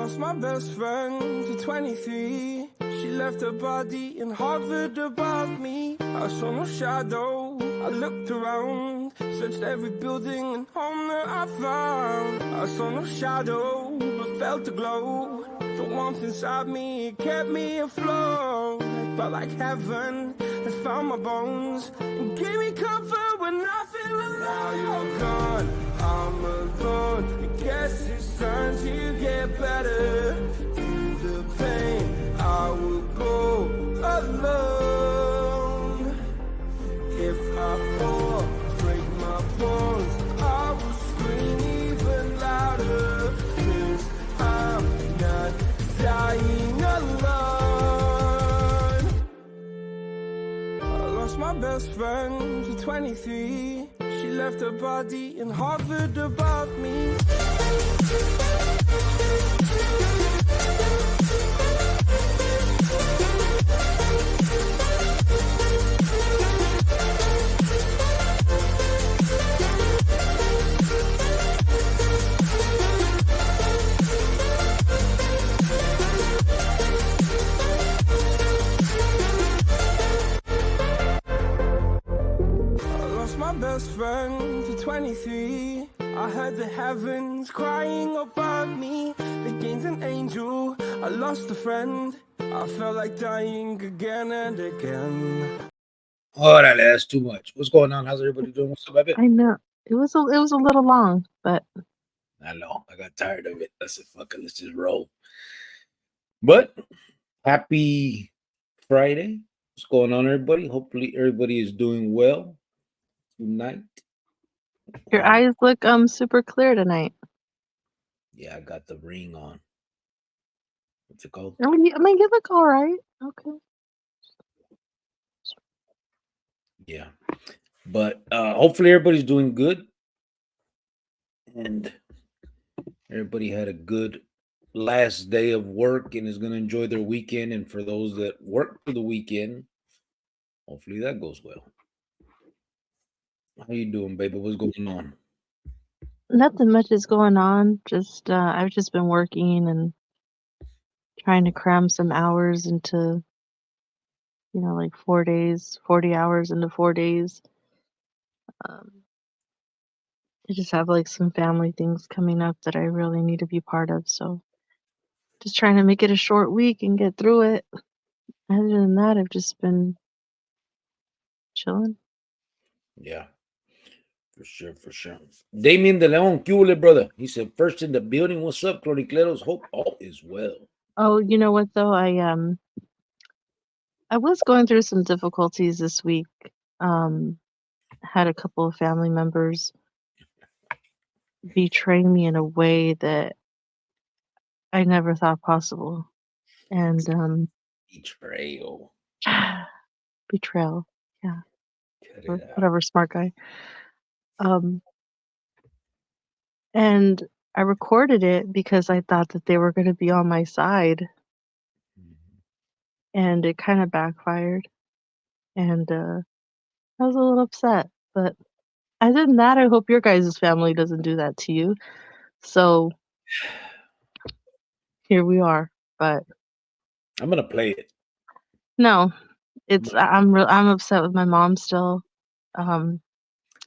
lost my best friend to 23. She left her body and hovered above me. I saw no shadow, I looked around, searched every building and home that I found. I saw no shadow, but felt the glow. The warmth inside me kept me afloat. It felt like heaven had found my bones and gave me comfort when I feel alone. Now you're gone, I'm alone. I guess it's time to get better. Through the pain, I will go alone. If I fall, break my bones, I will scream even louder. 'Cause I'm not dying alone. I lost my best friend to 23. She left her body and hovered above me. My best friend to 23. I heard the heavens crying above me. The gain's an angel, I lost a friend. I felt like dying again and again. Órale, that's too much. What's going on? How's everybody doing? What's up, baby? I know it was a little long, but I know. I got tired of it. I said, fuck it, let's just roll. But happy Friday. What's going on, everybody? Hopefully everybody is doing well tonight. your eyes look super clear tonight. Yeah, I got the ring on. What's it called? I mean, you look all right. Okay. Yeah. But hopefully everybody's doing good. And everybody had a good last day of work and is going to enjoy their weekend. And for those that work for the weekend, hopefully that goes well. How you doing, baby? What's going on? Nothing much is going on. Just I've just been working and trying to cram some hours into, like 4 days, 40 hours into 4 days. I just have like some family things coming up that I really need to be part of. So just trying to make it a short week and get through it. Other than that, I've just been chilling. Yeah, for sure. Damien De Leon, ¿qué hubo, brother? He said, first in the building. What's up, Chronicleros? Hope all is well. Oh, you know what though? I was going through some difficulties this week. Had a couple of family members betray me in a way that I never thought possible. And Betrayal. betrayal. Yeah. Whatever, smart guy. And I recorded it because I thought that they were going to be on my side. And it kind of backfired. And I was a little upset. But other than that, I hope your guys' family doesn't do that to you. So here we are. But I'm going to play it. no, I'm upset with my mom still.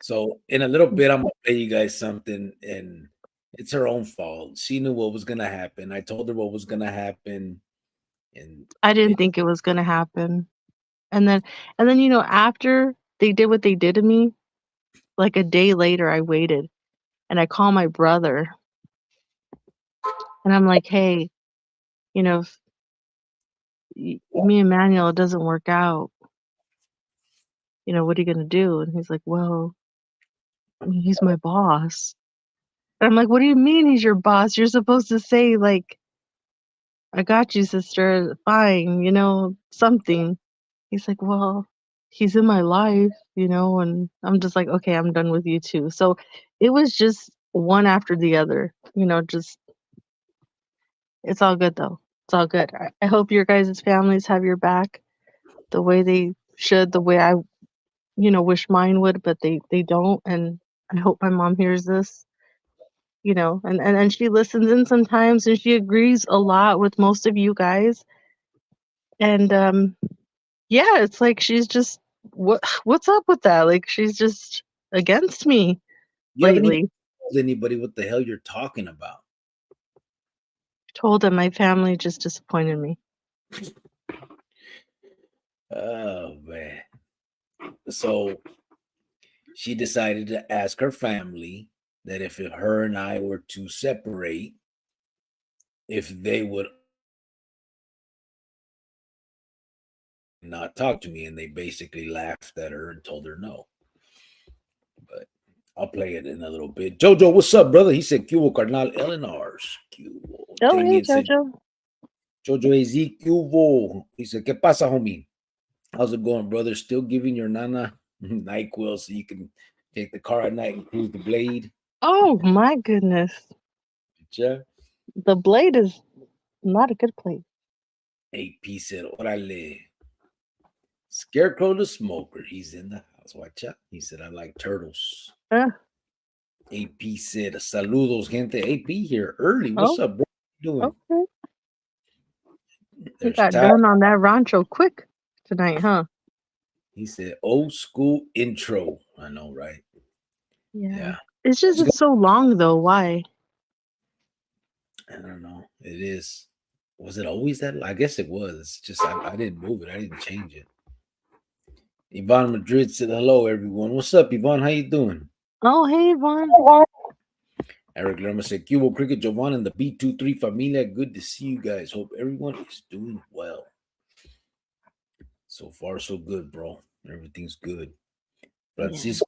So in a little bit, I'm going to play you guys something, and it's her own fault. She knew what was going to happen. I told her what was going to happen. And I didn't think it was going to happen. And then, after they did what they did to me, like a day later, I waited and I call my brother and I'm like, hey, if me and Manuel, it doesn't work out, what are you going to do? And he's like, well, he's my boss. And I'm like, what do you mean he's your boss? You're supposed to say, like, I got you, sister, fine, something. He's like, well, he's in my life, and I'm just like, okay, I'm done with you too. So it was just one after the other, just, it's all good though. It's all good. I hope your guys' families have your back the way they should, the way I, wish mine would, but they don't. And I hope my mom hears this. you know, and she listens in sometimes, and she agrees a lot with most of you guys. And yeah, it's like she's just what's up with that? Like she's just against me You haven't even lately. told anybody what the hell you're talking about. Told him my family just disappointed me. Oh man. So she decided to ask her family that if her and I were to separate, if they would not talk to me, and they basically laughed at her and told her no. But I'll play it in a little bit. Jojo, what's up, brother? He said, "Cubo carnal LNRs." Cubo. Oh, hey, Telling said, Jojo. Jojo AZ, Cubo. He said, "¿Qué pasa, homie? How's it going, brother? Still giving your nana NyQuil so you can take the car at night and cruise the blade?" Oh my goodness. Yeah. The blade is not a good place. AP said, "Orale." Scarecrow the smoker. He's in the house. Watch out. He said, "I like turtles." AP said, "Saludos, gente." AP here early. What's Oh, up, bro? What you doing? okay. We There's got Ty. done on that rancho quick tonight, huh? He said, "Old school intro." I know, right? Yeah. It's just Let's go. it's so long though. Why? I don't know. It is. Was it always that? I guess it was. It's just I didn't move it. I didn't change it. Yvonne Madrid said, "Hello, everyone. What's up, Yvonne? How you doing?" Oh, hey, Vaughn. Eric Lerma said, "Cubo Cricket, Jovan, and the B23 familia. Good to see you guys. Hope everyone is doing well." So far, so good, bro. Everything's good. Francisco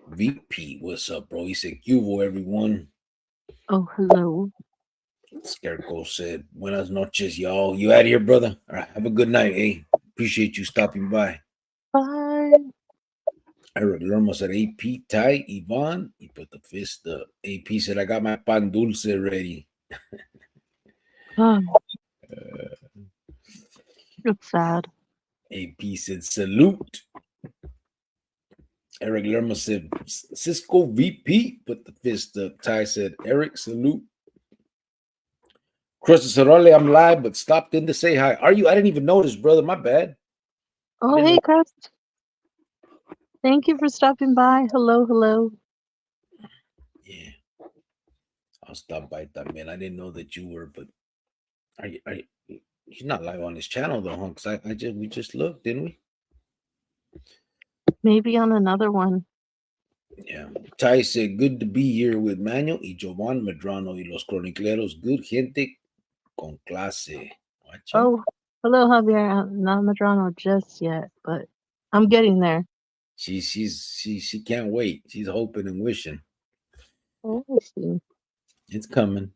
VP, what's up, bro? He said, "Cubo, everyone." Oh, hello. Scarecrow said, "Buenas noches, y'all. You out here, brother? All right, have a good night, eh? Appreciate you stopping by." Bye. Eric Lerma said, "AP, Ty, Yvonne." He put the fist up. AP said, "I got my pan dulce ready." Oh, it's sad. AP said, "Salute." Eric Lerma said, "Cisco VP." Put the fist up. Ty said, "Eric, salute." Crusty said, "Orale, I'm live, but stopped in to say hi." Are you? I didn't even notice, brother. My bad. Oh, hey, Crust. Thank you for stopping by. Hello, hello. Yeah. I'll stop by that, man. I didn't know that you were, but he's not live on his channel though, huh? Because we just looked, didn't we? Maybe on another one. Yeah. Ty said, "Good to be here with Manuel y Jovan Medrano y los cronicleros. Good gente con clase." Watch out. Oh, hello, Javier. Not Madrano just yet, but I'm getting there. She can't wait. She's hoping and wishing. Oh, I see. It's coming.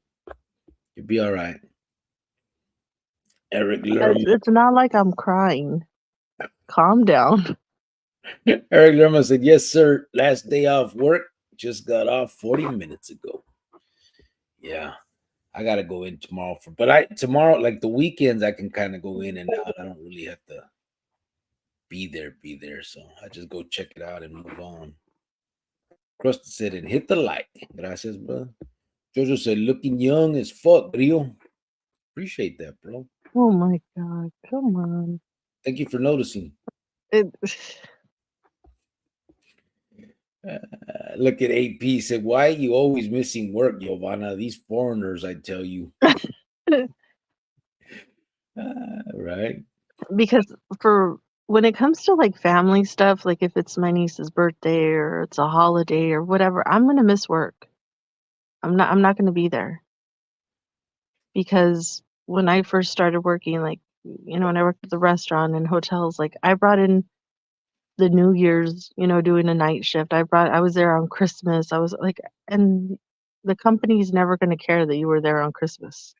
You'll be all right. Eric Lerma. It's not like I'm crying. Calm down. Eric Lerma said, "Yes, sir. Last day off work. Just got off 40 minutes ago." Yeah. I gotta go in tomorrow tomorrow, like the weekends, I can kind of go in and out. I don't really have to be there. So I just go check it out and move on. Krusty said, "And hit the like." Gracias, bro. Jojo said, "Looking young as fuck, Rio." Appreciate that, bro. Oh my God. Come on. Thank you for noticing. It, Look at AP said, "Why are you always missing work, Giovanna? These foreigners, I tell you." Right. because for when it comes to like family stuff, like if it's my niece's birthday or it's a holiday or whatever, I'm gonna miss work. I'm not gonna be there. Because when I first started working, like, you know, when I worked at the restaurant and hotels, like I brought in the New Year's, you know, doing a night shift. I was there on Christmas. I was like, and the company's never going to care that you were there on Christmas.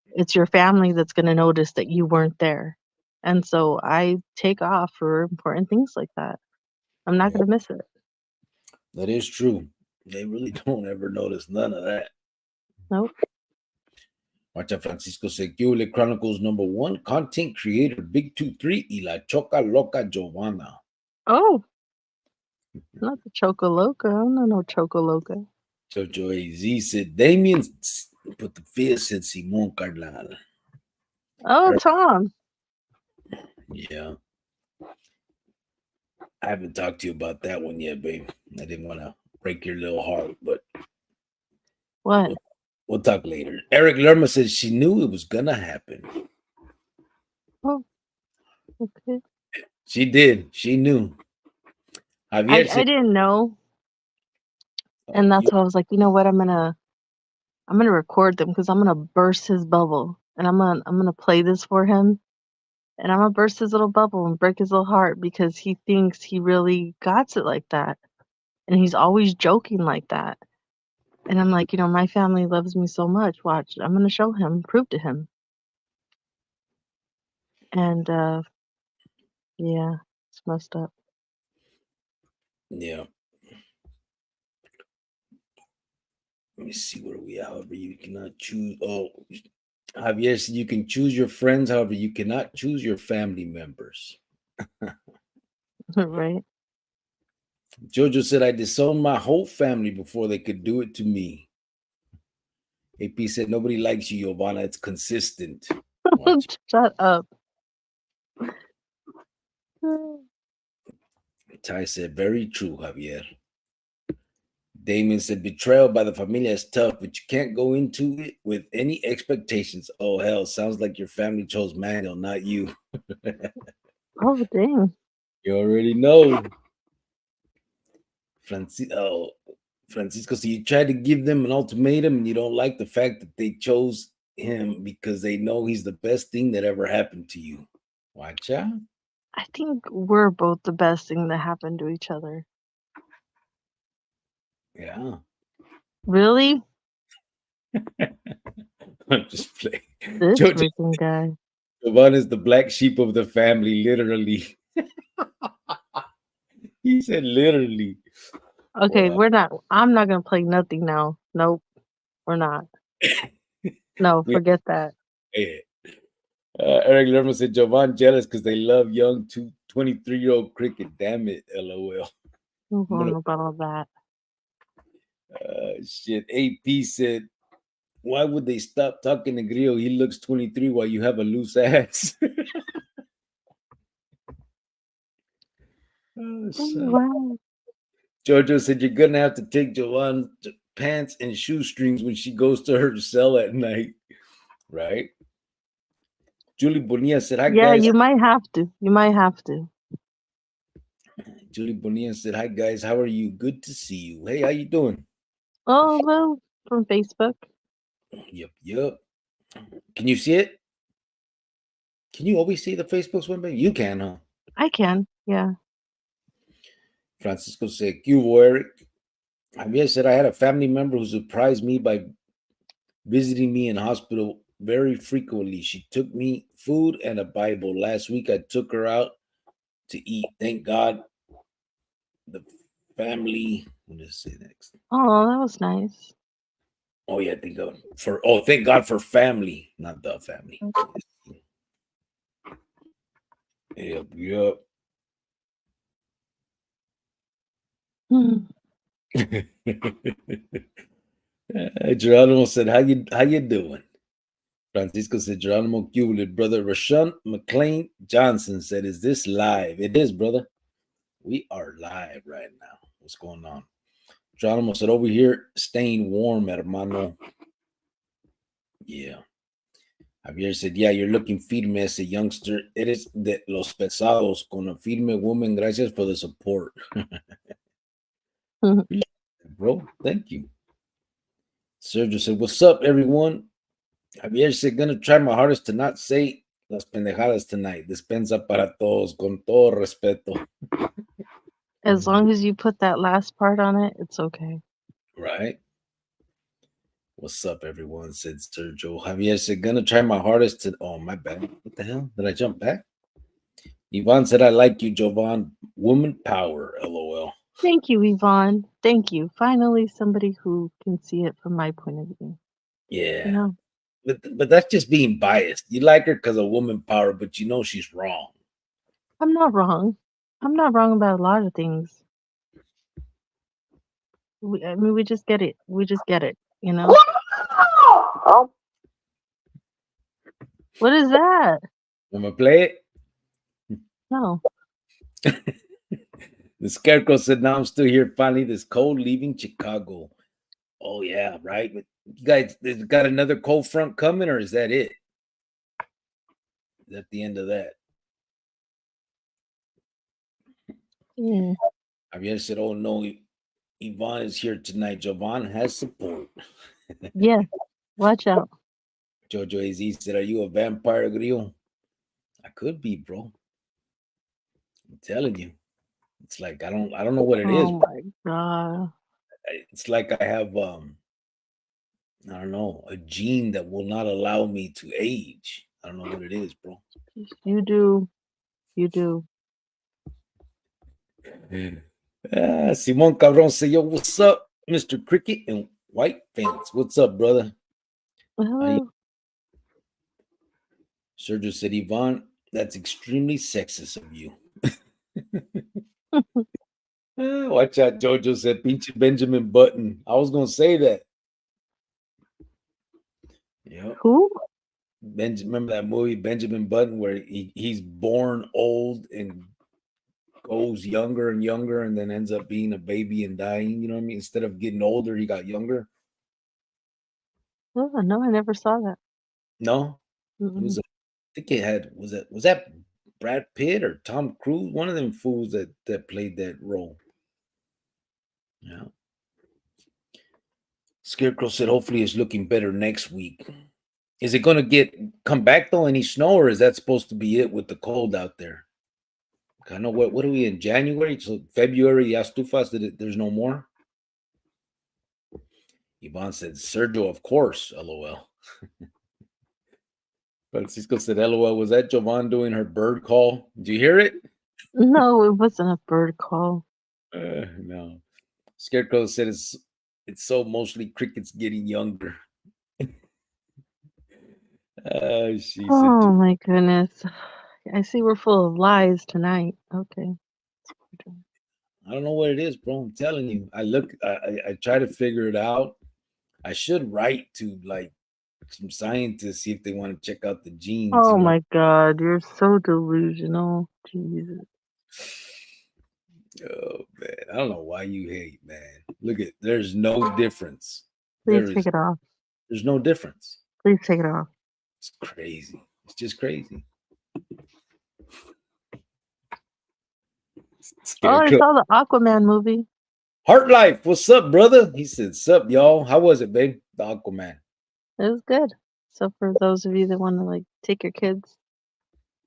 It's your family that's going to notice that you weren't there. And so I take off for important things like that. I'm not going to miss it. That is true. They really don't ever notice none of that. Nope. Marcha Francisco Sequiole Chronicles #1, content creator Big 23 y la Choca Loca Giovanna. Oh, not the Choco Loca. I don't know no Choco Loca. Jojo AZ said, Damien put the fierce in Simon Carnal. Oh, Tom. Yeah. I haven't talked to you about that one yet, babe. I didn't want to break your little heart, but What? we'll talk later. Eric Lerma says she knew it was gonna happen. Oh, okay. She did. She knew. Javier I didn't know, and you- that's why I was like, you know what? I'm gonna record them because I'm gonna burst his bubble, and I'm gonna play this for him, and I'm gonna burst his little bubble and break his little heart because he thinks he really got it like that, and he's always joking like that. And I'm like, my family loves me so much. Watch, I'm gonna show him, prove to him. And yeah, it's messed up. yeah. Let me see where we are. However, you cannot choose. Oh, Javier said you can choose your friends. However, you cannot choose your family members. Right? Jojo said I disowned my whole family before they could do it to me. AP said nobody likes you, Giovanna. It's consistent. Shut up. Ty said very true, Javier. Damien said betrayal by the familia is tough, but you can't go into it with any expectations. Oh hell, sounds like your family chose Manuel, not you. Oh, dang. You already know. Francisco, so you tried to give them an ultimatum and you don't like the fact that they chose him because they know he's the best thing that ever happened to you. Watch out. I think we're both the best thing that happened to each other. Yeah. Really? I'm just playing. This Jojo, freaking guy. Jovan is the black sheep of the family, literally. He said literally. Okay, Wow. I'm not gonna play nothing now. Nope, we're not. No, forget that. Yeah. Eric Lerman said Jovan jealous because they love young 23-year-old cricket. Damn it, LOL. I don't know about all that. Shit. AP said, why would they stop talking to Grillo? He looks 23 while you have a loose ass. Oh, Wow. Jojo said you're gonna have to take Joanne's pants and shoestrings when she goes to her cell at night, right? Julie Bonilla said, "Hi Yeah, guys." you might have to. You might have to. Julie Bonilla said, "Hi guys, how are you? Good to see you. Hey, how you doing?" Oh, well, from Facebook. Yep. Can you see it? Can you always see the Facebook swim? You can, huh? I can. Yeah. Francisco said, "Cubo Eric." Javier said, "I had a family member who surprised me by visiting me in hospital very frequently. She took me food and a Bible. Last week, I took her out to eat. Thank God the family." What does it say next? Oh, that was nice. Oh, yeah, thank God for family, not the family. Yep. Geronimo said, how you doing? Francisco said, Geronimo Cuban, brother Rashawn McLean Johnson said, is this live? It is, brother. We are live right now. What's going on? Geronimo said, over here, staying warm, hermano. Yeah. Javier said, yeah, you're looking firme as a youngster. Eres de los pesados con a firme woman. Gracias for the support. Bro, thank you. Sergio said, what's up, everyone? Javier said, gonna try my hardest to not say las pendejadas tonight. Despensa para todos, con todo respeto. As long as you put that last part on it, it's okay. Right? What's up, everyone? Said Sergio. Javier said, gonna try my hardest to. Oh, my bad. What the hell? Did I jump back? Yvonne said, I like you, Jovan. Woman power, LOL. Thank you, Yvonne. Thank you. Finally, somebody who can see it from my point of view. Yeah. You know? But that's just being biased. You like her because of woman power, but you know she's wrong. I'm not wrong. I'm not wrong about a lot of things. we just get it. We just get it, you know? Oh, What is that? I'm gonna play it. No. The Scarecrow said, "Now I'm still here. Finally, this cold leaving Chicago." Oh yeah, right. But you guys, there's got another cold front coming, or is that it? Is that the end of that? Yeah. Javier said, "Oh no, Yvonne is here tonight. Jovan has support." Yeah. Watch out. Jojo AZ said, "Are you a vampire, Grillo?" I could be, bro. I'm telling you. It's like I don't know what it is. Oh my god. It's like I have I don't know, a gene that will not allow me to age. I don't know what it is, bro. You do. You do. Simon Cabron said, "Yo, what's up, Mr. Cricket and White Fence? What's up, brother?" Hello. Sergio said, "Yvonne, that's extremely sexist of you." Watch out, Jojo said, "Pinche Benjamin Button." I was gonna say that. Yeah. Who? Remember that movie Benjamin Button where he's born old and goes younger and younger and then ends up being a baby and dying, you know what I mean? Instead of getting older, he got younger. Oh, no, I never saw that. No? It Mm-mm. was I think it had was that Brad Pitt or Tom Cruise? One of them fools that played that role. Yeah. Scarecrow said hopefully it's looking better next week. Is it gonna come back though? Any snow, or is that supposed to be it with the cold out there? I know what are we in January? So February, yes, too fast. There's no more. Yvonne said Sergio, of course. LOL. Francisco said, LOL. Was that Jovan doing her bird call? Did you hear it? No, it wasn't a bird call. No. Scarecrow said it's so mostly crickets getting younger. She Oh said, my goodness. I see we're full of lies tonight. Okay. I don't know what it is, bro. I'm telling you. I try to figure it out. I should write to like some scientists, see if they want to check out the genes. Oh You know, my god, you're so delusional. Jesus. oh man, I don't know why you hate, man. Look at there's no difference. Please take it off. There's no difference. Please take it off. It's crazy. It's just crazy. Oh, I saw the Aquaman movie. Heart Life, what's up, brother? He said, "Sup, y'all? How was it, babe? The Aquaman." It was good. So for those of you that want to like take your kids,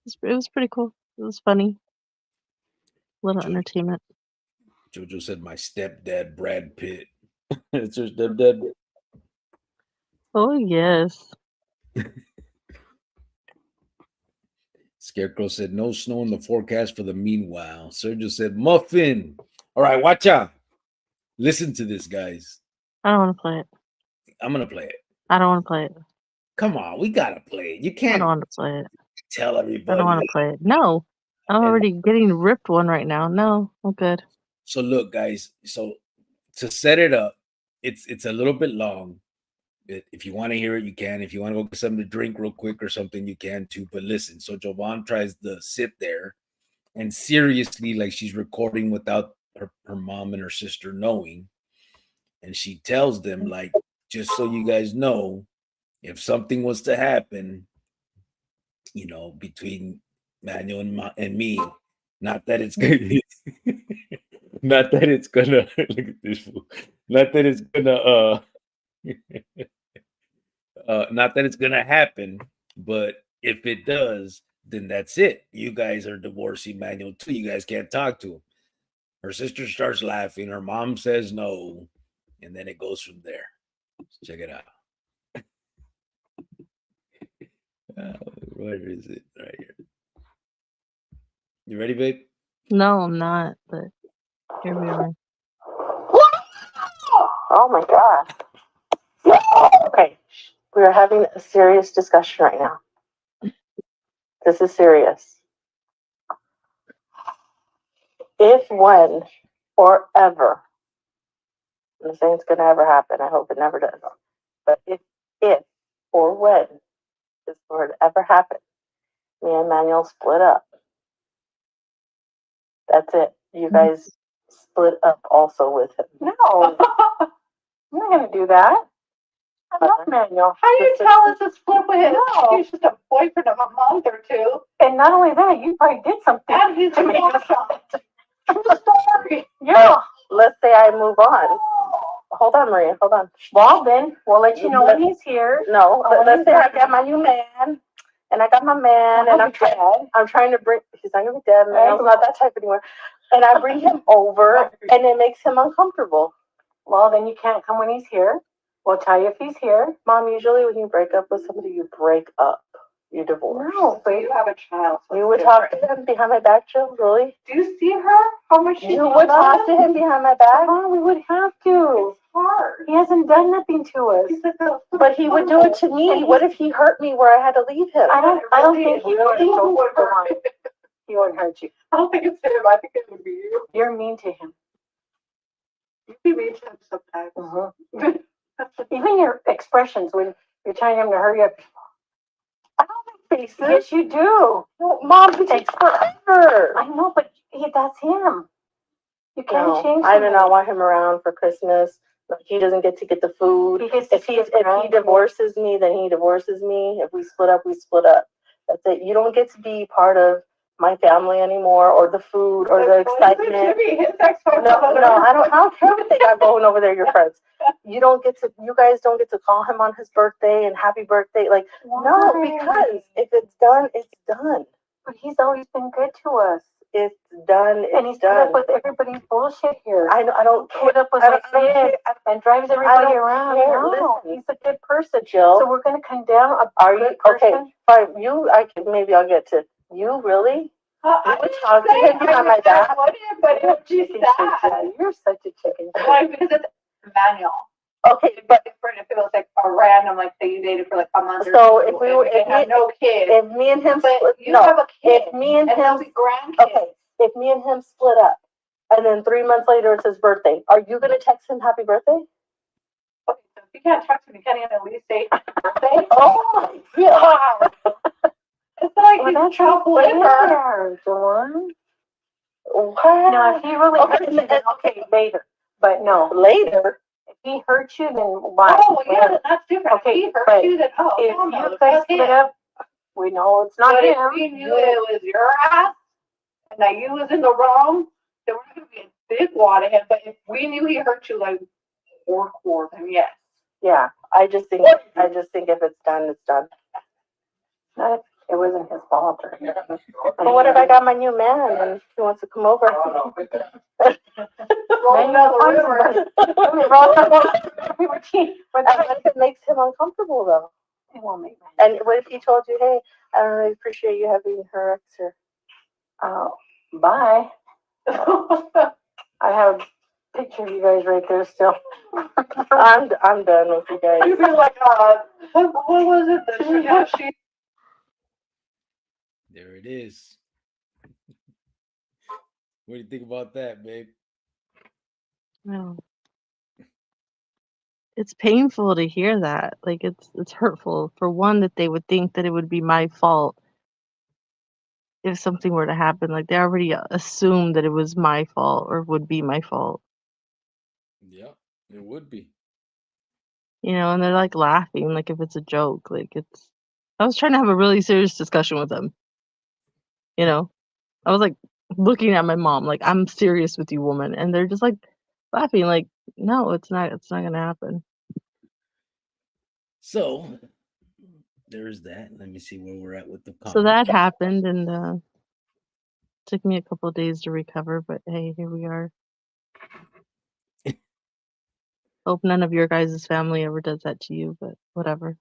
it was pretty cool. It was funny. Little entertainment. Jojo said, "My stepdad, Brad Pitt." It's your stepdad. Oh yes. Scarecrow said, "No snow in the forecast for the meanwhile." Sergio said, "Muffin." All right, watch out. Listen to this, guys. I don't want to play it. I'm gonna play it. I don't want to play it. Come on, we gotta play it. You I can't don't want to play it. tell everybody. I don't want to play it. No. I'm already getting ripped one right now. No, I'm good. So look, guys. So to set it up, it's a little bit long. If you want to hear it, you can. If you want to go get something to drink real quick or something, you can too. But listen, so Jovan tries to sit there and seriously, like she's recording without her mom and her sister knowing. And she tells them, like, just so you guys know, if something was to happen, you know, between Manuel and me, not that it's gonna, not that it's gonna look at this fool, not that it's gonna not that it's gonna happen, but if it does, then that's it. You guys are divorcing Manuel too. You guys can't talk to him. Her sister starts laughing. Her mom says no, and then it goes from there. Check it out. Where is it? Right here. You ready, babe? No, I'm not, but here we are. oh my god. Okay, we are having a serious discussion right now. This is serious. If, when, or ever I'm not saying it's going to ever happen. I hope it never does. But if or when this were to ever happen, me and Manuel split up. That's it. You guys split up also with him. No, I'm not going to do that. I love Manuel. How do you tell us to split with him? No. He's just a boyfriend of a month or two. And not only that, you probably did something to make us True story. Yeah. Let's say I move on. Hold on, Maria. Hold on. Well, then we'll let you know when he's here. No, but let's say I got my new man, and I got my man, and I'm trying to bring. He's not gonna be dead. Man, I'm not that type anymore. And I bring him over, and it makes him uncomfortable. Well, then you can't come when he's here. We'll tell you if he's here. Mom, usually when you break up with somebody, you break up. You divorce. No, but you have a child. So you would talk to him behind my back, Jill? Really? Do you see her? How much you would talk to him behind my back? Oh, we would have to. It's hard. He hasn't done nothing to us. But he would do it to me. What if he hurt me where I had to leave him? I don't think he would. He wouldn't hurt you. I don't think it's him. I think it would be you. You're mean to him. You be mean to him sometimes. Uh-huh. Even your expressions when you're telling him to hurry up. I don't make faces. Yes, you do. No, Mom, it takes forever. I know, but that's him. You can't change him. I do not want him around for Christmas. Like, he doesn't get to get the food. If he divorces me, then he divorces me. If we split up, we split up. That's it. You don't get to be part of my family anymore, or the food, or the excitement. No, I don't care what they got going over there, your friends. You guys don't get to call him on his birthday and happy birthday. Like, no, because if it's done, it's done. But he's always been good to us. It's done. And he's put up with everybody's bullshit here. I don't put up with it and drives everybody around. No, he's a good person, Jill. So we're going to condemn a good person? Okay, fine. Maybe I'll get to you. Really? I would talk to him behind my back. But she's sad. You're such a chicken. Why? Because it's manual. Okay, but if it was like a random, like say you dated for like a month. So if we were, no kids, if me and him, have a kid. If me and him, grandkids. Okay, if me and him split up, and then 3 months later it's his birthday, are you gonna text him happy birthday? Okay, so if you can't text him, you can't even at least say happy birthday. Oh my God! It's like he's trouble later, Dawn. What? No, if he really hurt you, then okay, later. But no, later. If he hurt you, then why? Oh, yeah, that's different. Okay, if he hurt you, then if you guys split up, we know it's not him. If we knew it was your ass and that you was in the wrong, then we're gonna be a big wad of him. But if we knew he hurt you like hardcore, then yes. Yeah, I just think if it's done, it's done. It wasn't his fault. But what if I got my new man and he wants to come over? But if it makes him uncomfortable, though? It won't make sense. And what if he told you, hey, I don't really appreciate you having her ex here? Bye. I have a picture of you guys right there still. I'm done with you guys. You feel like, what was it? There it is. What do you think about that, babe? No. It's painful to hear that. Like it's hurtful. For one, that they would think that it would be my fault if something were to happen. Like they already assumed that it was my fault or would be my fault. Yeah, it would be. You know, and they're like laughing like if it's a joke. Like I was trying to have a really serious discussion with them. You know, I was like looking at my mom, like, I'm serious with you, woman. And they're just like laughing, like, no, it's not going to happen. So there's that. Let me see where we're at with the comments. So that happened, and took me a couple of days to recover, but hey, here we are. Hope none of your guys' family ever does that to you, but whatever.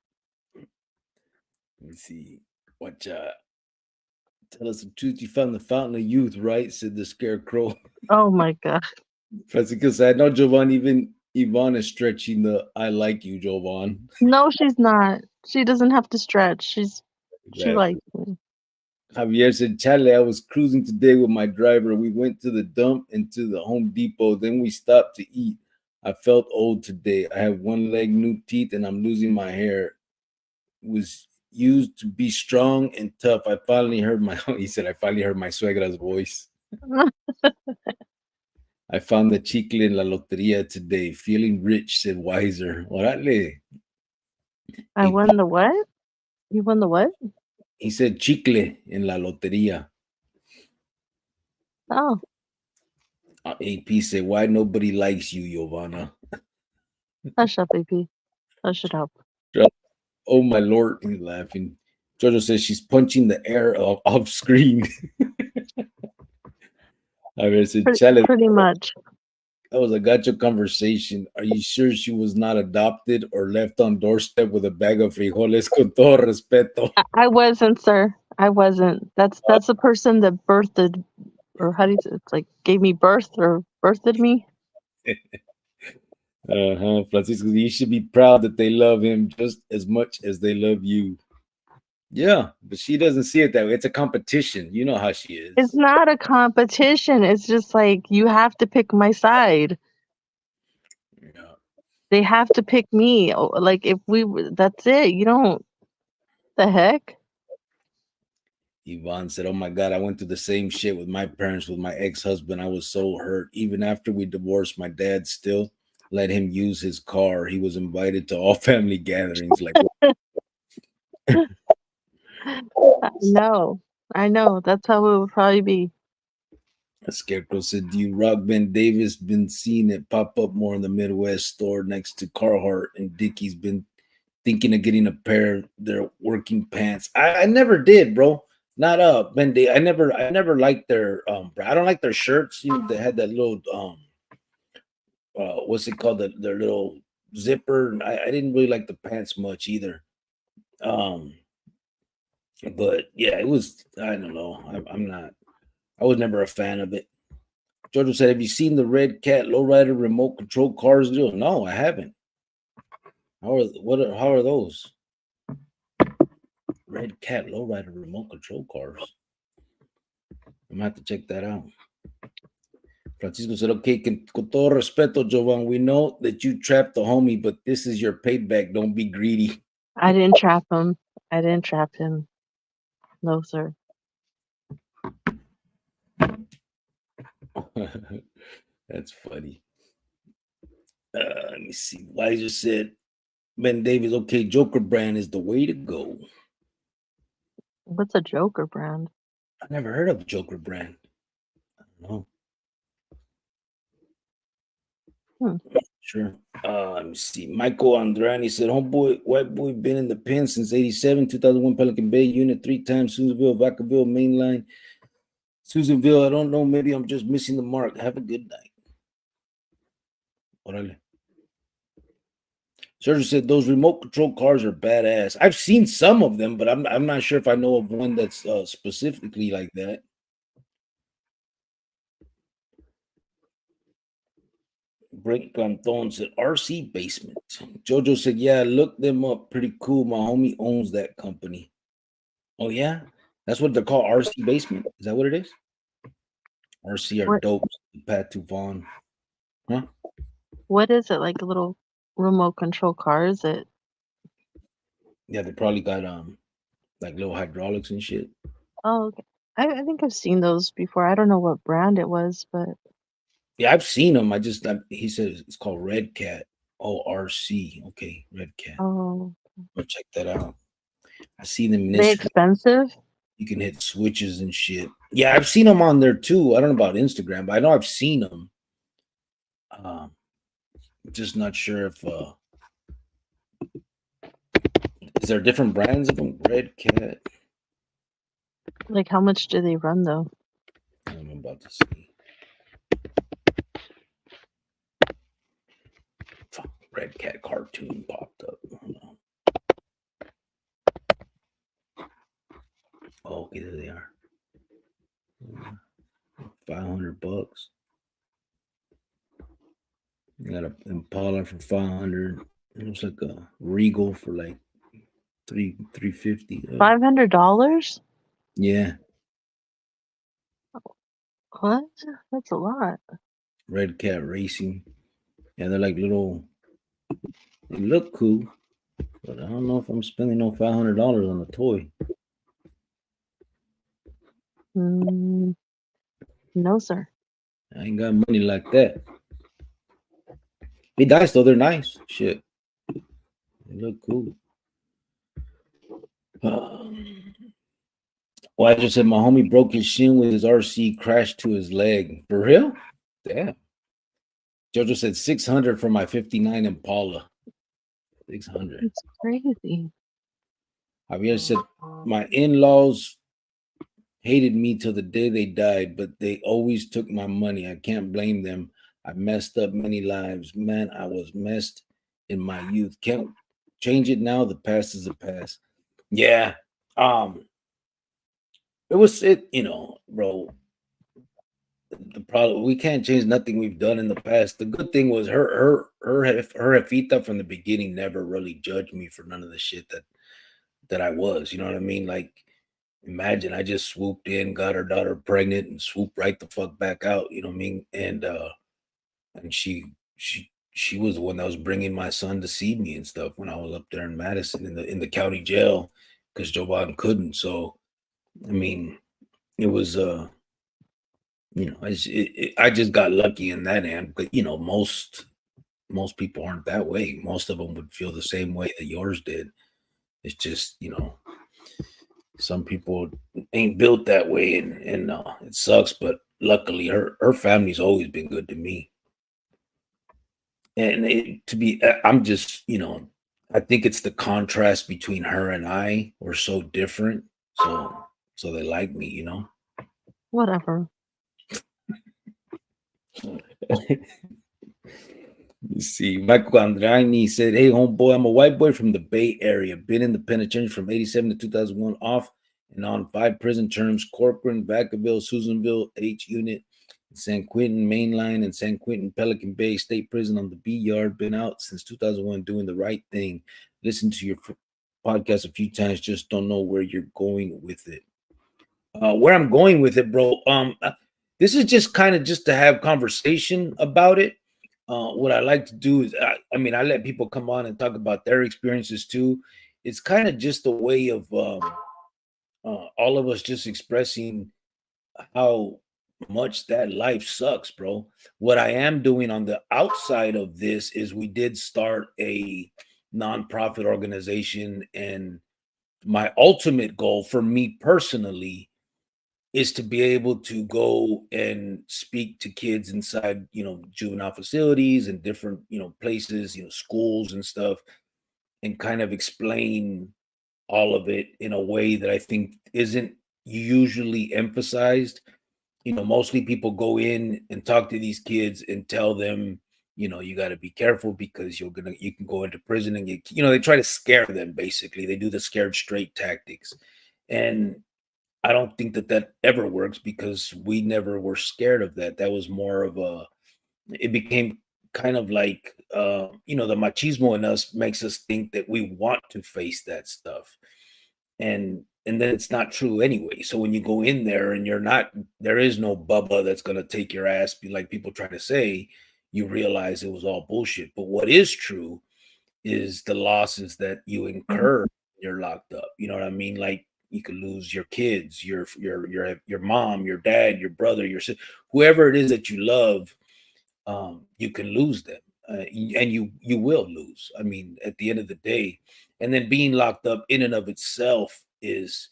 Let me see. Tell us the truth. You found the fountain of youth, right? Said the scarecrow. Oh my God. Francisco said, no, Jovan, even Yvonne is stretching the I like you, Jovan. No, she's not. She doesn't have to stretch. She likes me. Javier said, Charlie, I was cruising today with my driver. We went to the dump and to the Home Depot. Then we stopped to eat. I felt old today. I have one leg, new teeth, and I'm losing my hair. It was used to be strong and tough. I finally heard my he said I finally heard my suegra's voice. I found the chicle in la loteria today. Feeling rich, said Wiser. Orale. I won the what? You won the what? He said chicle in la loteria. Oh, AP said, why nobody likes you, Giovanna? hush up, AP. Hush it up. Oh my lord, he's laughing. Jojo says she's punching the air off screen. I said, Pretty much. That was a gacho conversation. Are you sure she was not adopted or left on doorstep with a bag of frijoles? Con todo respeto. I wasn't, sir. I wasn't. That's the person that birthed, or how do you say it's like gave me birth or birthed me. Francisco, you should be proud that they love him just as much as they love you. Yeah, but she doesn't see it that way. It's a competition. You know how she is. It's not a competition. It's just like you have to pick my side. Yeah. They have to pick me. Like if that's it. You don't. The heck? Yvonne said, oh my God, I went through the same shit with my parents, with my ex-husband. I was so hurt. Even after we divorced, my dad still let him use his car. He was invited to all family gatherings. Like, I know. That's how it would probably be. a Scarecrow said, do you rock Ben Davis? Been seeing it pop up more in the Midwest store next to Carhartt, and Dickies been thinking of getting a pair of their working pants. I never did, bro. Not Ben Davis. I never liked their I don't like their shirts. You know, they had that little what's it called? Their little zipper. I didn't really like the pants much either. But yeah, it was, I don't know. I was never a fan of it. Jojo said, have you seen the Red Cat lowrider remote control cars? No, I haven't. How are those? Red Cat lowrider remote control cars. I'm gonna have to check that out. Francisco said, okay, con todo respeto, Jovan, we know that you trapped the homie, but this is your payback. Don't be greedy. I didn't trap him. No, sir. That's funny. Let me see. Wiser said, Ben Davis, okay, Joker brand is the way to go. What's a Joker brand? I never heard of Joker brand. I don't know. Sure. Let me see. Michael Andrani said, homeboy, white boy been in the pen since 87, 2001 Pelican Bay, Unit 3 times, Susanville, Vacaville, Mainline. Susanville, I don't know. Maybe I'm just missing the mark. Have a good night. Orale. Sergio said those remote control cars are badass. I've seen some of them, but I'm not sure if I know of one that's specifically like that. Brent Canton said RC Basement. Jojo said, yeah, look them up. Pretty cool. My homie owns that company. Oh, yeah? That's what they're called, RC Basement. Is that what it is? RC are dope. Pat Tuvon. Huh? What is it? Like a little remote control car? Is it? Yeah, they probably got like little hydraulics and shit. Oh, okay. I think I've seen those before. I don't know what brand it was, but yeah, I've seen them. He said it's called Red Cat. ORC. Okay, Red Cat. oh, I'll check that out. I see them in are they this. expensive? You can hit switches and shit. Yeah, I've seen them on there too. I don't know about Instagram, but I know I've seen them. Just not sure if is there different brands of them? Red Cat. Like how much do they run though? I'm about to see. Red Cat cartoon popped up. Oh, okay, there they are. $500. You got an Impala for $500. It looks like a Regal for like $350. $500? Yeah. What? That's a lot. Red Cat Racing. Yeah, they're like little. They look cool, but I don't know if I'm spending no $500 on a toy. No, sir. I ain't got money like that. They nice though. They're nice. Shit, they look cool. Well, I just said my homie broke his shin with his RC, crashed to his leg. For real? Damn. Jojo said 600 for my 59 Impala. 600. It's crazy. Javier said my in-laws hated me till the day they died, but they always took my money. I can't blame them. I messed up many lives. Man, I was messed in my youth. Can't change it now. The past is the past. Yeah. It was it, bro. The problem, we can't change nothing we've done in the past. The good thing was her jefita from the beginning never really judged me for none of the shit that I was. You know what I mean? Like, imagine I just swooped in, got her daughter pregnant, and swooped right the fuck back out. You know what I mean? And she was the one that was bringing my son to see me and stuff when I was up there in Madison in the county jail because Joe Biden couldn't. So, I mean, it was I just got lucky in that end. But most people aren't that way. Most of them would feel the same way that yours did. It's just some people ain't built that way, and it sucks. But luckily, her family's always been good to me. And I'm just I think it's the contrast between her and I. We're so different, so they like me, Whatever. You see, Michael Andrani said, "Hey, homeboy, I'm a white boy from the Bay Area. Been in the penitentiary from 87 to 2001, off and on 5 prison terms: Corcoran, Vacaville, Susanville, H Unit, San Quentin Mainline, and San Quentin Pelican Bay State Prison on the B Yard. Been out since 2001, doing the right thing. Listened to your podcast a few times, just don't know where you're going with it." Where I'm going with it, bro. This is just kind of just to have conversation about it. What I like to do is, I let people come on and talk about their experiences too. It's kind of just a way of all of us just expressing how much that life sucks, bro. What I am doing on the outside of this is we did start a nonprofit organization, and my ultimate goal for me personally is to be able to go and speak to kids inside, juvenile facilities and different, places, schools and stuff, and kind of explain all of it in a way that I think isn't usually emphasized. Mostly people go in and talk to these kids and tell them, you got to be careful because you can go into prison, and they try to scare them. Basically, they do the scared straight tactics. And I don't think that ever works because we never were scared of that. That was more of it became kind of like, the machismo in us makes us think that we want to face that stuff. And then it's not true anyway. So when you go in there and there is no Bubba that's going to take your ass, be like people try to say, you realize it was all bullshit. But what is true is the losses that you incur when you're locked up. You know what I mean? Like, you could lose your kids, your mom, your dad, your brother, your sister, whoever it is that you love. You can lose them, and you will lose. I mean, at the end of the day, and then being locked up in and of itself is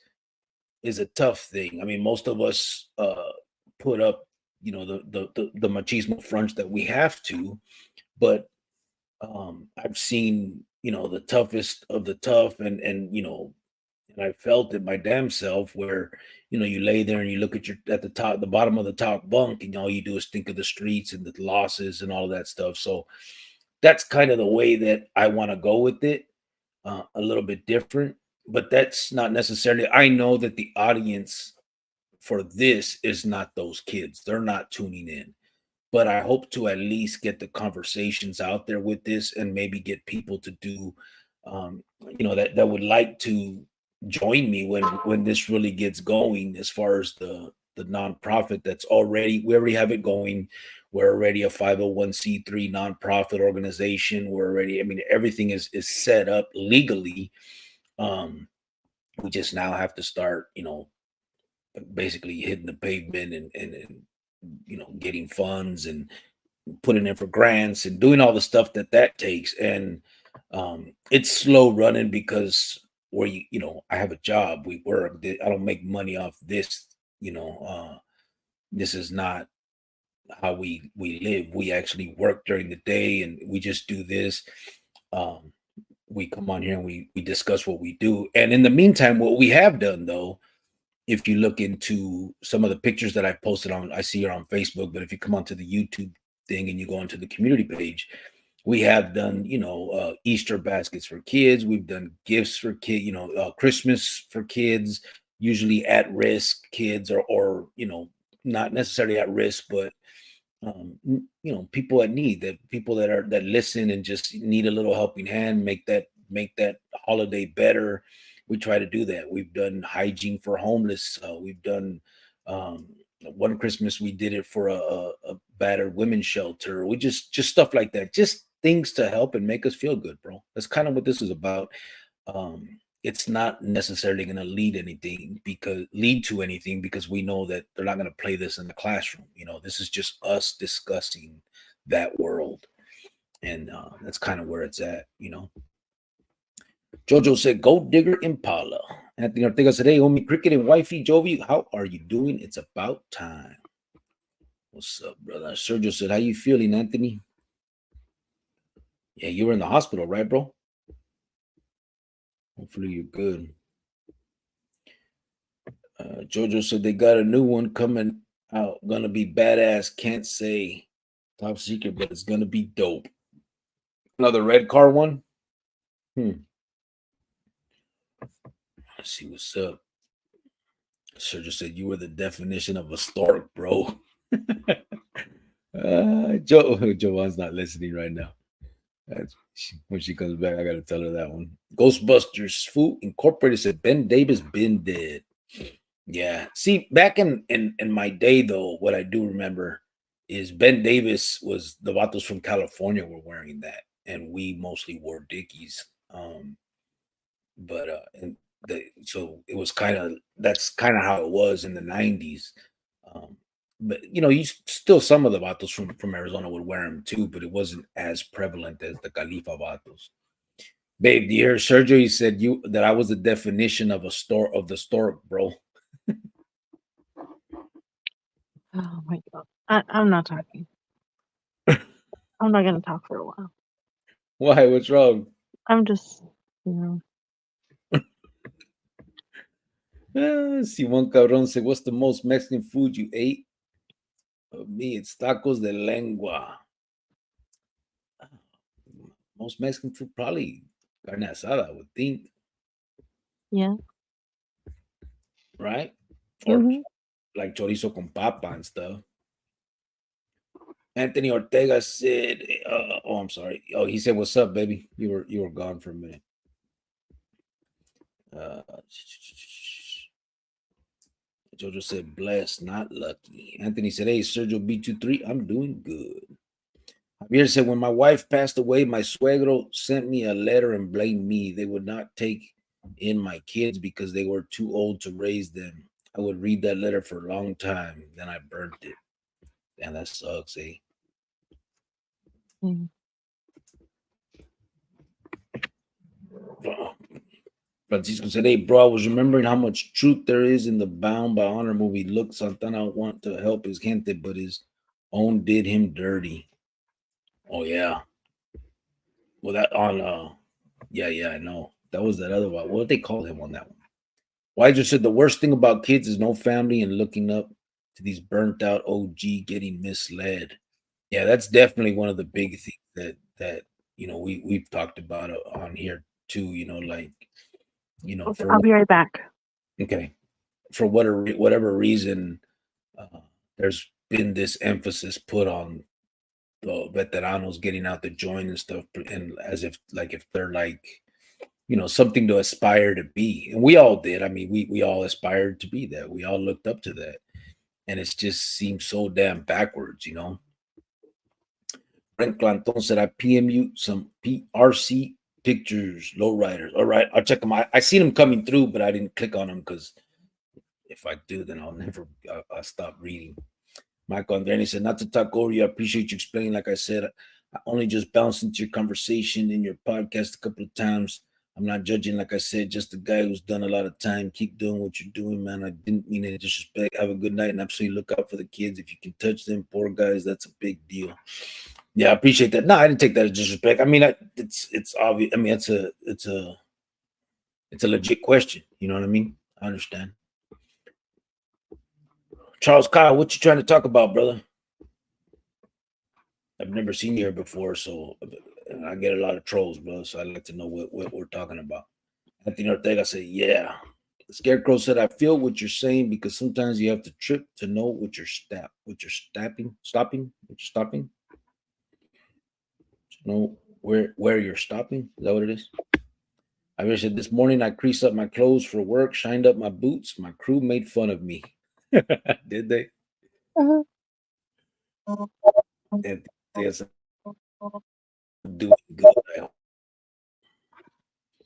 a tough thing. I mean, most of us put up, the machismo fronts that we have to, but I've seen, the toughest of the tough, and and I felt it my damn self where, you lay there and you look at the bottom of the top bunk, and all you do is think of the streets and the losses and all of that stuff. So that's kind of the way that I want to go with it, a little bit different, but that's not necessarily, I know that the audience for this is not those kids. They're not tuning in, but I hope to at least get the conversations out there with this, and maybe get people to do, that would like to join me when this really gets going, as far as the nonprofit that's already, we already have it going. We're already a 501c3 nonprofit organization. We're already, I mean, everything is set up legally. We just now have to start, basically hitting the pavement and getting funds and putting in for grants and doing all the stuff that takes. And it's slow running because I have a job, we work, I don't make money off this. This is not how we live. We actually work during the day and we just do this. We come on here and we discuss what we do. And in the meantime, what we have done, though, if you look into some of the pictures that I posted I see her on Facebook, but if you come onto the YouTube thing and you go onto the community page, we have done, Easter baskets for kids. We've done gifts for kids, Christmas for kids, usually at-risk kids or not necessarily at risk, but people people that listen and just need a little helping hand, make that holiday better. We try to do that. We've done hygiene for homeless. We've done one Christmas we did it for a battered women's shelter. We just stuff like that, just things to help and make us feel good, bro. That's kind of what this is about. It's not necessarily going to lead to anything because we know that they're not going to play this in the classroom. This is just us discussing that world. And that's kind of where it's at, Jojo said, "Go Digger Impala." Anthony Ortega said, "Hey, homie, Cricket and Wifey Jovi, how are you doing? It's about time." What's up, brother? Sergio said, "How you feeling, Anthony?" Yeah, you were in the hospital, right, bro? Hopefully you're good. Jojo said they got a new one coming out. Gonna be badass. Can't say top secret, but it's gonna be dope. Another red car one? Let's see what's up. Sergio said you were the definition of a stork, bro. Joanne's not listening right now. When she comes back, I gotta tell her that one. Ghostbusters Food Incorporated said Ben Davis been dead. Yeah. See, back in my day, though, what I do remember is Ben Davis was the vatos from California were wearing that, and we mostly wore Dickies. So it was that's kind of how it was in the 90s. But you still, some of the vatos from Arizona would wear them too, but it wasn't as prevalent as the Califa vatos. Babe, do you hear Sergio? He said that I was the definition of the stork, bro. Oh my God. I'm not talking. I'm not gonna talk for a while. Why? What's wrong? I'm just, Simon Cabron said, "What's the most Mexican food you ate?" Me, it's tacos de lengua. Most Mexican food, probably carne asada, I would think. Yeah. Right? Or like chorizo con papa and stuff. Anthony Ortega said, I'm sorry. Oh, he said, "What's up, baby?" You were gone for a minute. Jojo said, "Blessed, not lucky." Anthony said, "Hey, Sergio B23, I'm doing good." Javier said, "When my wife passed away, my suegro sent me a letter and blamed me. They would not take in my kids because they were too old to raise them. I would read that letter for a long time. Then I burnt it." And that sucks, eh? Francisco said, "Hey, bro, I was remembering how much truth there is in the Bound by Honor movie. Look, Santana want to help his gente, but his own did him dirty." Oh, yeah. Well, that on, yeah, I know. That was that other one. What did they call him on that one? Weiser said, "The worst thing about kids is no family and looking up to these burnt out OG getting misled." Yeah, that's definitely one of the big things that we've talked about on here too. I'll be right back. Okay, for whatever reason, there's been this emphasis put on the veteranos getting out the joint and stuff, and as if they're something to aspire to be. And we all did. I mean, we all aspired to be that. We all looked up to that. and it just seems so damn backwards, you know. Brent Clanton said, I PM you some PRC pictures, lowriders. All right, I'll check them. I seen them coming through, but I didn't click on them because if I do, then I'll stop reading. Michael Andreni said, not to talk over you. I appreciate you explaining. Like I said, I only just bounced into your conversation in your podcast a couple of times. I'm not judging, like I said, just a guy who's done a lot of time. Keep doing what you're doing, man. I didn't mean any disrespect. Have a good night, and absolutely look out for the kids. If you can touch them, poor guys, that's a big deal. Yeah, I appreciate that. No, I didn't take that as disrespect. I mean, it's obvious. I mean, it's a legit question. You know what I mean? I understand. Charles Kyle, what you trying to talk about, brother? I've never seen you here before, so I get a lot of trolls, brother. So I'd like to know what we're talking about. Anthony Ortega said, yeah. The Scarecrow said, I feel what you're saying because sometimes you have to trip to know what you're stopping. To know where you're stopping. Is that what it is? I said, this morning I creased up my clothes for work, shined up my boots. My crew made fun of me. Did they? Uh-huh. And yes, doing good.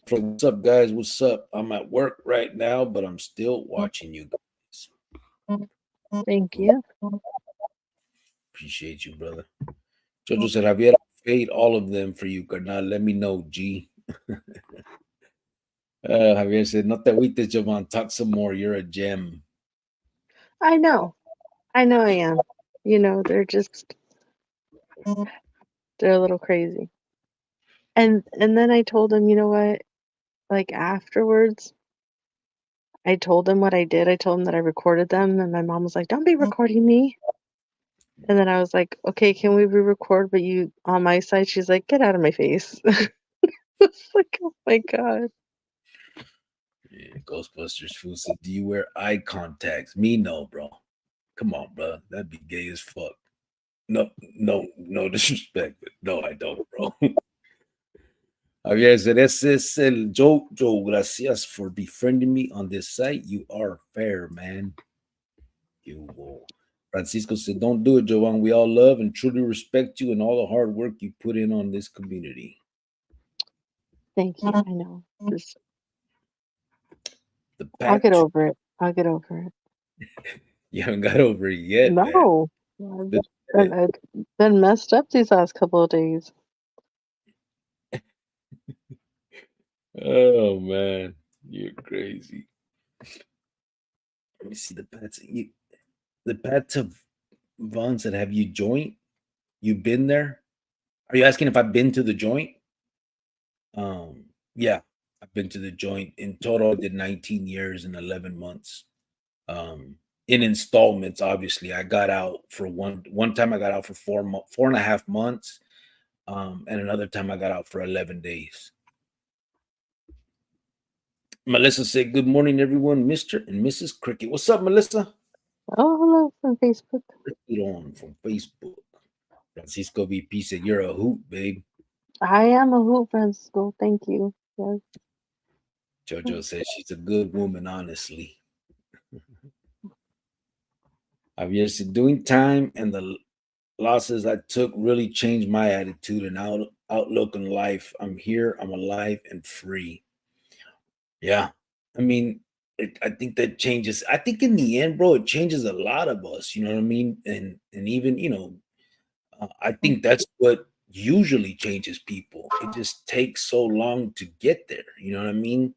What's up, guys? What's up? I'm at work right now, but I'm still watching you guys. Thank you. Appreciate you, brother. Jojo said, Javier, I paid all of them for you, carnal. Let me know, G. Javier said, no te agüites, Jovan. Talk some more. You're a gem. I know I am. You know, they're a little crazy. And then I told him, you know what? Like afterwards, I told him what I did. I told him that I recorded them, and my mom was like, "Don't be recording me." And then I was like, "Okay, can we re-record?" But you on my side, she's like, "Get out of my face." It's like, oh my god. Yeah, Ghostbusters food said, do you wear eye contacts? Me, no, bro. Come on, bro. That'd be gay as fuck. No disrespect, but no, I don't, bro. Javier said, ese es el joke, Joe. Gracias for befriending me on this site. You are fair, man. You will. Francisco said, don't do it, Jovan. We all love and truly respect you and all the hard work you put in on this community. Thank you. I know. I'll get over it. You haven't got over it yet, no. I've been messed up these last couple of days. Oh man, you're crazy. Let me see the pets. The pets of Vaughn said, have you joined? You been there? Are you asking if I've been to the joint? Yeah, I've been to the joint. In total, I did 19 years and 11 months. In installments, obviously. I got out for one time I got out for 4.5 months. And another time I got out for 11 days. Melissa said, good morning, everyone. Mr. and Mrs. Cricket. What's up, Melissa? Oh, hello from Facebook. On from Facebook. Francisco VP said, you're a hoot, babe. I am a hoot, Francisco. Thank you. Yes. Jojo says she's a good woman, honestly. Javier said, doing time and the losses I took really changed my attitude and outlook on life. I'm here, I'm alive and free. Yeah. I mean, I think that changes. I think in the end, bro, it changes a lot of us. You know what I mean? And even, I think that's what usually changes people. It just takes so long to get there. You know what I mean?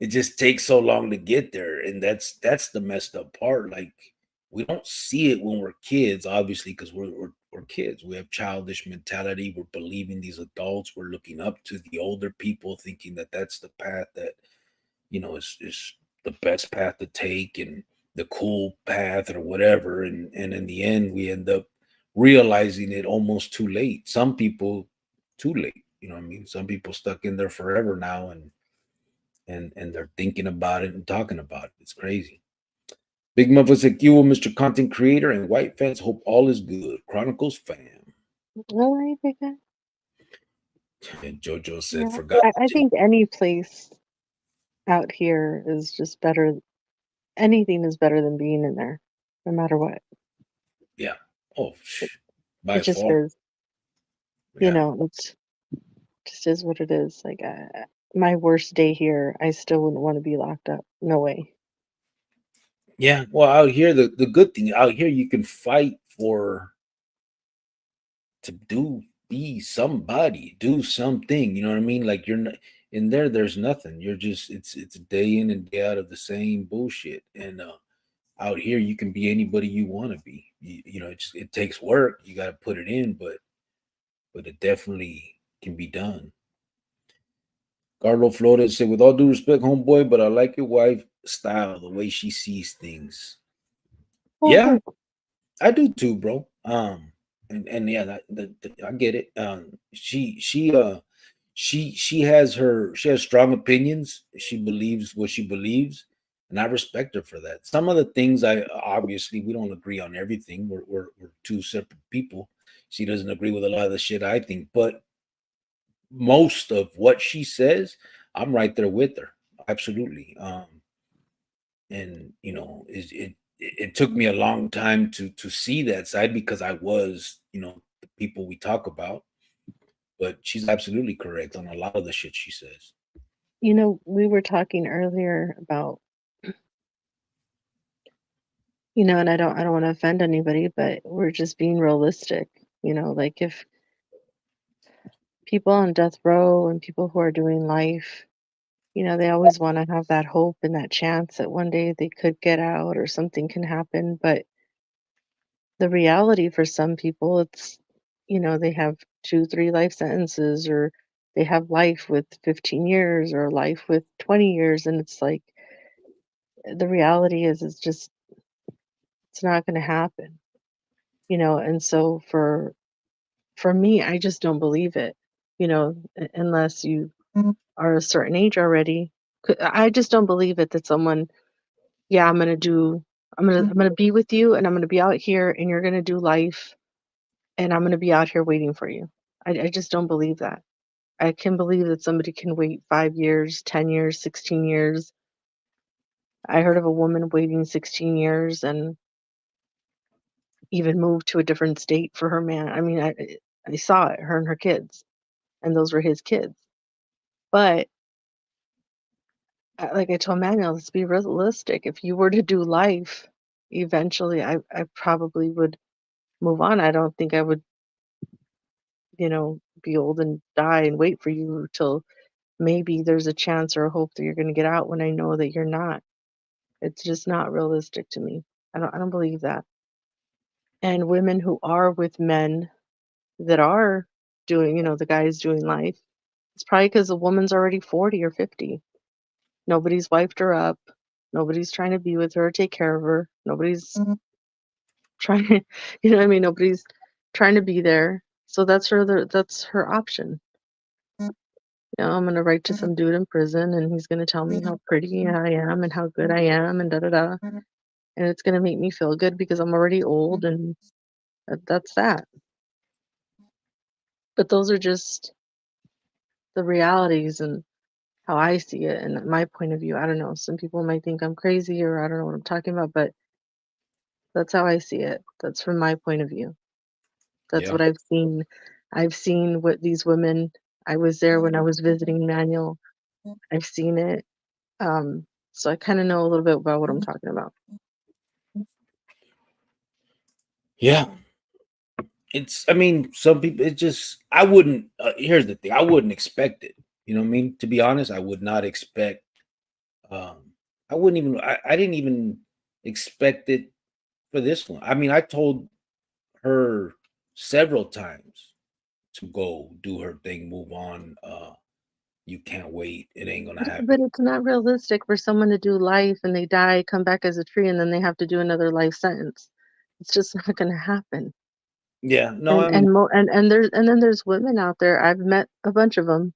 It just takes so long to get there, and that's the messed up part. Like, we don't see it when we're kids, obviously, because we're kids. We have childish mentality. We're believing these adults. We're looking up to the older people, thinking that that's the path that is the best path to take and the cool path or whatever. And in the end, we end up realizing it almost too late. Some people too late. You know what I mean? Some people stuck in there forever now, and they're thinking about it and talking about it. It's crazy. Big Muffin said, "You, Mr. Content Creator and White Fans, hope all is good. Chronicles fam." All right, big guy. And JoJo said, Yeah, forgot. I think any place out here is just better. Anything is better than being in there, no matter what. Yeah. Oh, It, by it just far. is. You Yeah. know, it's just is what it is. Like my worst day here, I still wouldn't want to be locked up. No way. Yeah. Well, out here, the good thing out here, you can fight to be somebody, do something. You know what I mean? Like you're not in there. There's nothing. You're just it's day in and day out of the same bullshit. And out here, you can be anybody you want to be. You know, it takes work. You got to put it in, but it definitely can be done. Carlo Flores said, with all due respect, homeboy, but I like your wife style, the way she sees things. Well, Yeah, I do too, bro. And yeah, I get it. She has strong opinions. She believes what she believes, and I respect her for that. Some of the things I obviously we don't agree on everything. We're two separate people. She doesn't agree with a lot of the shit I think, but most of what she says, I'm right there with her. Absolutely. And it took me a long time to see that side because I was, the people we talk about, but she's absolutely correct on a lot of the shit she says. we were talking earlier about, and I don't want to offend anybody, but we're just being realistic. Like if people on death row and people who are doing life, they always want to have that hope and that chance that one day they could get out or something can happen. But the reality for some people, it's, they have 2, 3 life sentences, or they have life with 15 years or life with 20 years. And it's like, the reality is, it's not going to happen, And so for me, I just don't believe it, unless you are a certain age already. I just don't believe it that someone, yeah, I'm gonna be with you, and I'm gonna be out here, and you're gonna do life, and I'm gonna be out here waiting for you. I just don't believe that. I can believe that somebody can wait 5 years, 10 years, 16 years. I heard of a woman waiting 16 years and even moved to a different state for her man. I mean, I saw it, her and her kids, and those were his kids. But like I told Manuel, let's be realistic. If you were to do life, eventually I probably would move on. I don't think I would, be old and die and wait for you till maybe there's a chance or a hope that you're going to get out when I know that you're not. It's just not realistic to me. I don't believe that. And women who are with men that are doing, the guy's doing life, it's probably because the woman's already 40 or 50. Nobody's wiped her up. Nobody's trying to be with her, take care of her. Nobody's trying to, what I mean? Nobody's trying to be there. So that's her option. I'm gonna write to some dude in prison, and he's gonna tell me how pretty I am and how good I am, and da da da. And it's gonna make me feel good because I'm already old, and that's that. But those are just the realities and how I see it and my point of view. I don't know. Some people might think I'm crazy or I don't know what I'm talking about, but that's how I see it. That's from my point of view. That's Yeah. what I've seen. I've seen what these women, I was there when I was visiting Manuel. I've seen it. So I kind of know a little bit about what I'm talking about. Yeah. I mean, some people, I wouldn't, here's the thing, I wouldn't expect it. You know what I mean? To be honest, I would not expect, um, I didn't even expect it for this one. I mean, I told her several times to go do her thing, move on. You can't wait. It ain't going to happen. But it's not realistic for someone to do life and they die, come back as a tree, and then they have to do another life sentence. It's just not going to happen. Yeah. No, I mean, And then there's women out there. I've met a bunch of them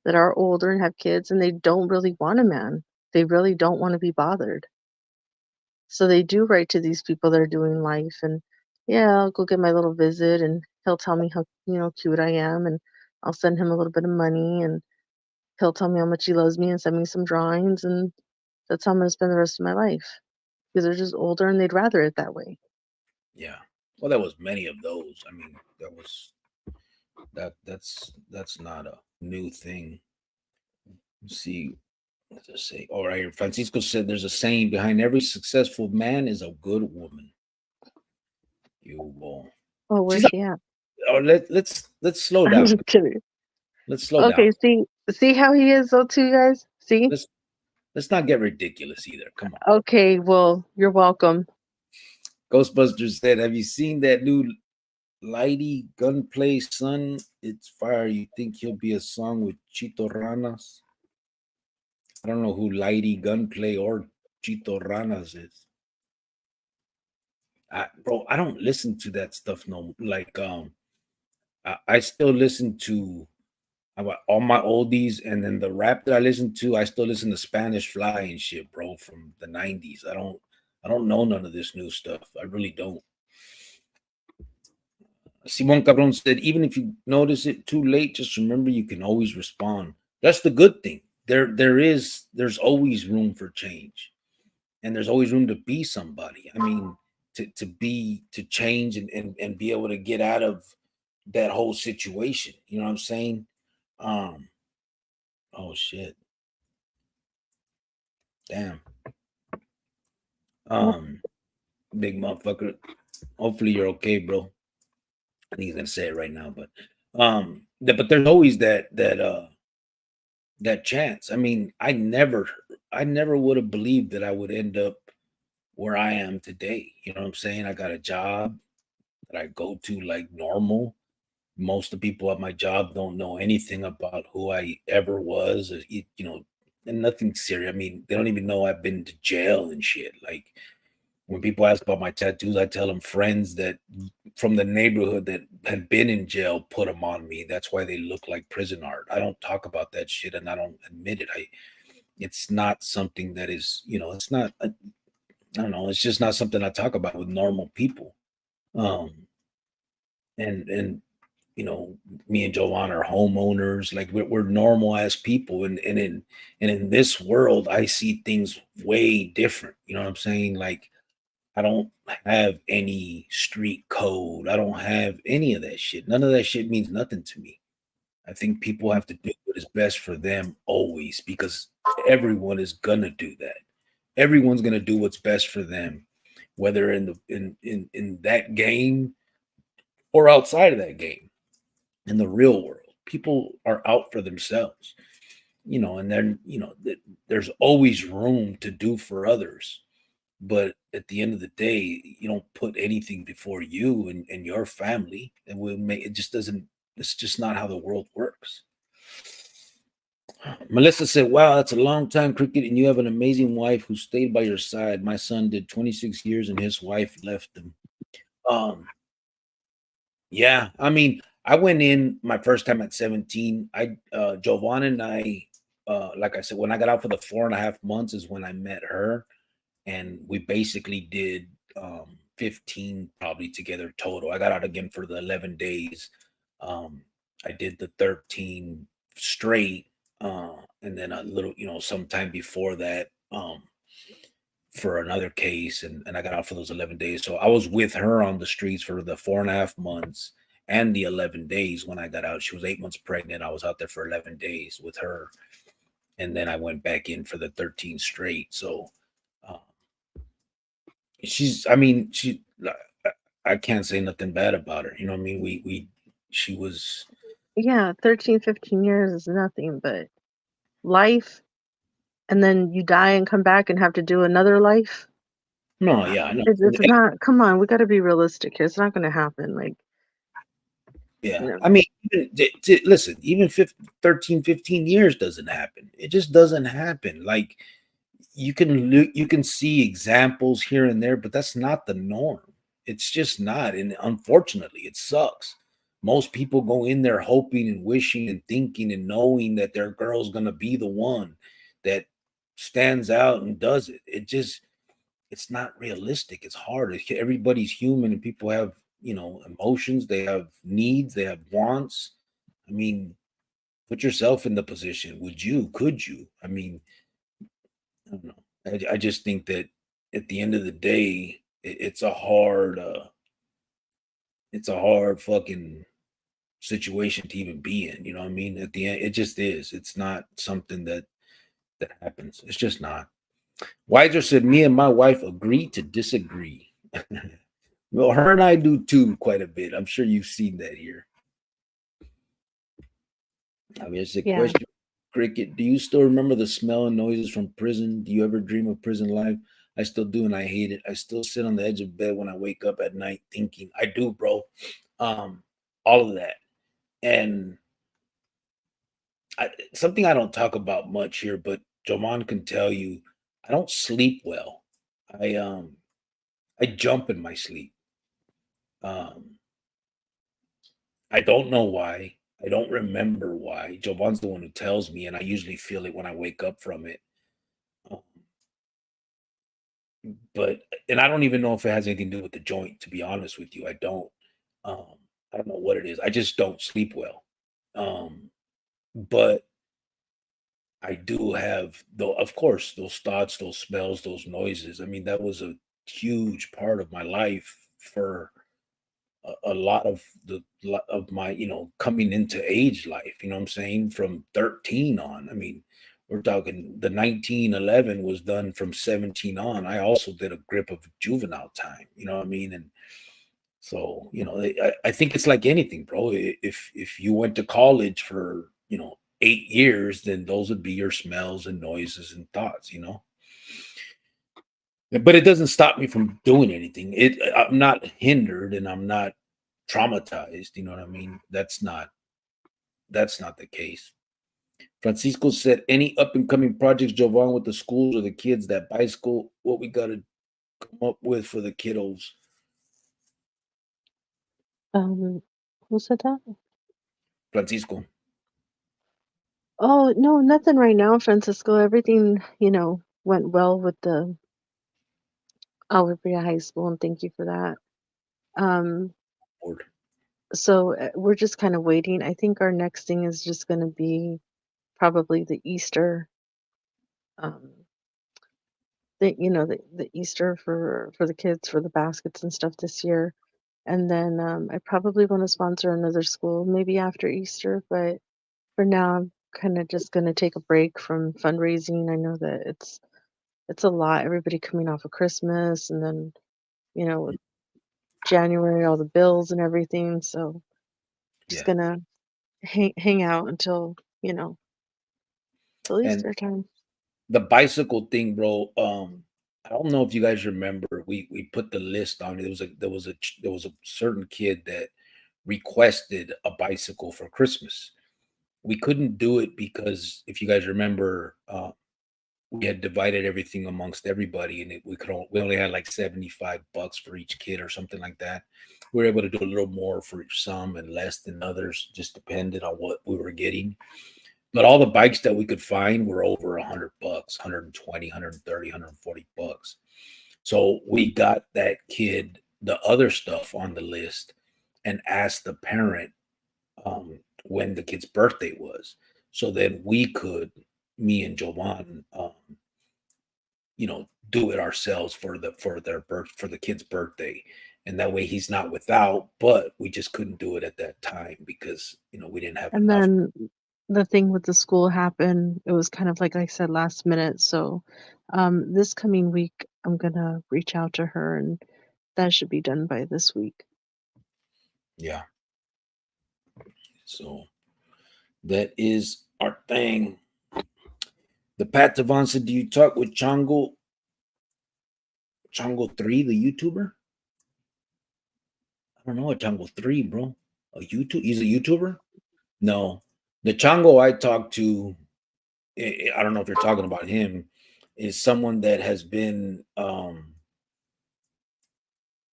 that are older and have kids, and they don't really want a man. They really don't want to be bothered. So they do write to these people that are doing life, and yeah, I'll go get my little visit, and he'll tell me how cute I am, and I'll send him a little bit of money, and he'll tell me how much he loves me and send me some drawings, and that's how I'm going to spend the rest of my life. Because they're just older and they'd rather it that way. Yeah. Well, there was many of those. I mean, that's not a new thing. Let's see. Let's just say, all right. Francisco said there's a saying behind every successful man is a good woman. You will. Oh, where's she at? Oh, let's slow I'm down. just kidding. Let's slow Okay, down. see how he is though too, guys? See? Let's not get ridiculous either. Come on. Okay, well, you're welcome. Ghostbusters said, have you seen that new Lighty Gunplay Son? It's fire. You think he'll be a song with Chito Ranas? I don't know who Lighty Gunplay or Chito Ranas is. Bro, I don't listen to that stuff no. Like I still listen to all my oldies, and then the rap that I listen to, I still listen to Spanish Fly and shit, bro, from the 90s. I don't know none of this new stuff. I really don't. Simon Cabron said, even if you notice it too late, just remember you can always respond. That's the good thing. There's always room for change, and there's always room to be somebody. I mean, to change and be able to get out of that whole situation. You know what I'm saying? Oh shit. Damn. Big motherfucker. Hopefully you're okay, bro. I think he's gonna say it right now, but but there's always that chance. I mean, I never would have believed that I would end up where I am today. You know what I'm saying? I got a job that I go to like normal. Most of the people at my job don't know anything about who I ever was, you know, and nothing serious. I mean, they don't even know I've been to jail and shit. Like, when people ask about my tattoos, I tell them friends that from the neighborhood that had been in jail put them on me. That's why they look like prison art. I don't talk about that shit, and I don't admit it. It's not something that is, you know, it's not. I don't know. It's just not something I talk about with normal people. And you know, me and Joanne are homeowners. Like we're normal as people, and in this world, I see things way different. You know what I'm saying? Like, I don't have any street code. I don't have any of that shit. None of that shit means nothing to me. I think people have to do what is best for them always, because everyone is gonna do that. Everyone's gonna do what's best for them, whether in that game or outside of that game. In the real world, people are out for themselves, you know, and then, you know, there's always room to do for others. But at the end of the day, you don't put anything before you and your family. And it just doesn't, it's just not how the world works. Melissa said, wow, that's a long time, Cricket, and you have an amazing wife who stayed by your side. My son did 26 years and his wife left him. Yeah, I mean, I went in my first time at 17. Jovan and I, like I said, when I got out for the 4.5 months is when I met her. And we basically did 15 probably together total. I got out again for the 11 days. I did the 13 straight, and then a little, you know, sometime before that for another case, and I got out for those 11 days. So I was with her on the streets for the 4.5 months and the 11 days when I got out. She was 8 months pregnant. I was out there for 11 days with her, and then I went back in for the 13 straight. So I can't say nothing bad about her. You know what I mean? She was. Yeah, 13, 15 years is nothing, but life, and then you die and come back and have to do another life. No, yeah, I know. It's not, come on, we got to be realistic here. It's not going to happen. Like, yeah, you know. I mean, listen, even 13, 15 years doesn't happen. It just doesn't happen. Like, you can see examples here and there, but that's not the norm. It's just not. And unfortunately, it sucks. Most people go in there hoping and wishing and thinking and knowing that their girl's going to be the one that stands out and does it. It's not realistic. It's hard. Everybody's human, and people have, you know, emotions. They have needs. They have wants. I I mean, put yourself in the position. Could you? I mean, I don't know. I just think that at the end of the day, it's a hard fucking situation to even be in. You know what I mean? At the end, it just is. It's not something that happens. It's just not. Wiser said, me and my wife agree to disagree. Well, her and I do too, quite a bit. I'm sure you've seen that here. I mean, it's a Yeah. question. Cricket, do you still remember the smell and noises from prison? Do you ever dream of prison life? I still do, and I hate it. I still sit on the edge of bed when I wake up at night thinking, I do, bro. All of that. And something I don't talk about much here, but Joman can tell you, I don't sleep well. I jump in my sleep. I don't know why. I don't remember why. Joban's the one who tells me, and I usually feel it when I wake up from it. And I don't even know if it has anything to do with the joint, to be honest with you. I don't know what it is. I just don't sleep well. But I do have, though, of course, those thoughts, those smells, those noises. I mean, that was a huge part of my life for a lot of my, coming into age life. You know what I'm saying? From 13 on. I mean, we're talking the 1911 was done from 17 on. I also did a grip of juvenile time. You know what I mean? And so, I think it's like anything, bro. If you went to college for 8 years, then those would be your smells and noises and thoughts. But it doesn't stop me from doing anything. I'm not hindered and I'm not traumatized. You know what I mean? That's not the case. Francisco said, any up and coming projects, Jovan, with the schools or the kids, that bicycle, what we got to come up with for the kiddos? Who said that? Francisco. Oh, no, nothing right now, Francisco. Everything, went well with the Alabria High School, and thank you for that. Lord. So we're just kind of waiting. I think our next thing is just going to be probably the Easter, um, the Easter for the kids for the baskets and stuff this year. And then I probably want to sponsor another school maybe after Easter, but for now I'm kind of just going to take a break from fundraising. I know that it's a lot. Everybody coming off of Christmas, and then with January, all the bills and everything. So just Yeah. gonna hang out until till And Easter time. the bicycle thing, bro. I don't know if you guys remember, we put the list on it. There was a certain kid that requested a bicycle for Christmas. We couldn't do it because, if you guys remember, we had divided everything amongst everybody, and we only had like $75 for each kid or something like that. We were able to do a little more for some and less than others, just depended on what we were getting. But all the bikes that we could find were over $100, 120, 130, $140. So we got that kid the other stuff on the list and asked the parent when the kid's birthday was. So then we could, me and Jovan, do it ourselves for the kid's birthday. And that way he's not without, but we just couldn't do it at that time because, we didn't have And enough. then the thing with the school happened. It was kind of like I said, last minute. So this coming week, I'm gonna reach out to her, and that should be done by this week. Yeah. So that is our thing. The Pat Devon said, do you talk with Chango 3, the YouTuber? I don't know a Chango 3, bro. He's a YouTuber? No. The Chango I talked to, I don't know if you're talking about him, is someone that has been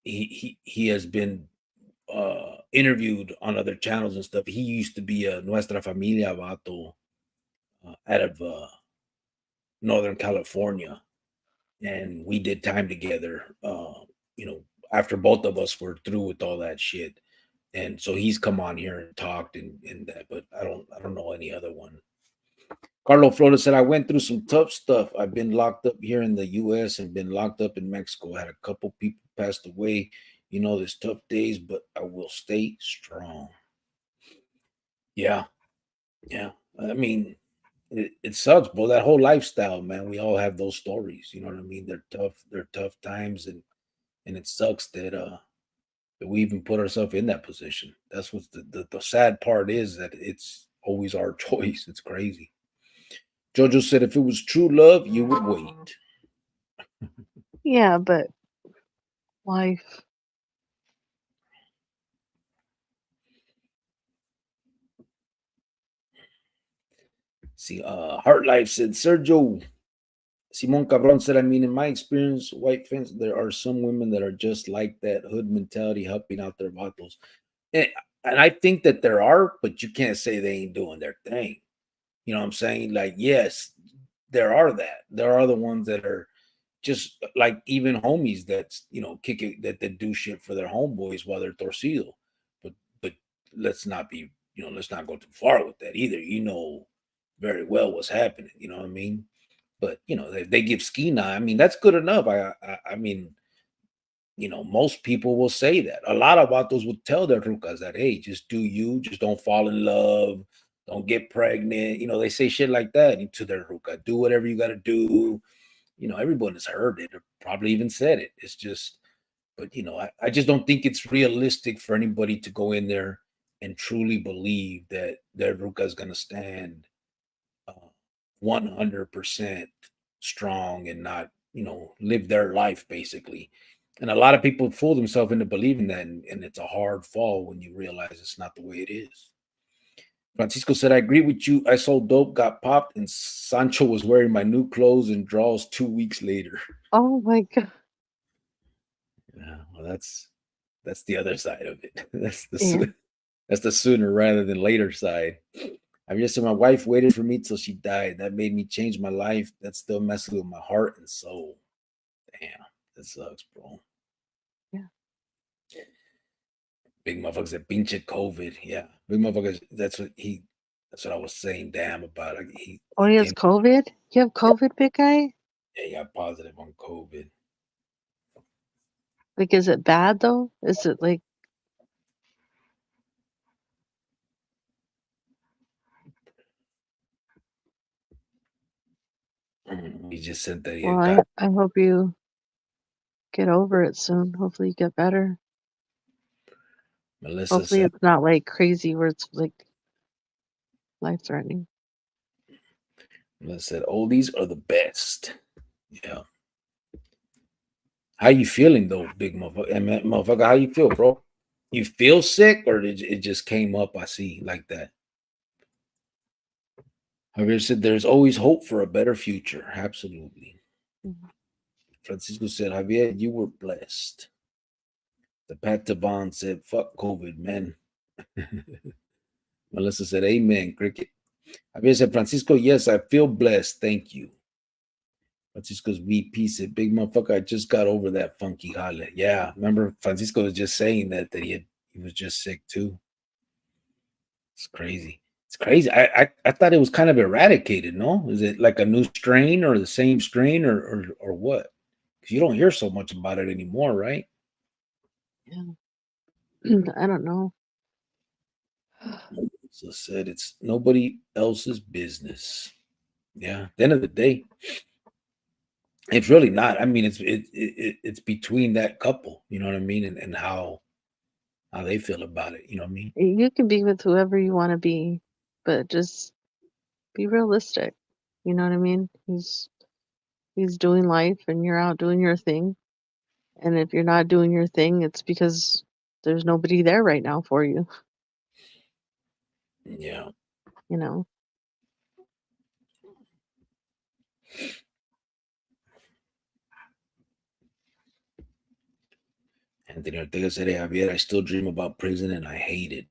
he has been interviewed on other channels and stuff. He used to be a Nuestra Familia Vato out of Northern California, and we did time together. After both of us were through with all that shit, And so he's come on here and talked and that, but I don't know any other one. Carlo Flores said, I went through some tough stuff. I've been locked up here in the US and been locked up in Mexico. I had a couple people passed away. You know, there's tough days, but I will stay strong. Yeah. Yeah. I mean, it sucks, bro. That whole lifestyle, man. We all have those stories. You know what I mean? They're tough times, and it sucks that we even put ourselves in that position. That's what the sad part is, that it's always our choice. It's crazy. Jojo said, if it was true love, you would wait. Yeah, but life. See, Heart Life said, Sergio. Simon Cabron said, I mean, in my experience, white fence, there are some women that are just like that hood mentality, helping out their vatos. And I think that there are, but you can't say they ain't doing their thing. You know what I'm saying? Like, yes, there are that. There are the ones that are just like even homies that's, you know, kick it, that do shit for their homeboys while they're torcido. But let's not be, you know, let's not go too far with that either. You know very well what's happening. You know what I mean? But you know, they give skina. I mean, that's good enough. I mean, you know, most people will say that. A lot of vatos would tell their rucas that, hey, just do you, just don't fall in love, don't get pregnant. You know, they say shit like that to their ruca. Do whatever you got to do. You know, everyone has heard it or probably even said it. It's just, but you know, I just don't think it's realistic for anybody to go in there and truly believe that their ruca is going to stand 100% strong and not, you know, live their life basically. And a lot of people fool themselves into believing that, and it's a hard fall when you realize it's not the way it is. Francisco said, I agree with you. I sold dope, got popped, and Sancho was wearing my new clothes and draws 2 weeks later. Oh my God. Yeah, well, that's the other side of it. That's Yeah. that's the sooner rather than later side. I just said my wife waited for me till she died. That made me change my life. That still messes with my heart and soul. Damn, that sucks, bro. Yeah. Big motherfuckers that pinche COVID. Yeah. Big motherfuckers. That's what I was saying. Damn about it. He has COVID? You have COVID, big guy? Yeah, he got positive on COVID. Like, is it bad though? Is it like? He just said that. Well, I hope you get over it soon. Hopefully you get better. Melissa Hopefully said, it's not like crazy where it's like life threatening. Melissa said, oldies are the best. Yeah. How you feeling though, big motherfucker? Motherfucker, how you feel, bro? You feel sick, or did it just came up? I see like that. Javier said, there's always hope for a better future. Absolutely. Mm-hmm. Francisco said, Javier, you were blessed. The Pat Tavon said, fuck COVID, man. Melissa said, amen, cricket. Javier said, Francisco, yes, I feel blessed. Thank you. Francisco's VP said, big motherfucker, I just got over that funky jale. Yeah, remember Francisco was just saying that he was just sick too. It's crazy. It's crazy. I thought it was kind of eradicated, no? Is it like a new strain or the same strain or what? Because you don't hear so much about it anymore, right? Yeah. I don't know. So said it's nobody else's business. Yeah. At the end of the day, it's really not. I mean, it's between that couple, you know what I mean, and how they feel about it. You know what I mean? You can be with whoever you want to be, but just be realistic. You know what I mean? He's doing life and you're out doing your thing. And if you're not doing your thing, it's because there's nobody there right now for you. Yeah. You know? Anthony Ortega said, hey, Javier, I still dream about prison and I hate it.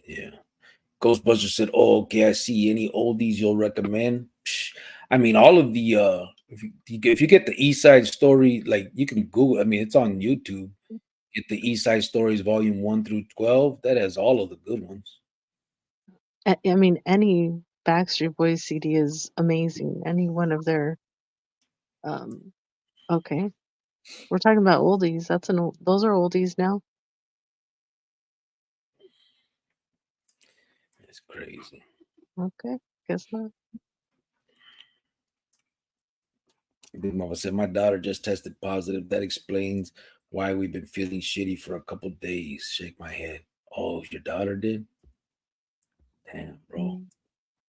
Yeah. Ghostbusters said, oh, okay, I see. Any oldies you'll recommend? Psh, I mean, all of the if you get the East Side Story, like you can Google. I mean, it's on YouTube. get the East Side Stories Volume 1 through 12. That has all of the good ones. I mean, any Backstreet Boys CD is amazing. Any one of their, okay. We're talking about oldies. Those are oldies now. It's crazy. Okay, guess not. Big Mama said, my daughter just tested positive. That explains why we've been feeling shitty for a couple days. Shake my head. Oh, your daughter did? Damn, bro.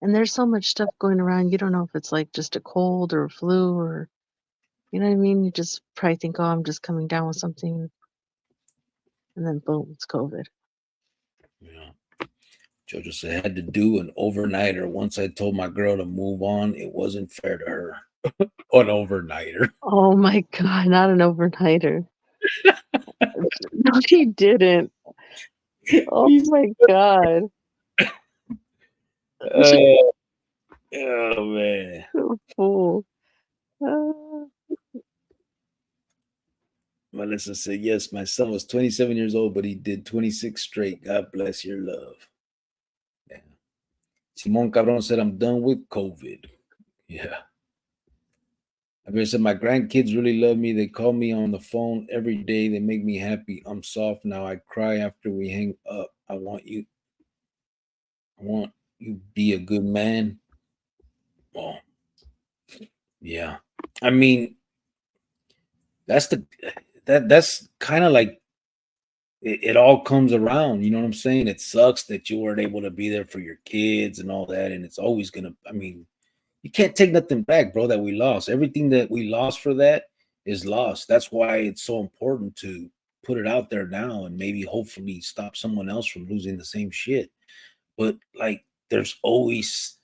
And there's so much stuff going around. You don't know if it's like just a cold or a flu or, you know what I mean? You just probably think, oh, I'm just coming down with something. And then boom, it's COVID. Yeah. Jojo said, I had to do an overnighter. Once I told my girl to move on, it wasn't fair to her. An overnighter. Oh my God, not an overnighter. No, he didn't. Oh my God. Oh, man. Fool. Melissa said, yes, my son was 27 years old, but he did 26 straight. God bless your love. Yeah. Simon Cabron said, I'm done with COVID. Yeah. I said, my grandkids really love me. They call me on the phone every day. They make me happy. I'm soft now. I cry after we hang up. I want you be a good man. Well, yeah. I mean, that's kind of like it all comes around. You know what I'm saying? It sucks that you weren't able to be there for your kids and all that. And it's always you can't take nothing back, bro, that we lost. Everything that we lost for that is lost. That's why it's so important to put it out there now and maybe hopefully stop someone else from losing the same shit. But like, there's always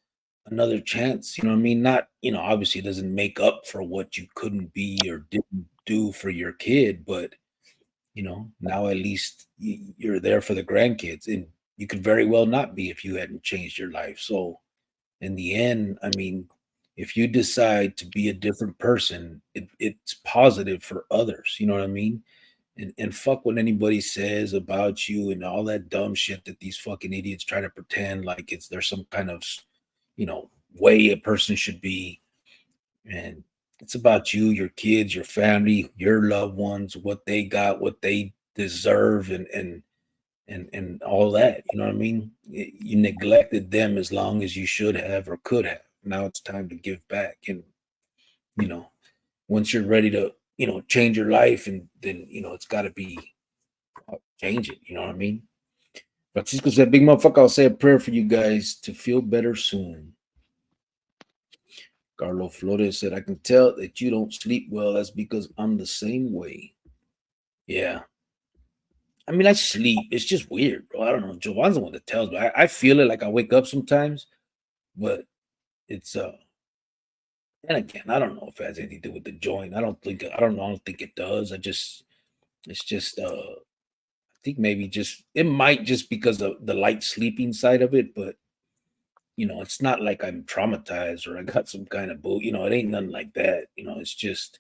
another chance. You know what I mean? Not, obviously it doesn't make up for what you couldn't be or didn't do for your kid, but now at least you're there for the grandkids, and you could very well not be if you hadn't changed your life. So in the end, if you decide to be a different person, it's positive for others. You know what I mean? And fuck what anybody says about you and all that dumb shit that these fucking idiots try to pretend like there's some kind of, way a person should be. And it's about you, your kids, your family, your loved ones, what they got, what they deserve, and all that. You know what I mean? You neglected them as long as you should have or could have. Now it's time to give back. And once you're ready to change your life, and then it's got to be change it. You know what I mean? Francisco said, big motherfucker, I'll say a prayer for you guys to feel better soon. Carlo Flores said, I can tell that you don't sleep well. That's because I'm the same way. Yeah. I sleep. It's just weird, bro. I don't know. Jovan's the one that tells me. I feel it like I wake up sometimes, but it's and again, I don't know if it has anything to do with the joint. I don't think it does. It's just I think maybe it might just because of the light sleeping side of it, but it's not like I'm traumatized or I got some kind of it ain't nothing like that. It's just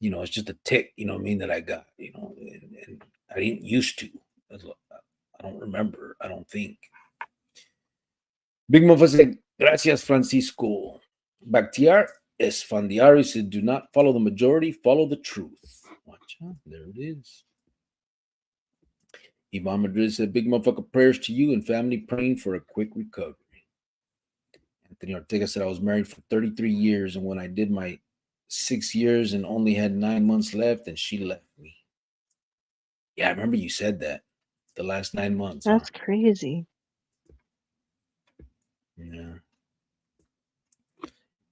it's just a tick, that I got, and I didn't used to. I don't remember. I don't think. Big Moffa said, gracias, Francisco. Bactiar es fandiar. He said, do not follow the majority, follow the truth. Watch out. There it is. Ivan Madrid said, big motherfucker prayers to you and family praying for a quick recovery. Anthony Ortega said, I was married for 33 years, and when I did my 6 years and only had 9 months left, and she left me. Yeah, I remember you said that. The last 9 months. That's crazy. Yeah.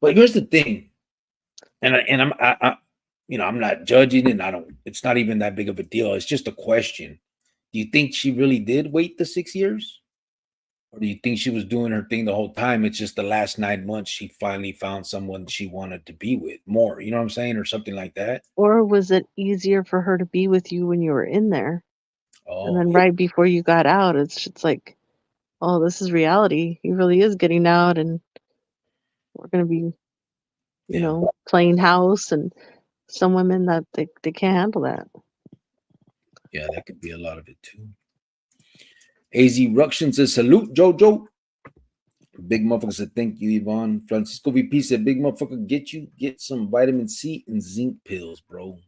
But here's the thing, and I'm not judging, and it's not even that big of a deal. It's just a question. Do you think she really did wait the 6 years? Or do you think she was doing her thing the whole time? It's just the last 9 months she finally found someone she wanted to be with more. You know what I'm saying? Or something like that. Or was it easier for her to be with you when you were in there? Oh, and then right before you got out, it's just like, oh, this is reality. He really is getting out, and we're going to be, playing house, and some women that they can't handle that. Yeah, that could be a lot of it too. AZ Ruction says, salute, Jojo. Big motherfucker said, thank you, Yvonne. Francisco VP said, big motherfucker, get some vitamin C and zinc pills, bro.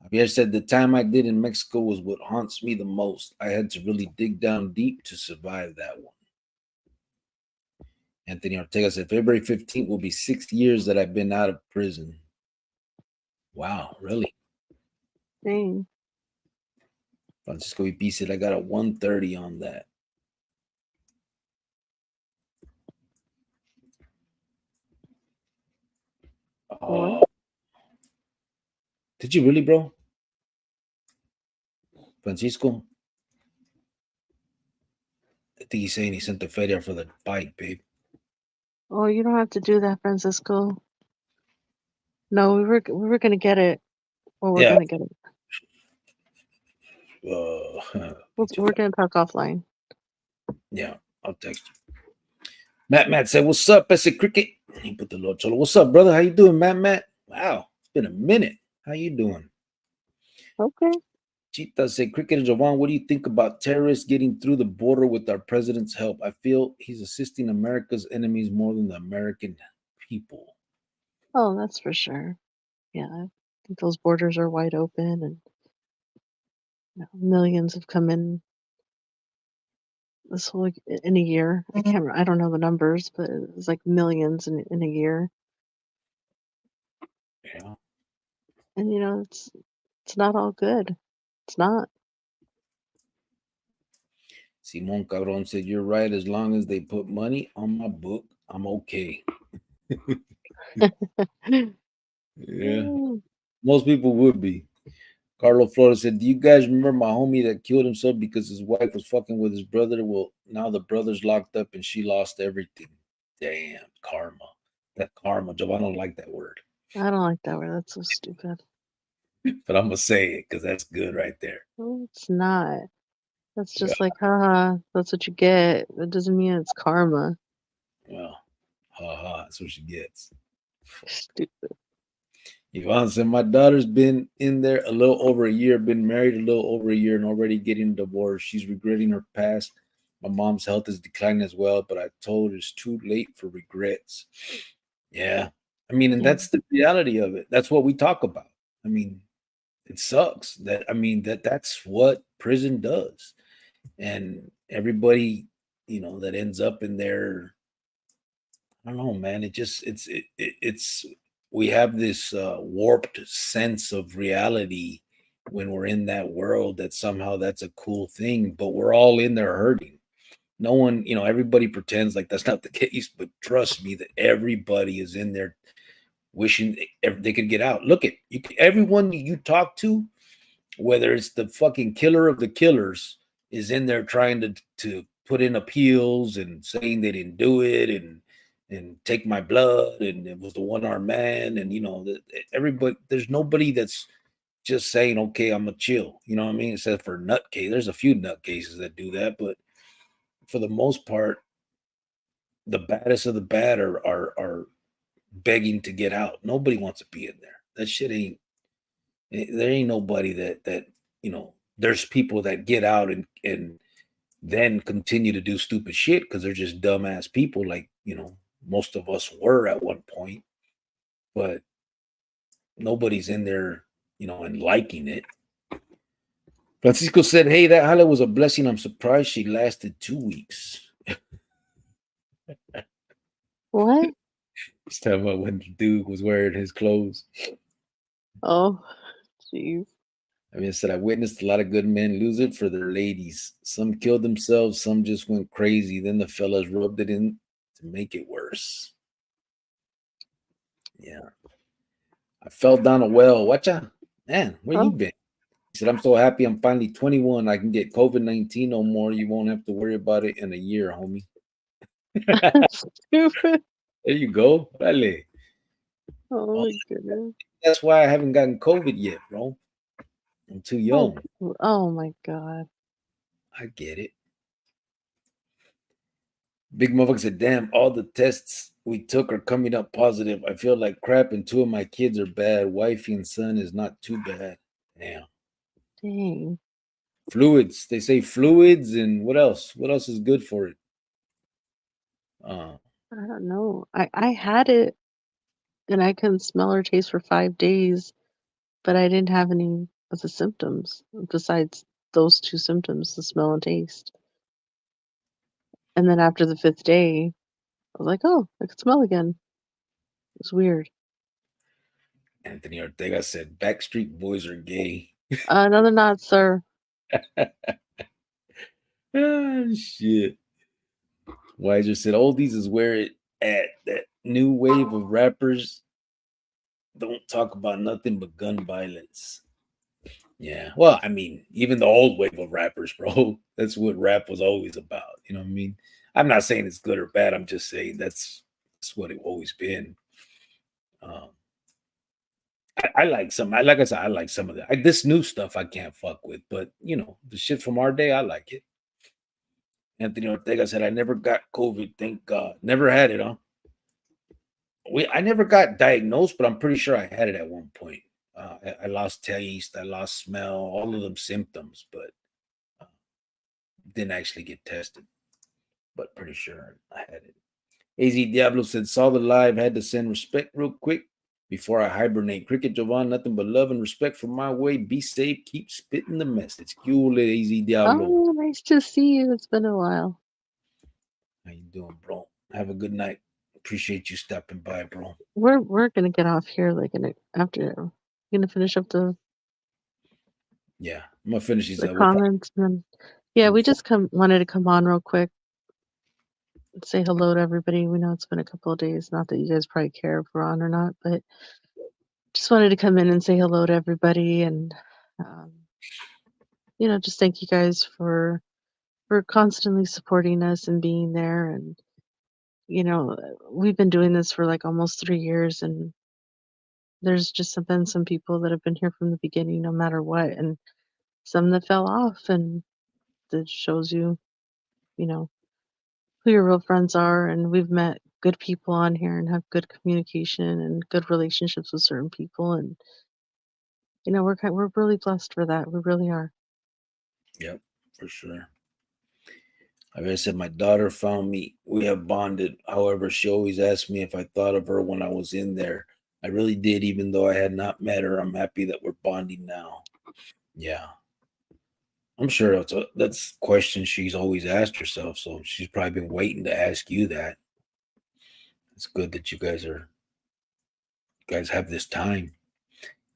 Javier said, the time I did in Mexico was what haunts me the most. I had to really dig down deep to survive that one. Anthony Ortega said, February 15th will be 6 years that I've been out of prison. Wow, really? Dang. Francisco VP said, I got a 130 on that. What? Did you really, bro? Francisco? I think he's saying he sent the feria for the bike, babe. Oh, you don't have to do that, Francisco. No, we were gonna get it. Well, we're gonna get it. We're gonna talk offline. Yeah, I'll text you. Matt said, what's up? I said, Cricket. He put the Lord Cholo. What's up, brother? How you doing, Matt? Wow, it's been a minute. How you doing? Okay. Chita said, Cricket and Jovan, what do you think about terrorists getting through the border with our president's help? I feel he's assisting America's enemies more than the American people. Oh, that's for sure. Yeah, I think those borders are wide open, and millions have come in this whole in a year. I don't know the numbers, but it's like millions in a year. Yeah. And it's not all good. It's not. Simon Cabron said, you're right. As long as they put money on my book, I'm okay. Yeah. Most people would be. Carlo Flores said, do you guys remember my homie that killed himself because his wife was fucking with his brother? Well, now the brother's locked up and she lost everything. Damn, karma. That karma. Joe, I don't like that word. I don't like that word. That's so stupid. But I'm going to say it because that's good right there. No, it's not. That's just like, haha, that's what you get. That doesn't mean it's karma. Well, haha, that's what she gets. Stupid. Yvonne said, my daughter's been in there a little over a year, been married a little over a year, and already getting divorced. She's regretting her past. My mom's health is declining as well, but I told her it's too late for regrets. Yeah. I mean, and that's the reality of it. That's what we talk about. I mean, it sucks. That's what prison does. And everybody, that ends up in there, I don't know, man. It's we have this warped sense of reality when we're in that world that somehow that's a cool thing, but we're all in there hurting. No one, everybody pretends like that's not the case, but trust me that everybody is in there wishing they could get out. Look at everyone you talk to, whether it's the fucking killer of the killers, is in there trying to put in appeals and saying they didn't do it and take my blood and it was the one-armed man and everybody. There's nobody that's just saying, okay, I'm gonna chill. You know what I mean? Except for nutcase. There's a few nutcases that do that, but for the most part, the baddest of the bad are begging to get out. Nobody wants to be in there. That shit ain't. There ain't nobody that there's people that get out and then continue to do stupid shit because they're just dumbass people like most of us were at one point, but nobody's in there and liking it. Francisco said, hey, that hala was a blessing. I'm surprised she lasted 2 weeks. What? He's talking about when the dude was wearing his clothes. Oh, jeez. I mean, I said, I witnessed a lot of good men lose it for their ladies. Some killed themselves. Some just went crazy. Then the fellas rubbed it in to make it worse. Yeah. I fell down a well. Watcha? Man, where you been? He said, I'm so happy I'm finally 21. I can get COVID-19 no more. You won't have to worry about it in a year, homie. Stupid. There you go. Dale. Oh my goodness. That's why I haven't gotten COVID yet, bro. I'm too young. Oh my God. I get it. Big motherfucker said, damn, all the tests we took are coming up positive. I feel like crap and 2 of my kids are bad. Wifey and son is not too bad. Damn. Dang. Fluids. They say fluids, and what else? What else is good for it? I don't know. I had it and I couldn't smell or taste for 5 days, but I didn't have any of the symptoms besides those two symptoms, the smell and taste. And then after the 5th day, I was like, oh, I could smell again. It was weird. Anthony Ortega said Backstreet Boys are gay. No, they're not, sir. Ah, shit. Weiser said oldies is where it at. That new wave of rappers don't talk about nothing but gun violence. Yeah. Well, I mean, even the old wave of rappers, bro. That's what rap was always about. You know what I mean? I'm not saying it's good or bad. I'm just saying that's what it's always been. I like some. Like I said, I like some of that. This new stuff I can't fuck with, but you know, the shit from our day, I like it. Anthony Ortega said, I never got COVID, thank God. Never had it, huh? I never got diagnosed, but I'm pretty sure I had it at one point. I lost taste, I lost smell, all of them symptoms, but didn't actually get tested. But pretty sure I had it. AZ Diablo said, saw the live, had to send respect real quick before I hibernate. Cricket Jovan, nothing but love and respect from my way. Be safe, keep spitting the message. AZ Diablo. Oh, nice to see you. It's been a while. How you doing, bro? Have a good night. Appreciate you stopping by, bro. We're gonna get off here like after. You're gonna finish up the Yeah, I'm gonna finish these. comments and then we just wanted to come on real quick and say hello to everybody. We know it's been a couple of days. Not that you guys probably care if we're on or not, but just wanted to come in and say hello to everybody and just thank you guys for constantly supporting us and being there. And we've been doing this for like almost 3 years, and there's just been some people that have been here from the beginning no matter what, and some that fell off, and that shows you who your real friends are. And we've met good people on here and have good communication and good relationships with certain people, and we're really blessed for that. We really are. Yep, for sure. Like I said, my daughter found me. We have bonded. However, she always asked me if I thought of her when I was in there. I really did, even though I had not met her. I'm happy that we're bonding now. Yeah. I'm sure that's a question she's always asked herself. So she's probably been waiting to ask you that. It's good that you guys have this time.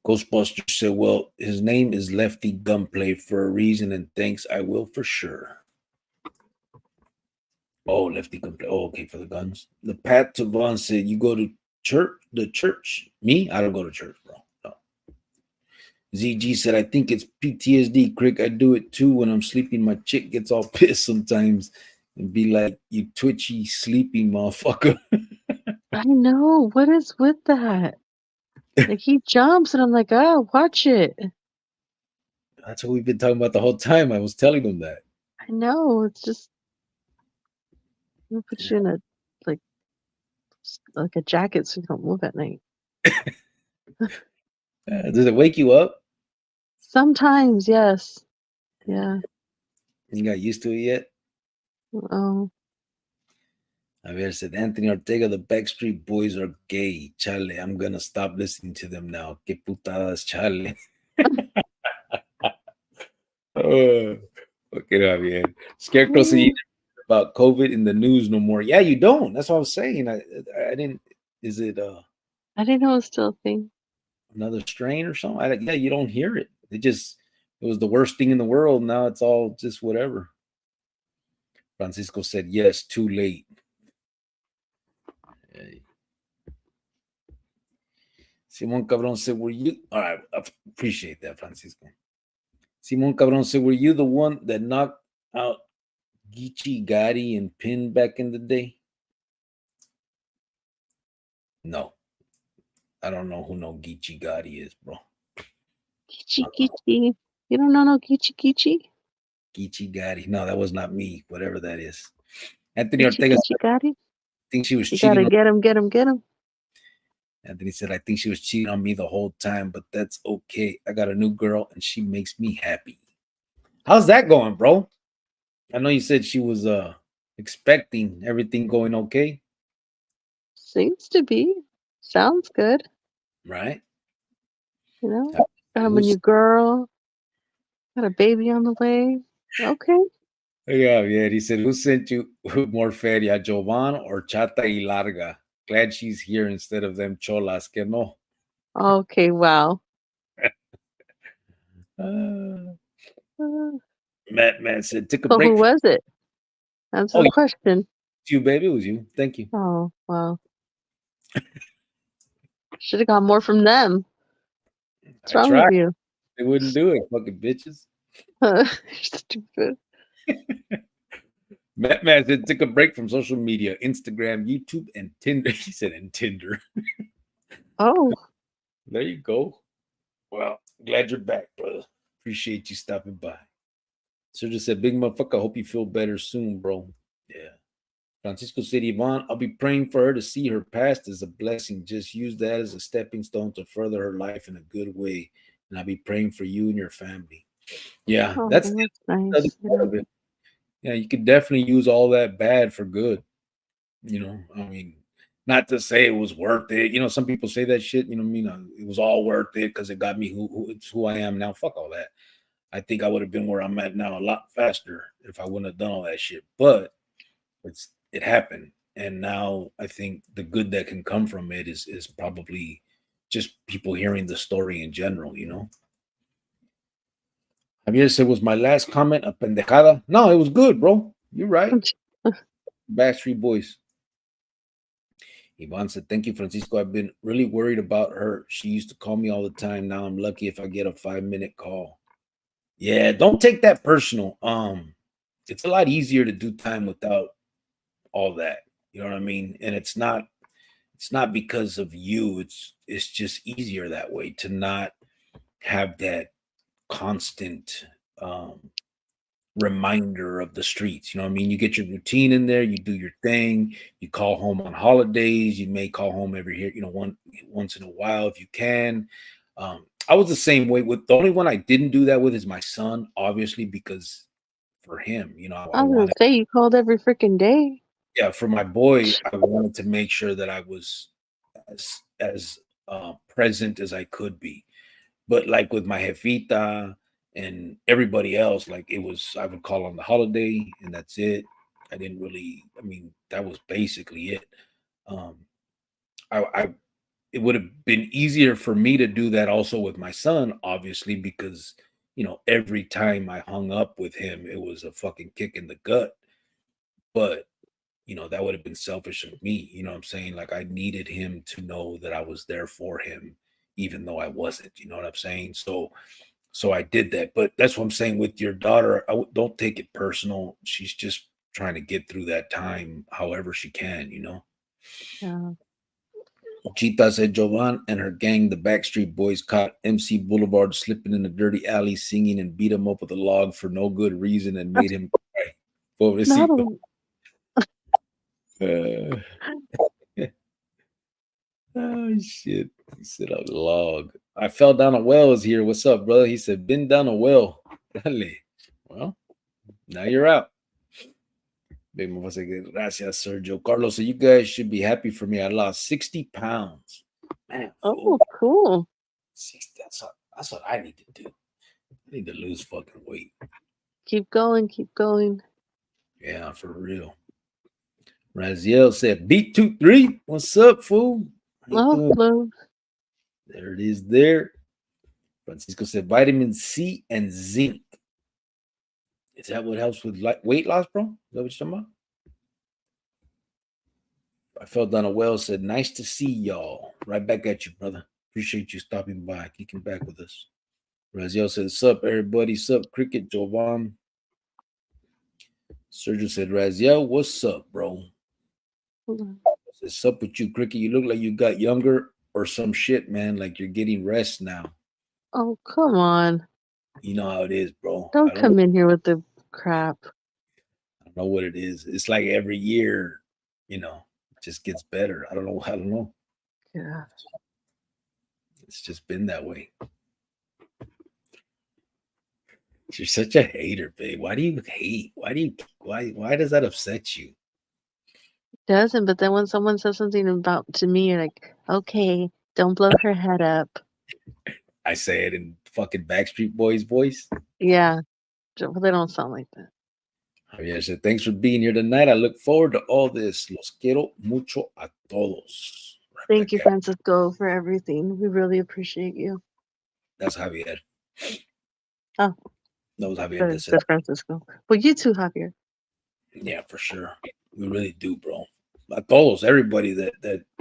Ghostbuster said, well, his name is Lefty Gunplay for a reason, and thanks, I will for sure. Oh, Lefty Gunplay. Oh, okay, for the guns. The Pat Tavon said, you go to the church? Me? I don't go to church, bro. No. ZG said, I think it's PTSD, Crick. I do it too when I'm sleeping. My chick gets all pissed sometimes and be like, you twitchy, sleepy motherfucker. I know. What is with that? Like, he jumps and I'm like, oh, watch it. That's what we've been talking about the whole time. I was telling him that. I know. It's just, I'm gonna put you in a jacket so you don't move at night. Does it wake you up? Sometimes, yes. Yeah. You got used to it yet? Oh. Javier said, Anthony Ortega, the Backstreet Boys are gay. Chale, I'm going to stop listening to them now. Que putadas, chale. Okay, Javier. Scarecrow said, you never about COVID in the news no more. Yeah, you don't. That's what I was saying. I didn't. Is it I didn't know it was still a thing. Another strain or something? Yeah, you don't hear it. It was the worst thing in the world. Now it's all just whatever. Francisco said, yes, too late. Simon Cabron said, were you? All right, I appreciate that, Francisco. Simon Cabron said, were you the one that knocked out Geechee Gotti and Pin back in the day? No. I don't know who no Geechee Gotti is, bro. Geechee. You don't know no Geechee? Geechee Gotti. No, that was not me, whatever that is. Anthony Ortega said, Gotti? I think she was you cheating. You gotta get him. Anthony said, I think she was cheating on me the whole time, but that's okay. I got a new girl and she makes me happy. How's that going, bro? I know you said she was expecting everything going okay. Seems to be. Sounds good. Right? You know, got him a new girl. Got a baby on the way. Okay. Yeah. He said, who sent you more feria, Jovan or Chata y Larga? Glad she's here instead of them cholas que no. Okay, wow. Matt said, took a So break. who was it? Answer the question. It's you, baby. It was you. Thank you. Oh, wow. Should have got more from them. What's wrong with you? They wouldn't do it, fucking bitches. Stupid. Matt said, took a break from social media, Instagram, YouTube, and Tinder. He said, and Tinder. Oh. There you go. Well, glad you're back, brother. Appreciate you stopping by. Sergio said, big motherfucker, I hope you feel better soon, bro. Yeah. Francisco said, Yvonne, I'll be praying for her to see her past as a blessing. Just use that as a stepping stone to further her life in a good way. And I'll be praying for you and your family. Yeah, that's nice. part of it. Yeah, you could definitely use all that bad for good. You know, I mean, not to say it was worth it. You know, some people say that shit. You know what I mean? It was all worth it because it got me who I am now. Fuck all that. I think I would have been where I'm at now a lot faster if I wouldn't have done all that shit. But it happened, and now I think the good that can come from it is probably just people hearing the story in general. You know. Javier said, was my last comment a pendejada? No, it was good, bro. You're right. Backstreet Boys. Yvonne said, thank you, Francisco. I've been really worried about her. She used to call me all the time. Now I'm lucky if I get a 5-minute call. Yeah, don't take that personal. It's a lot easier to do time without all that. You know what I mean? And it's not because of you. It's just easier that way to not have that constant reminder of the streets. You know what I mean? You get your routine in there, you do your thing, you call home on holidays, you may call home every year, once in a while if you can. I was the same way. With the only one I didn't do that with is my son, obviously, because for him, I was gonna say you called every freaking day. Yeah, for my boy, I wanted to make sure that I was as present as I could be. But like with my jefita and everybody else, like I would call on the holiday and that's it. I didn't really, that was basically it. It would have been easier for me to do that also with my son, obviously, because, every time I hung up with him, it was a fucking kick in the gut. But, that would have been selfish of me. You know what I'm saying? Like I needed him to know that I was there for him, even though I wasn't, you know what I'm saying? So I did that. But that's what I'm saying with your daughter. Don't take it personal. She's just trying to get through that time however she can, Yeah. Chita said Jovan and her gang, the Backstreet Boys, caught MC Boulevard slipping in a dirty alley, singing and beat him up with a log for no good reason and made him cry. Pobrecito. Oh shit. He said a log. I fell down a well is here. What's up, brother? He said, been down a well. Well, now you're out. Big motherfucker. Gracias, Sergio. Carlos, so you guys should be happy for me. I lost 60 pounds. Man. Oh, cool. 60, that's what I need to do. I need to lose fucking weight. Keep going. Yeah, for real. Raziel said, beat 2-3. What's up, fool? Hello. There it is there. Francisco said, vitamin C and zinc. Is that what helps with weight loss, bro? Is that what you're talking about? I fell down a well, said, nice to see y'all. Right back at you, brother. Appreciate you stopping by, kicking back with us. Raziel said, sup, everybody. Sup, Cricket, Jovan. Sergio said, Raziel, what's up, bro? What's up with you, Cricket? You look like you got younger or some shit, man. Like you're getting rest now. Oh, come on. You know how it is, bro. Don't come in here with the crap. I don't know what it is. It's like every year, it just gets better. I don't know. Yeah. It's just been that way. You're such a hater, babe. Why do you hate? Why does that upset you? Doesn't, but then when someone says something about to me, you're like, okay, don't blow her head up. I say it in fucking Backstreet Boys voice. Yeah. They don't sound like that. Javier said, thanks for being here tonight. I look forward to all this. Los quiero mucho a todos. Thank you, Rebecca. Francisco, for everything. We really appreciate you. That's Javier. Oh, That was Javier that said, that's Francisco. Well, you too, Javier. yeah, for sure. We really do, bro. A todos, everybody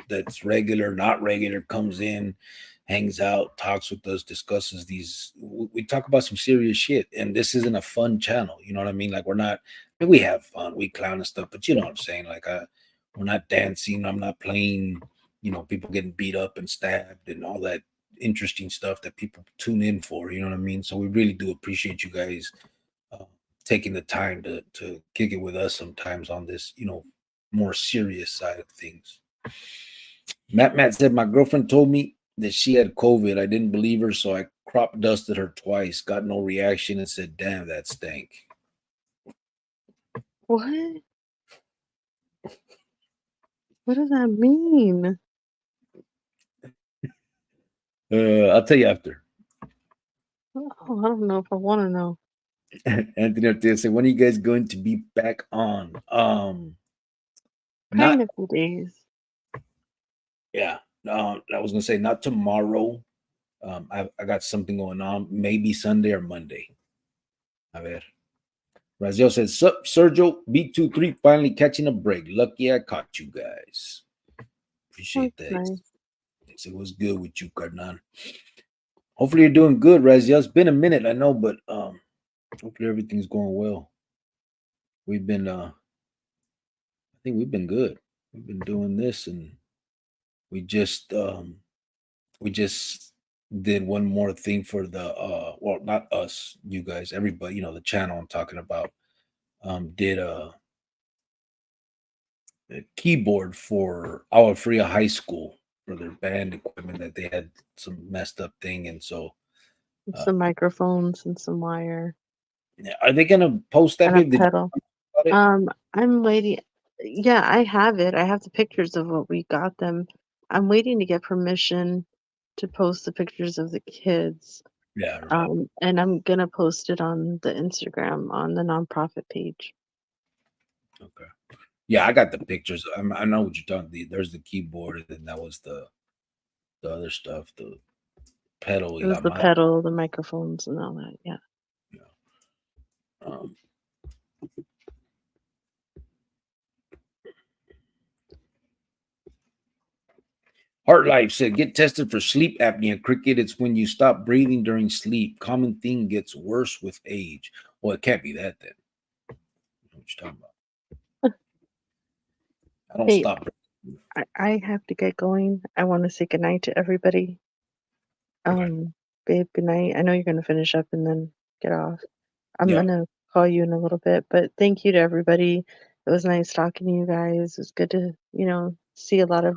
that's regular, not regular, comes in, hangs out, talks with us, discusses these. We talk about some serious shit, and this isn't a fun channel. You know what I mean? Like, we're not. I mean, we have fun, we clown and stuff, but you know what I'm saying? Like, we're not dancing. I'm not playing. You know, people getting beat up and stabbed and all that interesting stuff that people tune in for. You know what I mean? So we really do appreciate you guys taking the time to kick it with us sometimes on this, you know, more serious side of things. Matt said, my girlfriend told me that she had COVID. I didn't believe her, so I crop dusted her twice, got no reaction, and said, damn, that stank. What? What does that mean? I'll tell you after. Oh, I don't know if I want to know. Anthony Ortega said, when are you guys going to be back on? Probably Not in a few days. Yeah. I was gonna say not tomorrow. I got something going on, maybe Sunday or Monday. A ver. Raziel says, sup, Sergio, B23 finally catching a break. Lucky I caught you guys. Appreciate That's that. nice. So it was good with you, Carnan. Hopefully you're doing good, Raziel. It's been a minute, I know, but hopefully everything's going well. We've been I think we've been good. We've been doing this, and we just did one more thing for the well, not us, you guys, everybody, you know, the channel I'm talking about, did a keyboard for Agua Fria High School for their band equipment that they had some messed up thing, and so Some microphones and some wire are they gonna post that? and a Babe? Did you pedal. know about it? I'm waiting. Yeah, I have it. I have the pictures of what we got them. I'm waiting to get permission to post the pictures of the kids. Yeah, I remember. And I'm gonna post it on the Instagram on the nonprofit page. Okay. Yeah, I got the pictures. I know what you're talking about. There's the keyboard, and then that was the other stuff, the pedal. It was the pedal, the microphones, and all that. Yeah. Heart Life said, get tested for sleep apnea. Cricket, it's when you stop breathing during sleep. Common thing gets worse with age. Well, it can't be that then. What you talking about? I don't stop. I have to get going. I want to say goodnight to everybody. Babe, good night. I know you're gonna finish up and then get off. I'm gonna call you in a little bit, but thank you to everybody. It was nice talking to you guys. It was good to, you know, see a lot of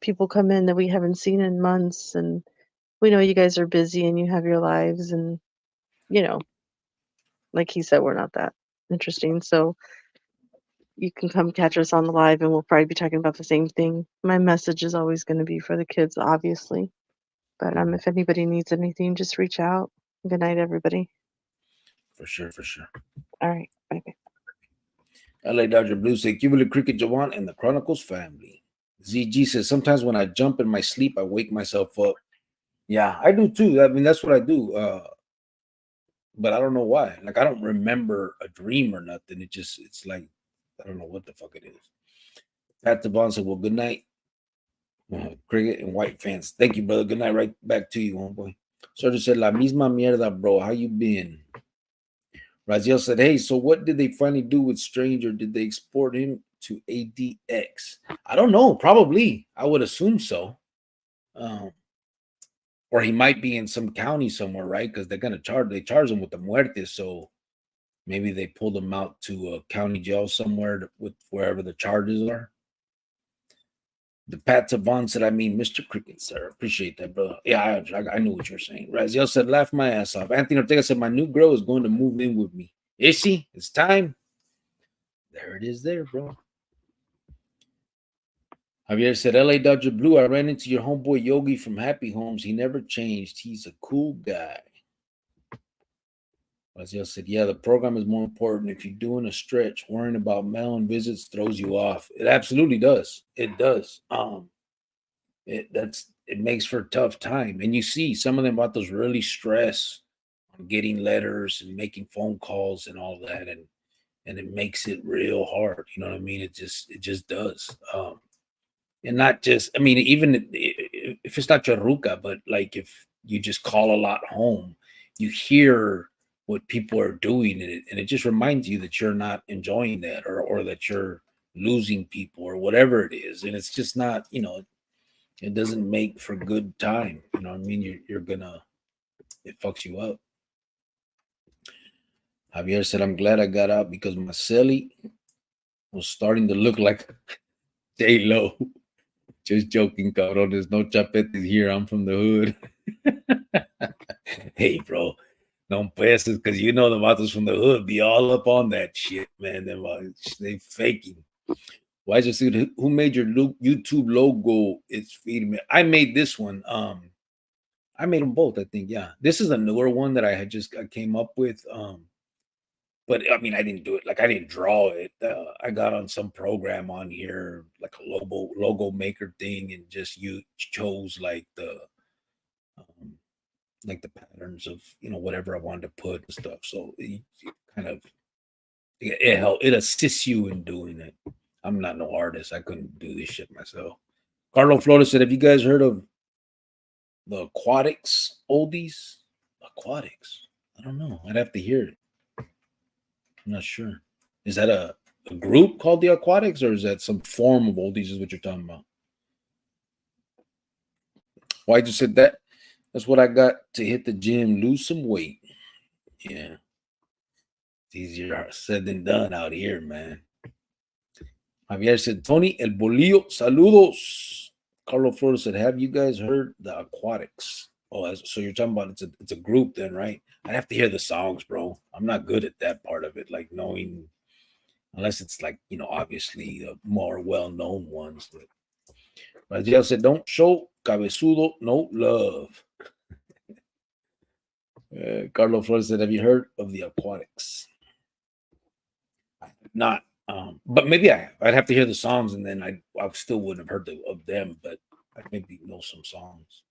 people come in that we haven't seen in months, and we know you guys are busy and you have your lives, and you know, like he said, we're not that interesting. So you can come catch us on the live and we'll probably be talking about the same thing. My message is always going to be for the kids, obviously. But if anybody needs anything, just reach out. Good night, everybody. For sure, for sure. All right. Bye-bye. LA Dodger Blue said, Cuba Cricket Jawan and the Chronicles family. ZG says, sometimes when I jump in my sleep, I wake myself up. Yeah, I do too. I mean, that's what I do. But I don't know why. Like, I don't remember a dream or nothing. It's like, I don't know what the fuck it is. Pat Devon said, well, good night. Cricket and White fans. Thank you, brother. Good night. Right back to you, homeboy. Sergio said, la misma mierda, bro. How you been? Raziel said, hey, so what did they finally do with Stranger? Did they export him to ADX? I don't know. Probably. I would assume so. Or he might be in some county somewhere, right? Because they're gonna charge him with the muertes. So maybe they pulled him out to a county jail somewhere with wherever the charges are. The Pat Savant said, I mean, Mr. Cricket, sir. Appreciate that, brother. Yeah, I knew what you were saying. Raziel said, laugh my ass off. Anthony Ortega said, my new girl is going to move in with me. Is she? It's time. There it is there, bro. Javier said, LA Dodger Blue, I ran into your homeboy Yogi from Happy Homes. He never changed. He's a cool guy. Raziel said, yeah, the program is more important. If you're doing a stretch, worrying about mail-in visits throws you off. It absolutely does. It does. It makes for a tough time. And you see some of them about those really stress on getting letters and making phone calls and all that. And it makes it real hard. You know what I mean? It just does. And not just, I mean, even if it's not your ruca, but like if you just call a lot home, you hear what people are doing and it just reminds you that you're not enjoying that or that you're losing people or whatever it is. And it's just not, you know, it doesn't make for good time. You know what I mean? It fucks you up. Javier said, I'm glad I got out because my celly was starting to look like J-Lo. Just joking, cabrón. There's no chapetes here. I'm from the hood. Hey, bro. No pesos, because you know the vatos from the hood be all up on that shit, man. They faking. Why is it who made your YouTube logo? It's feeding me. I made this one. I made them both, I think. Yeah. This is a newer one that I came up with. But I mean, I didn't do it. Like I didn't draw it. I got on some program on here, like a logo maker thing, and just you chose like the patterns of, you know, whatever I wanted to put and stuff. So it kind of it assists you in doing it. I'm not no artist. I couldn't do this shit myself. Carlo Flores said, have you guys heard of the Aquatics oldies? Aquatics? I don't know. I'd have to hear it. I'm not sure. Is that a group called the Aquatics, or is that some form of oldies is what you're talking about? Why you said that? That's what I got to hit the gym, lose some weight. Yeah. It's easier said than done out here, man. Javier said, Tony, el bolillo, saludos. Carlo Flores said, have you guys heard the Aquatics? Oh, so you're talking about it's a group then, right? I'd have to hear the songs, bro. I'm not good at that part of it, like knowing, unless it's like, you know, obviously the more well-known ones. But Raziel said, don't show cabezudo no love. Carlo Flores said, have you heard of the Aquatics? I have not. But maybe I'd have to hear the songs, and then I still wouldn't have heard of them, but I maybe know some songs.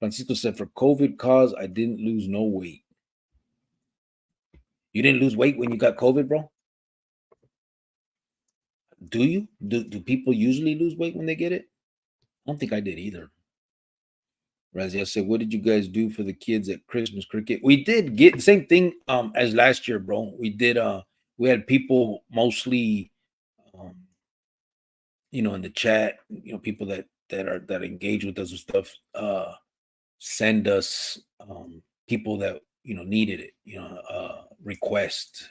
Francisco said, for COVID cause, I didn't lose no weight. You didn't lose weight when you got COVID, bro? Do you? Do people usually lose weight when they get it? I don't think I did either. Raziel said, what did you guys do for the kids at Christmas cricket? We did get the same thing as last year, bro. We did we had people mostly you know, in the chat, you know, people that engage with us and stuff, send us people that, you know, needed it, you know, request.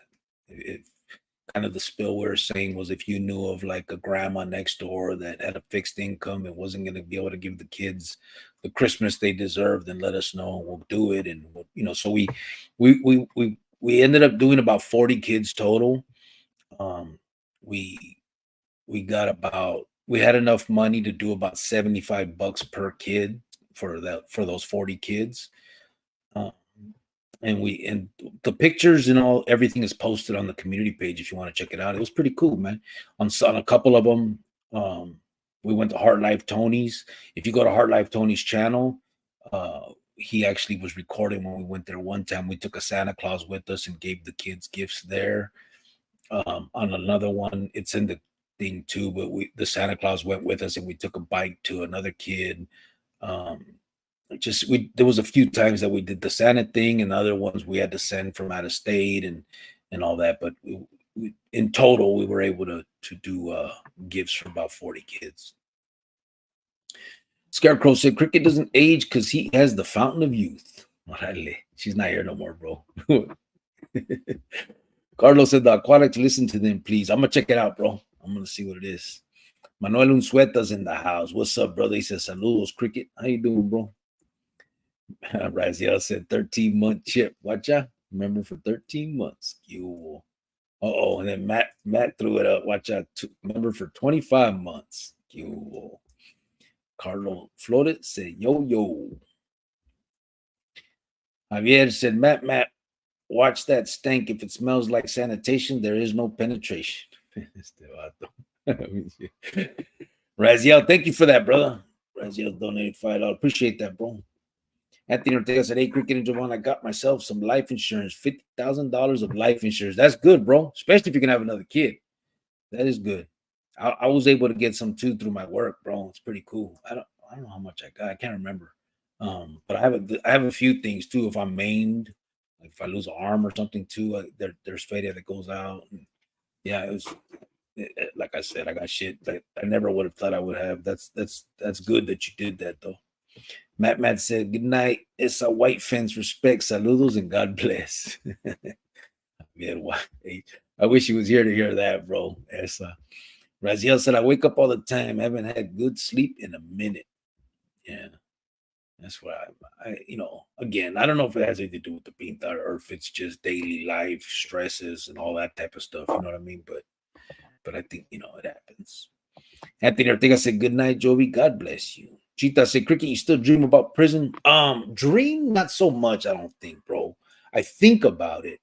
Kind of the spill we were saying was, if you knew of like a grandma next door that had a fixed income and wasn't going to be able to give the kids the Christmas they deserve, then let us know and we'll do it. And we'll, you know, so we ended up doing about 40 kids total. We had enough money to do about $75 per kid for those 40 kids. And the pictures and everything is posted on the community page if you want to check it out. It was pretty cool, man. On a couple of them, we went to Heart Life Tony's. If you go to Heart Life Tony's channel, he actually was recording when we went there one time. We took a Santa Claus with us and gave the kids gifts there. On another one, it's in the thing too, but the Santa Claus went with us and we took a bike to another kid. There was a few times that we did the Santa thing, and other ones we had to send from out of state and all that. But we in total, we were able to do gifts for about 40 kids. Scarecrow said, cricket doesn't age because he has the fountain of youth. She's not here no more, bro. Carlos said, the Aquatics, listen to them, please. I'm going to check it out, bro. I'm going to see what it is. Manuel Unsueta's in the house. What's up, brother? He says, saludos, Cricket. How you doing, bro? Raziel said 13-month chip. Watch out. Remember for 13 months. Uh-oh. And then Matt threw it up. Watch out. Remember for 25 months. Carlos Flores said, yo. Javier said, Matt, watch that stank. If it smells like sanitation, there is no penetration. Raziel, thank you for that, brother. Raziel donated $5. Appreciate that, bro. Anthony Ortega said, hey, Cricket and Javon, I got myself some life insurance, $50,000 of life insurance. That's good, bro, especially if you can have another kid. That is good. I was able to get some too through my work, bro. It's pretty cool. I don't know how much I got. I can't remember. But I have a few things too. If I'm maimed, like if I lose an arm or something too, there's failure that goes out. And yeah, it was like I said, I got shit that I never would have thought I would have. That's good that you did that though. Matt said, good night. It's a white fence. Respect, saludos, and God bless. Man, I wish he was here to hear that, bro. Raziel said, I wake up all the time. I haven't had good sleep in a minute. Yeah. That's why again, I don't know if it has anything to do with the pinta or if it's just daily life stresses and all that type of stuff. You know what I mean? But I think, it happens. Anthony Ortega said, good night, Jovi. God bless you. Cheetah said, Cricket, you still dream about prison? Dream, not so much, I don't think, bro. I think about it.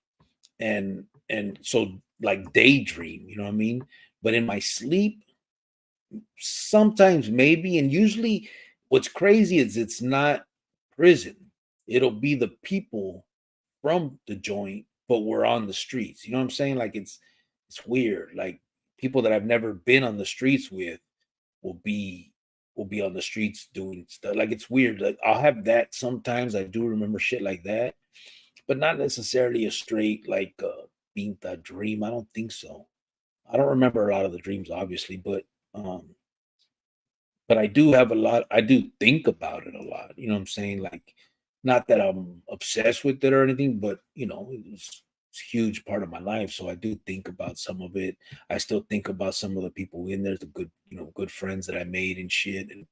And so like daydream, you know what I mean? But in my sleep, sometimes maybe, and usually what's crazy is it's not prison. It'll be the people from the joint, but we're on the streets. You know what I'm saying? Like it's weird. Like people that I've never been on the streets with will be on the streets doing stuff. Like it's weird. Like I'll have that sometimes. I do remember shit like that, but not necessarily a straight like pinta dream. I don't think so. I don't remember a lot of the dreams, obviously, but I do have a lot. I do think about it a lot. You know what I'm saying? Like, not that I'm obsessed with it or anything, but it's a huge part of my life. So I do think about some of it. I still think about some of the people in there, the good, good friends that I made and shit, and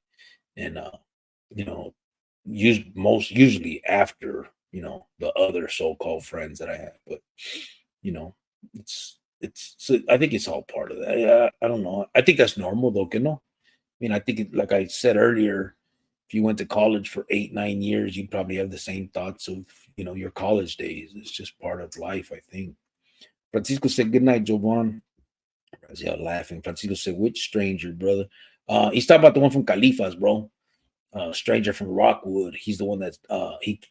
usually after the other so-called friends that I have. But it's so I think it's all part of that. Yeah, I don't know. I think that's normal though, que no? I mean, I think, like I said earlier, if you went to college for 8-9 years, you'd probably have the same thoughts of, your college days. It's just part of life, I think. Francisco said, good night, Jovan. Raziel laughing. Francisco said, which stranger, brother? He's talking about the one from Califas, bro. Stranger from Rockwood. He's the one that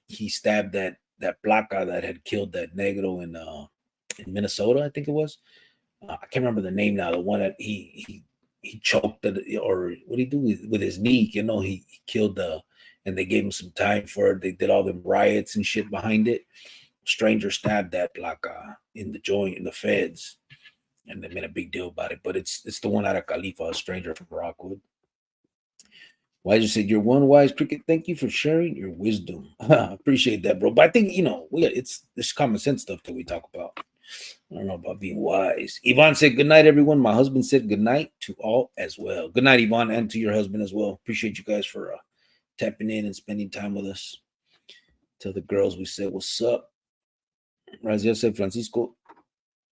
he stabbed that placa that had killed that negro in Minnesota, I think it was. I can't remember the name now. The one that he choked it, or what did he do with his knee? He killed and they gave him some time for it. They did all them riots and shit behind it. Stranger stabbed that placa in the joint in the feds, and they made a big deal about it. But it's the one out of Khalifa, a stranger from Rockwood. Wiser said, you're one wise, Cricket. Thank you for sharing your wisdom. Appreciate that, bro. But I think, it's this common sense stuff that we talk about. I don't know about being wise. Yvonne said, good night, everyone. My husband said good night to all as well. Good night, Yvonne, and to your husband as well. Appreciate you guys for tapping in and spending time with us. Tell the girls we said what's up. Raziel said, Francisco,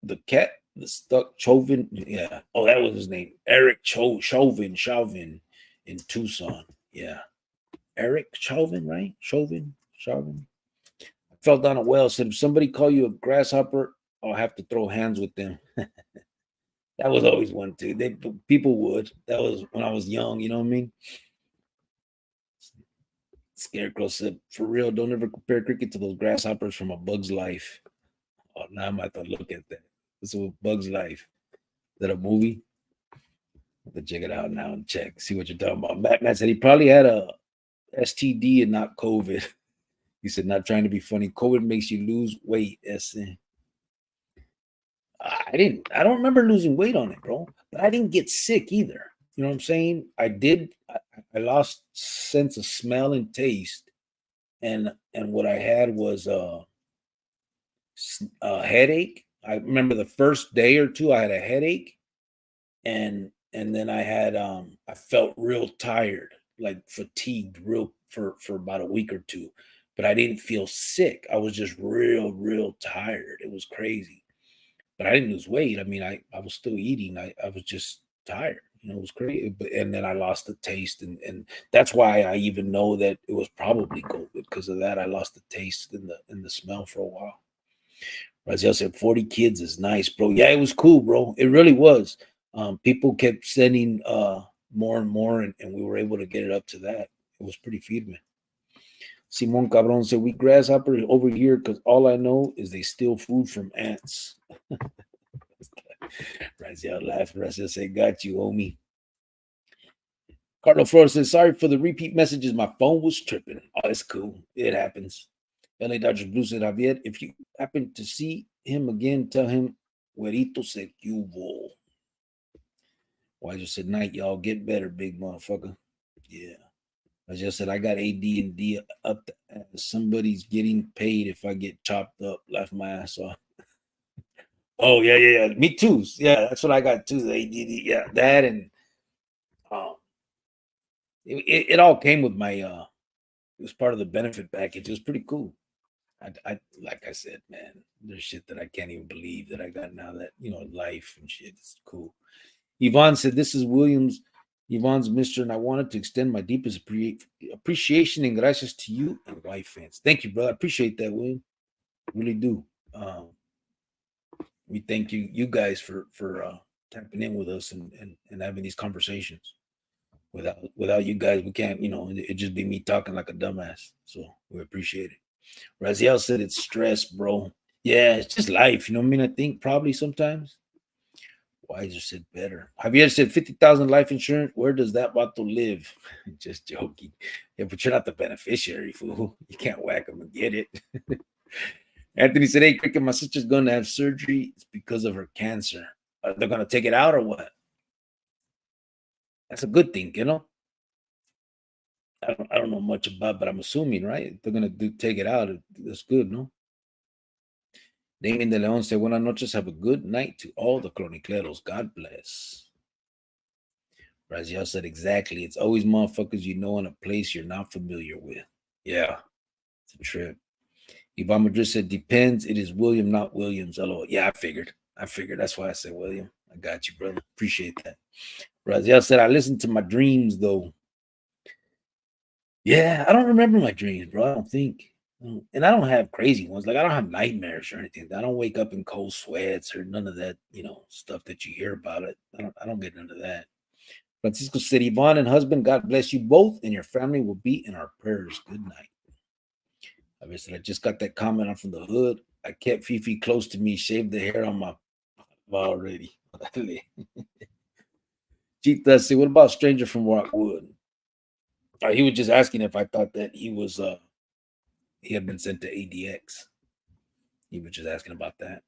the cat, the stuck Chauvin. Yeah. Oh, that was his name. Eric Chauvin in Tucson. Yeah. Eric Chauvin, right? Chauvin. I fell down a well. Said, if somebody call you a grasshopper, I'll have to throw hands with them. That was always one too. People would. That was when I was young, you know what I mean? Scarecrow said, for real, don't ever compare Cricket to those grasshoppers from A Bug's Life. Oh, now I'm about to look at that. This is Bug's Life. Is that a movie? I have to check it out now and see what you're talking about. Matt said he probably had a STD and not COVID. He said, not trying to be funny. COVID makes you lose weight. I don't remember losing weight on it, bro. But I didn't get sick either. You know what I'm saying? I lost sense of smell and taste. And what I had was a headache. I remember the first day or two I had a headache. And and then I felt real tired, like fatigued, for about a week or two, but I didn't feel sick. I was just real tired. It was crazy, but I didn't lose weight. I mean, I was still eating. I was just tired. It was crazy. And then I lost the taste, and that's why I even know that it was probably COVID because of that. I lost the taste and the smell for a while. Raziel said 40 kids is nice, bro. Yeah, it was cool, bro. It really was. People kept sending more and more, and we were able to get it up to that. It was pretty feedback. Simon Cabron said, we grasshopper over here because all I know is they steal food from ants. Raziel laughed. Raziel said, got you, homie. Cardinal Flores says, sorry for the repeat messages. My phone was tripping. Oh, it's cool. It happens. LA Dodgers Blue said, Javier, if you happen to see him again, tell him Güerito se cubo. Wiser said, night, y'all. Get better, big motherfucker. Yeah. I just said, I got AD&D up the ass. Somebody's getting paid if I get chopped up. Laughed my ass off. Oh, yeah. Me too. Yeah, that's what I got too. The AD&D. Yeah, that and it all came with my it was part of the benefit package. It was pretty cool. I like I said, man, there's shit that I can't even believe that I got now that, life and shit. It's cool. Yvonne said, this is Williams, Yvonne's Mr. And I wanted to extend my deepest appreciation and gracias to you and wife fans. Thank you, brother. I appreciate that, William. Really do. We thank you guys for tapping in with us and having these conversations. Without you guys, we can't, it'd just be me talking like a dumbass. So we appreciate it. Raziel said it's stress, bro. Yeah, it's just life. You know what I mean? I think probably sometimes. Wiser said better. Javier said 50,000 life insurance. Where does that vato live? Just joking. Yeah, but you're not the beneficiary, fool. You can't whack him and get it. Anthony said, hey, Cricket, my sister's going to have surgery. It's because of her cancer. They're going to take it out or what? That's a good thing, I don't know much about, but I'm assuming, right? They're gonna take it out. That's good, no? Damien de Leon said, buenas noches, have a good night to all the chronicleros. God bless. Raziel said, exactly. It's always motherfuckers in a place you're not familiar with. Yeah, it's a trip. Yvonne Madrid said, depends. It is William, not Williams. Hello. Yeah, I figured. That's why I said William. I got you, brother. Appreciate that. Raziel said, I listened to my dreams, though. Yeah, I don't remember my dreams, bro. I don't think. And I don't have crazy ones. Like, I don't have nightmares or anything. I don't wake up in cold sweats or none of that, stuff that you hear about it. I don't get none of that. Francisco said, Yvonne and husband, God bless you both, and your family will be in our prayers. Good night. I just got that comment on from the hood. I kept Fifi close to me, shaved the hair on my already. Chita said, what about Stranger from Rockwood? He was just asking if I thought that he had been sent to ADX. He was just asking about that.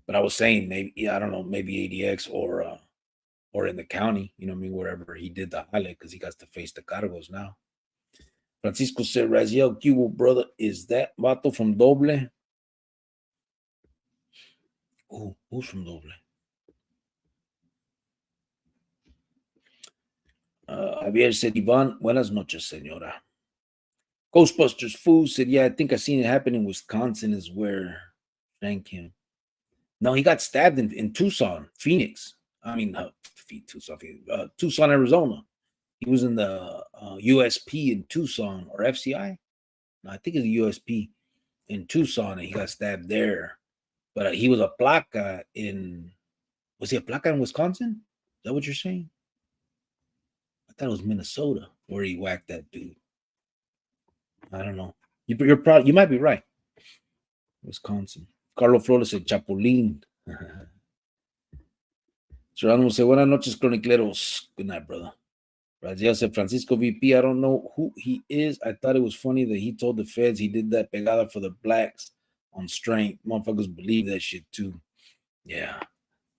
But I was saying maybe, I don't know, maybe ADX or in the county, wherever he did the highlight because he got to face the cargos now. Francisco said, Raziel Cubo, brother, is that vato from Doble? Oh, who's from Doble? Javier said, Iván, buenas noches, señora. Ghostbusters Food said, yeah, I think I seen it happen in Wisconsin is where thank him. No, he got stabbed in Tucson, Phoenix. Tucson, Arizona. He was in the USP in Tucson or FCI. No, I think it's a USP in Tucson, and he got stabbed there. But he was a placa was he a placa in Wisconsin? Is that what you're saying? I thought it was Minnesota where he whacked that dude. I don't know. You might be right. Wisconsin. Carlos Flores said Chapulín. Geronimo said, buenas noches, chronicleros. Good night, brother. Raziel said, Francisco VP, I don't know who he is. I thought it was funny that he told the feds he did that pegada for the blacks on strength. Motherfuckers believe that shit too. Yeah.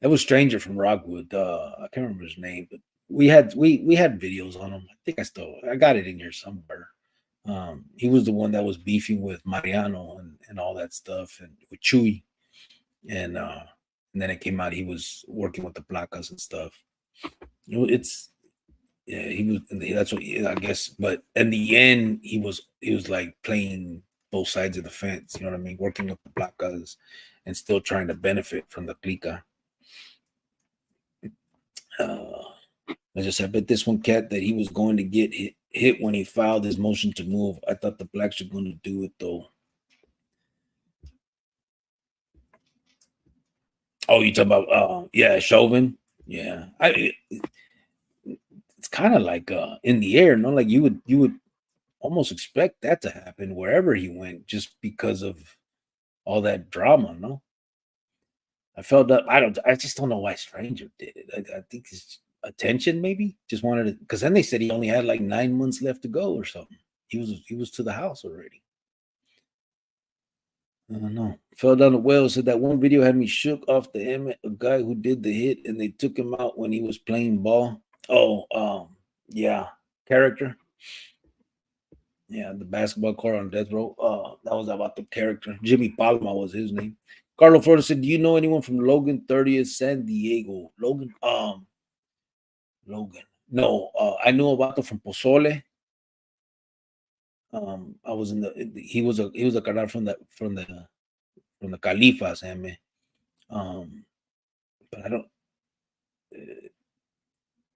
That was Stranger from Rockwood. I can't remember his name, but we had videos on him. I think I got it in here somewhere. He was the one that was beefing with Mariano and all that stuff, and with Chuy. And then it came out he was working with the placas and stuff. It's yeah, he was. That's what I guess. But in the end, he was like playing both sides of the fence. You know what I mean? Working with the placas and still trying to benefit from the clica. I just said, but this one cat that he was going to get hit when he filed his motion to move. I thought the blacks were going to do it though. Oh, you talking about yeah, Chauvin? Yeah. It's kind of like in the air, no? Like you would almost expect that to happen wherever he went, just because of all that drama, no? I felt that I just don't know why Stranger did it. I think it's attention, maybe. Just wanted to, because then they said he only had like 9 months left to go or something. He was to the house already. I don't know. Fell down the well. Said that one video had me shook off the image. A guy who did the hit, and they took him out when he was playing ball. Oh, yeah, character. Yeah, the basketball court on death row. That was about the character. Jimmy Palma was his name. Carlo Flores said, "Do you know anyone from Logan 30th, San Diego?" Logan. Logan. No, I knew about the from Pozole. I was in the. He was a carnal from the Califas, man. But I don't.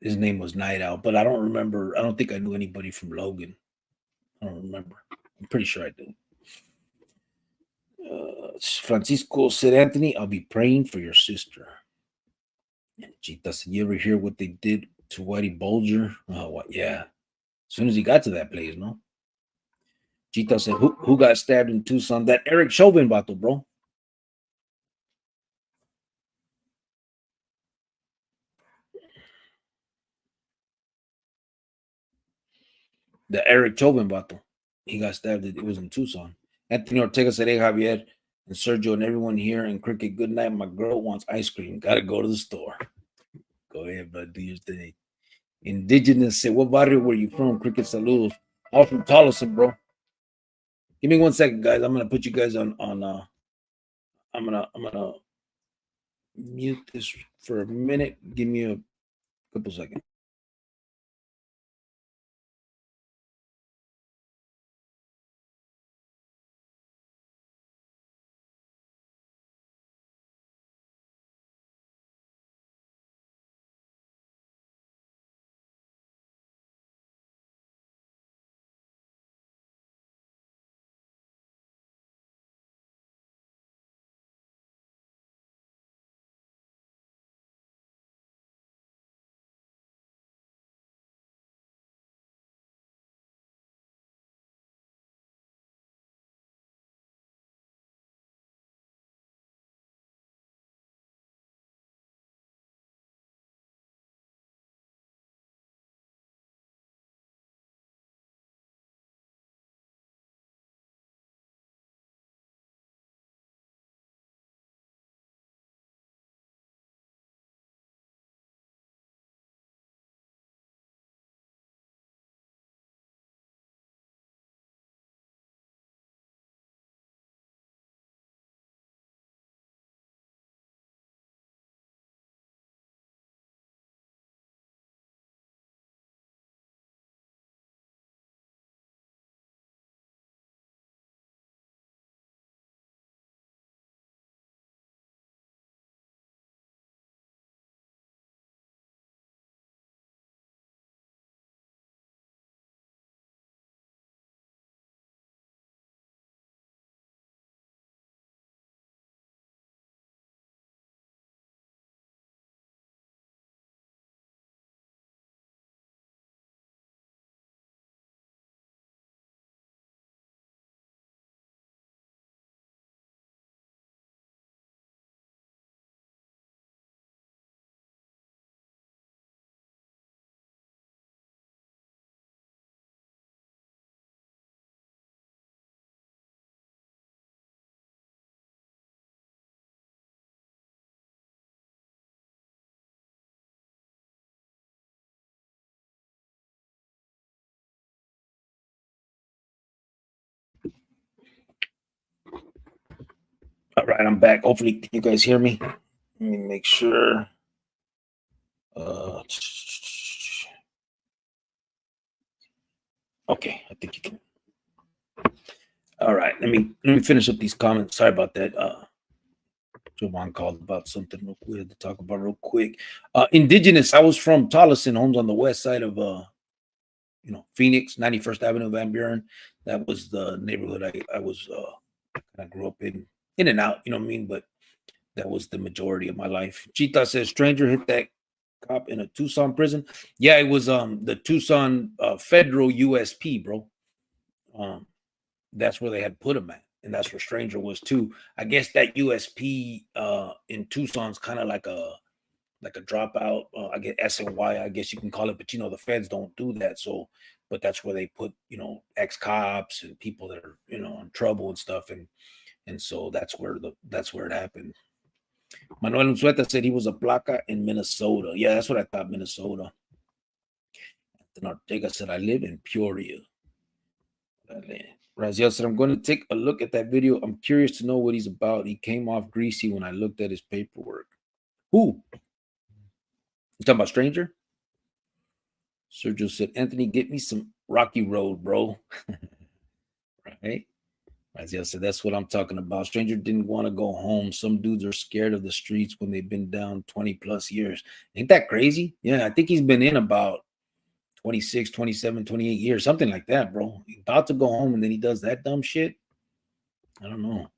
His name was Night Owl, but I don't remember. I don't think I knew anybody from Logan. I don't remember. I'm pretty sure I do. Francisco said, "Anthony, I'll be praying for your sister." And Chita said, "You ever hear what they did to Whitey Bulger?" Oh, what? Yeah. As soon as he got to that place, no? Chita said, who got stabbed in Tucson? That Eric Chauvin battle, bro. The Eric Chauvin battle. He got stabbed. It was in Tucson. Anthony Ortega said, "Hey, Javier and Sergio and everyone here in Cricket, good night. My girl wants ice cream. Got to go to the store." Go ahead, bud. Do your thing. Indigenous said, "What barrio were you from?" Cricket saludos. I was from Tolleson, bro. Give me 1 second, guys. I'm gonna put you guys on. I'm gonna mute this for a minute. Give me a couple seconds. All right, I'm back. Hopefully, you guys hear me. Let me make sure. Okay, I think you can. All right, let me finish up these comments. Sorry about that. Jovan called about something real quick to talk about real quick. Indigenous. I was from Tolleson, homes on the west side of Phoenix, 91st Avenue, Van Buren. That was the neighborhood I was I grew up in and out, you know what I mean? But that was the majority of my life. Chita says stranger hit that cop in a Tucson prison. Yeah, it was the Tucson federal USP, bro. That's where they had put him at, and that's where stranger was too. I guess that USP in Tucson's kind of like a dropout. I guess SNY, I guess you can call it, but the feds don't do that. So, but that's where they put ex cops and people that are in trouble and stuff, and so that's where it happened. Manuel Unzueta said he was a placa in Minnesota. Yeah, that's what I thought, Minnesota. Then Ortega said, I live in Peoria. Raziel said, I'm going to take a look at that video. I'm curious to know what he's about. He came off greasy when I looked at his paperwork. Who? You talking about stranger? Sergio said, Anthony, get me some Rocky Road, bro. Right? Raziel said, that's what I'm talking about. Stranger didn't want to go home. Some dudes are scared of the streets when they've been down 20 plus years. Ain't that crazy? Yeah, I think he's been in about 26, 27, 28 years, something like that, bro. He's about to go home and then he does that dumb shit. I don't know.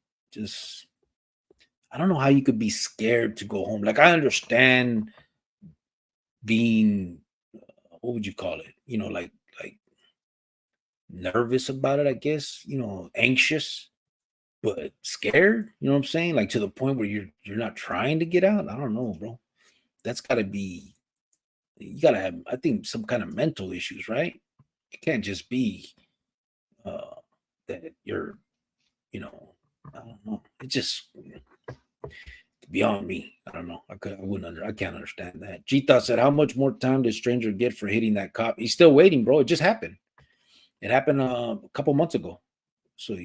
I don't know how you could be scared to go home. Like, I understand being, what would you call it? Like nervous about it, I guess, anxious, but scared, you know what I'm saying? Like to the point where you're not trying to get out. I don't know, bro. That's gotta be, you gotta have, I think, some kind of mental issues, right? It can't just be that you're, I don't know. It just beyond me. I don't know. I can't understand that. Chita said, how much more time did stranger get for hitting that cop? He's still waiting, bro. It just happened. It happened a couple months ago. So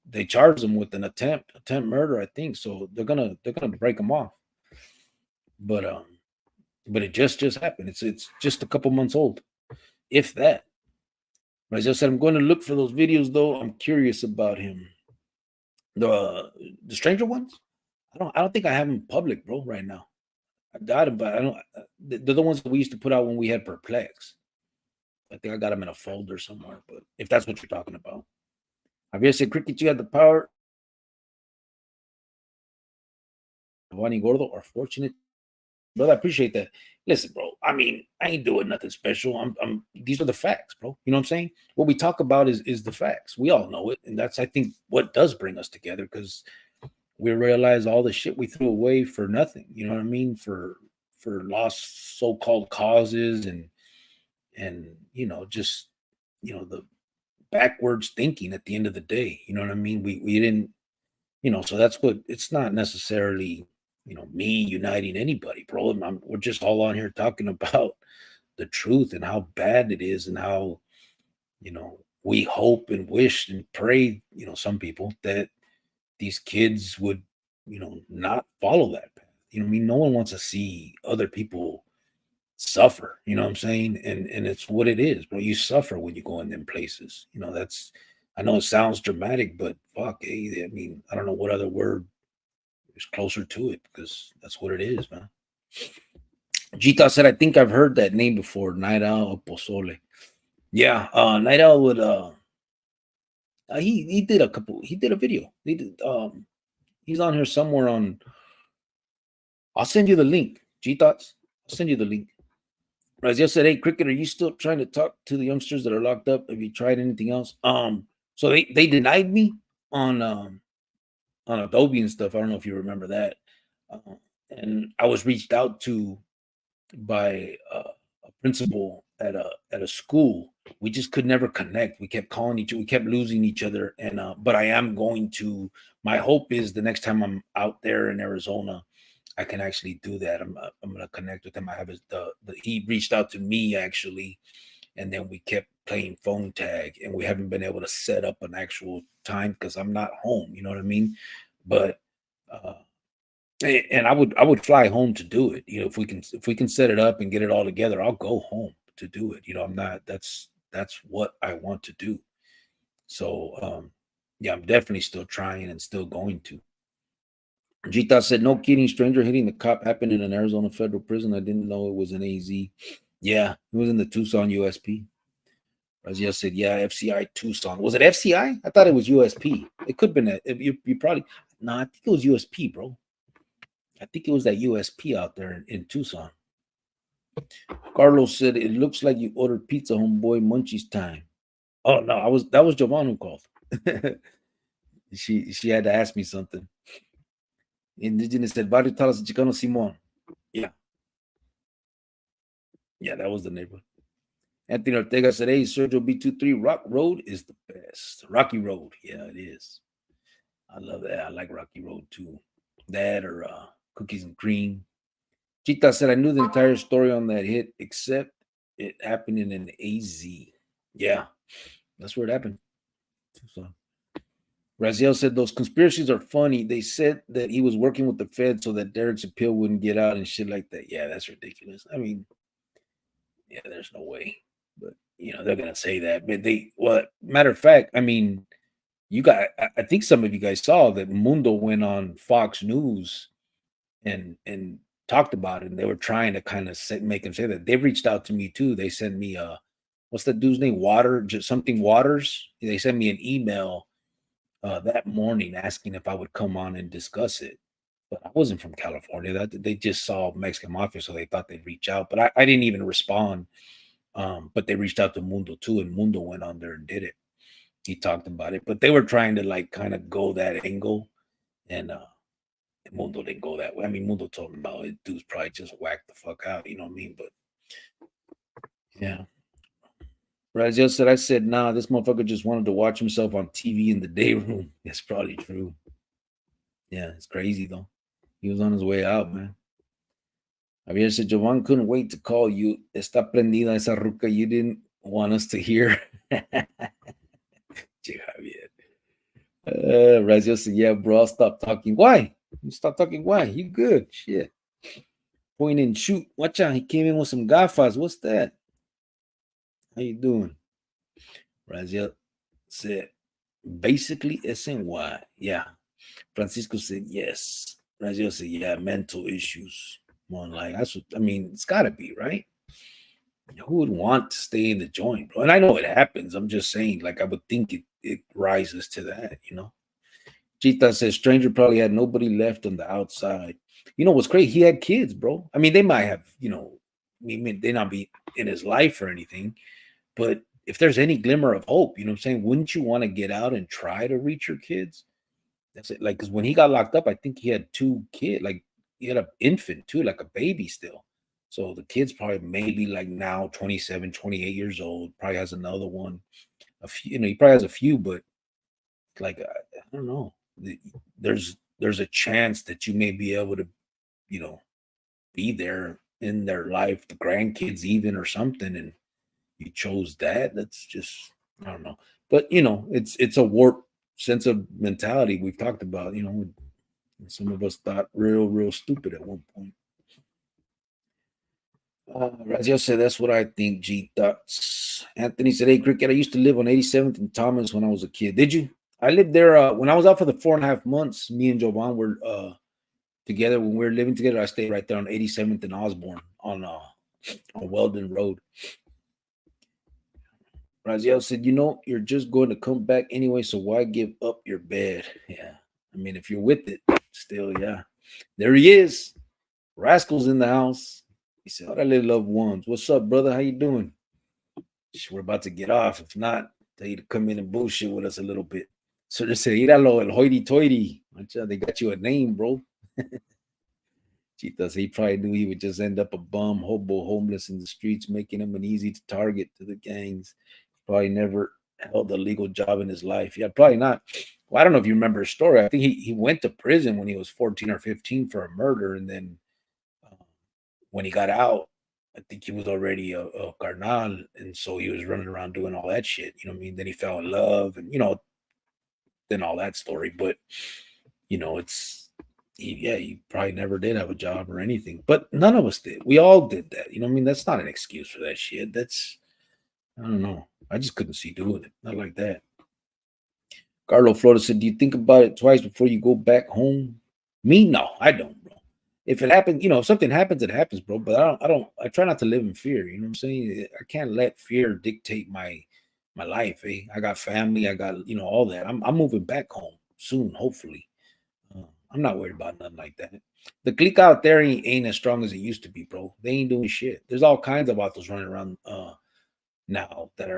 they charged him with an attempt murder, I think. So they're gonna break him off. But it just happened. It's just a couple months old, if that. But as I said, I'm going to look for those videos though. I'm curious about him. The stranger ones. I don't think I have them public, bro. Right now, I got them, but I don't. They're the ones that we used to put out when we had Perplex. I think I got them in a folder somewhere. But if that's what you're talking about. Javier said, Cricket, you had the power. Giovanni Gordo are fortunate. Brother, I appreciate that. Listen, bro, I mean, I ain't doing nothing special. These are the facts, bro. You know what I'm saying? What we talk about is the facts. We all know it. And that's, I think, what does bring us together, because we realize all the shit we threw away for nothing. You know what I mean? For lost so-called causes and just, the backwards thinking at the end of the day. You know what I mean? We didn't, so that's what, it's not necessarily, me uniting anybody, bro. We're just all on here talking about the truth and how bad it is and how, we hope and wish and pray, some people, that these kids would, not follow that path. I mean, no one wants to see other people suffer, you know what I'm saying? And it's what it is, bro. You suffer when you go in them places. I know it sounds dramatic, but fuck, I mean, I don't know what other word is closer to it, because that's what it is, man. Gita said, I think I've heard that name before, Night Owl or Pozole. Yeah, Night Owl would he did a video. He's on here somewhere on, I'll send you the link. G-Thoughts, I'll send you the link. Raziel said, hey, Cricket, are you still trying to talk to the youngsters that are locked up? Have you tried anything else? So they denied me on Adobe and stuff. I don't know if you remember that. And I was reached out to by a principal at a school. We just could never connect. We kept calling each other. We kept losing each other. And but I am going to. My hope is the next time I'm out there in Arizona, I can actually do that. I'm gonna connect with him. I have he reached out to me actually, and then we kept playing phone tag, and we haven't been able to set up an actual time because I'm not home. You know what I mean? But and I would fly home to do it. If we can set it up and get it all together, I'll go home to do it. I'm not. That's that's what I want to do. So yeah, I'm definitely still trying and still going to. Gita said, no kidding, stranger hitting the cop happened in an Arizona federal prison. I didn't know it was an AZ. Yeah, it was in the Tucson USP. Raziel said, yeah, FCI Tucson. Was it FCI? I thought it was USP. It could have been that. You probably, no, I think it was USP, bro. I think it was that USP out there in Tucson. Carlos said, it looks like you ordered pizza, homeboy. Munchies time. Oh, no, that was Jovan who called. She had to ask me something. Indigenous said, Barrio Talas Chicano Simon. Yeah. Yeah, that was the neighborhood. Anthony Ortega said, hey, Sergio B23, Rock Road is the best. Rocky Road. Yeah, it is. I love that. I like Rocky Road too. That or Cookies and Cream. Chita said, I knew the entire story on that hit, except it happened in an AZ. Yeah, that's where it happened. So, Raziel said, those conspiracies are funny. They said that he was working with the Fed so that Derek's appeal wouldn't get out and shit like that. Yeah, that's ridiculous. I mean, yeah, there's no way. But, they're going to say that. But matter of fact, I mean, I think some of you guys saw that Mundo went on Fox News and talked about it. And they were trying to kind of make him say that. They reached out to me too. They sent me, what's that dude's name? Waters. They sent me an email that morning asking if I would come on and discuss it. But I wasn't from California. They just saw Mexican Mafia, so they thought they'd reach out. But I didn't even respond. But they reached out to Mundo too, and Mundo went on there and did it. He talked about it, but they were trying to like kind of go that angle, and Mundo didn't go that way. I mean, Mundo told him about it. Dude's probably just whacked the fuck out, you know what I mean? But yeah. Raziel said, I said, nah, this motherfucker just wanted to watch himself on TV in the day room. That's probably true. Yeah, it's crazy though. He was on his way out, man. Javier said, Jovan couldn't wait to call you. Está prendida esa ruca you didn't want us to hear. Javier. Raziel said, yeah, bro, I'll stop talking. Why? You stop talking. Why? You good. Shit. Point and shoot. Watch out. He came in with some gafas. What's that? How you doing? Raziel said, basically SNY. Yeah. Francisco said, yes. Raziel said, yeah, mental issues. More like, that's what, I mean, it's got to be, right? Who would want to stay in the joint, bro? And I know it happens. I'm just saying, like, I would think it rises to that, Chita says, stranger probably had nobody left on the outside. What's crazy? He had kids, bro. I mean, they might have, they not be in his life or anything, but if there's any glimmer of hope, you know what I'm saying? Wouldn't you want to get out and try to reach your kids? That's it. Like, because when he got locked up, I think he had 2 kids. Like, he had an infant too, like a baby still. So the kid's probably maybe like now 27, 28 years old, probably has another one. A few, he probably has a few, but like, I don't know. There's a chance that you may be able to, be there in their life, the grandkids even or something, and you chose that. That's just, I don't know. But it's a warped sense of mentality we've talked about, some of us thought real stupid at one point. Raziel said, that's what I think, G thoughts. Anthony said, hey, Cricket, I used to live on 87th and Thomas when I was a kid. Did you? I lived there when I was out for the 4.5 months. Me and Jovan were together. When we were living together, I stayed right there on 87th and Osborne on Weldon Road. Raziel said, you're just going to come back anyway, so why give up your bed? Yeah. I mean, if you're with it, still, yeah. There he is. Rascal's in the house. He said, Orale, loved ones. What's up, brother? How you doing? We're about to get off. If not, tell you to come in and bullshit with us a little bit. So they said, Iralo, el hoity-toity. They got you a name, bro. Chita said he probably knew he would just end up a bum, hobo, homeless in the streets, making him an easy target to the gangs. Probably never held a legal job in his life. Yeah, probably not. Well, I don't know if you remember his story. I think he went to prison when he was 14 or 15 for a murder. And then when he got out, I think he was already a carnal. And so he was running around doing all that shit. You know what I mean? Then he fell in love and, then all that story. But, he probably never did have a job or anything. But none of us did. We all did that. You know what I mean? That's not an excuse for that shit. I don't know. I just couldn't see doing it. Not like that. Carlo Flores said, do you think about it twice before you go back home? Me? No, I don't, bro. If it happens, if something happens, it happens, bro. But I try not to live in fear. You know what I'm saying? I can't let fear dictate my life. I got family. I got, all that. I'm moving back home soon, hopefully. I'm not worried about nothing like that. The clique out there ain't as strong as it used to be, bro. They ain't doing shit. There's all kinds of autos running around now that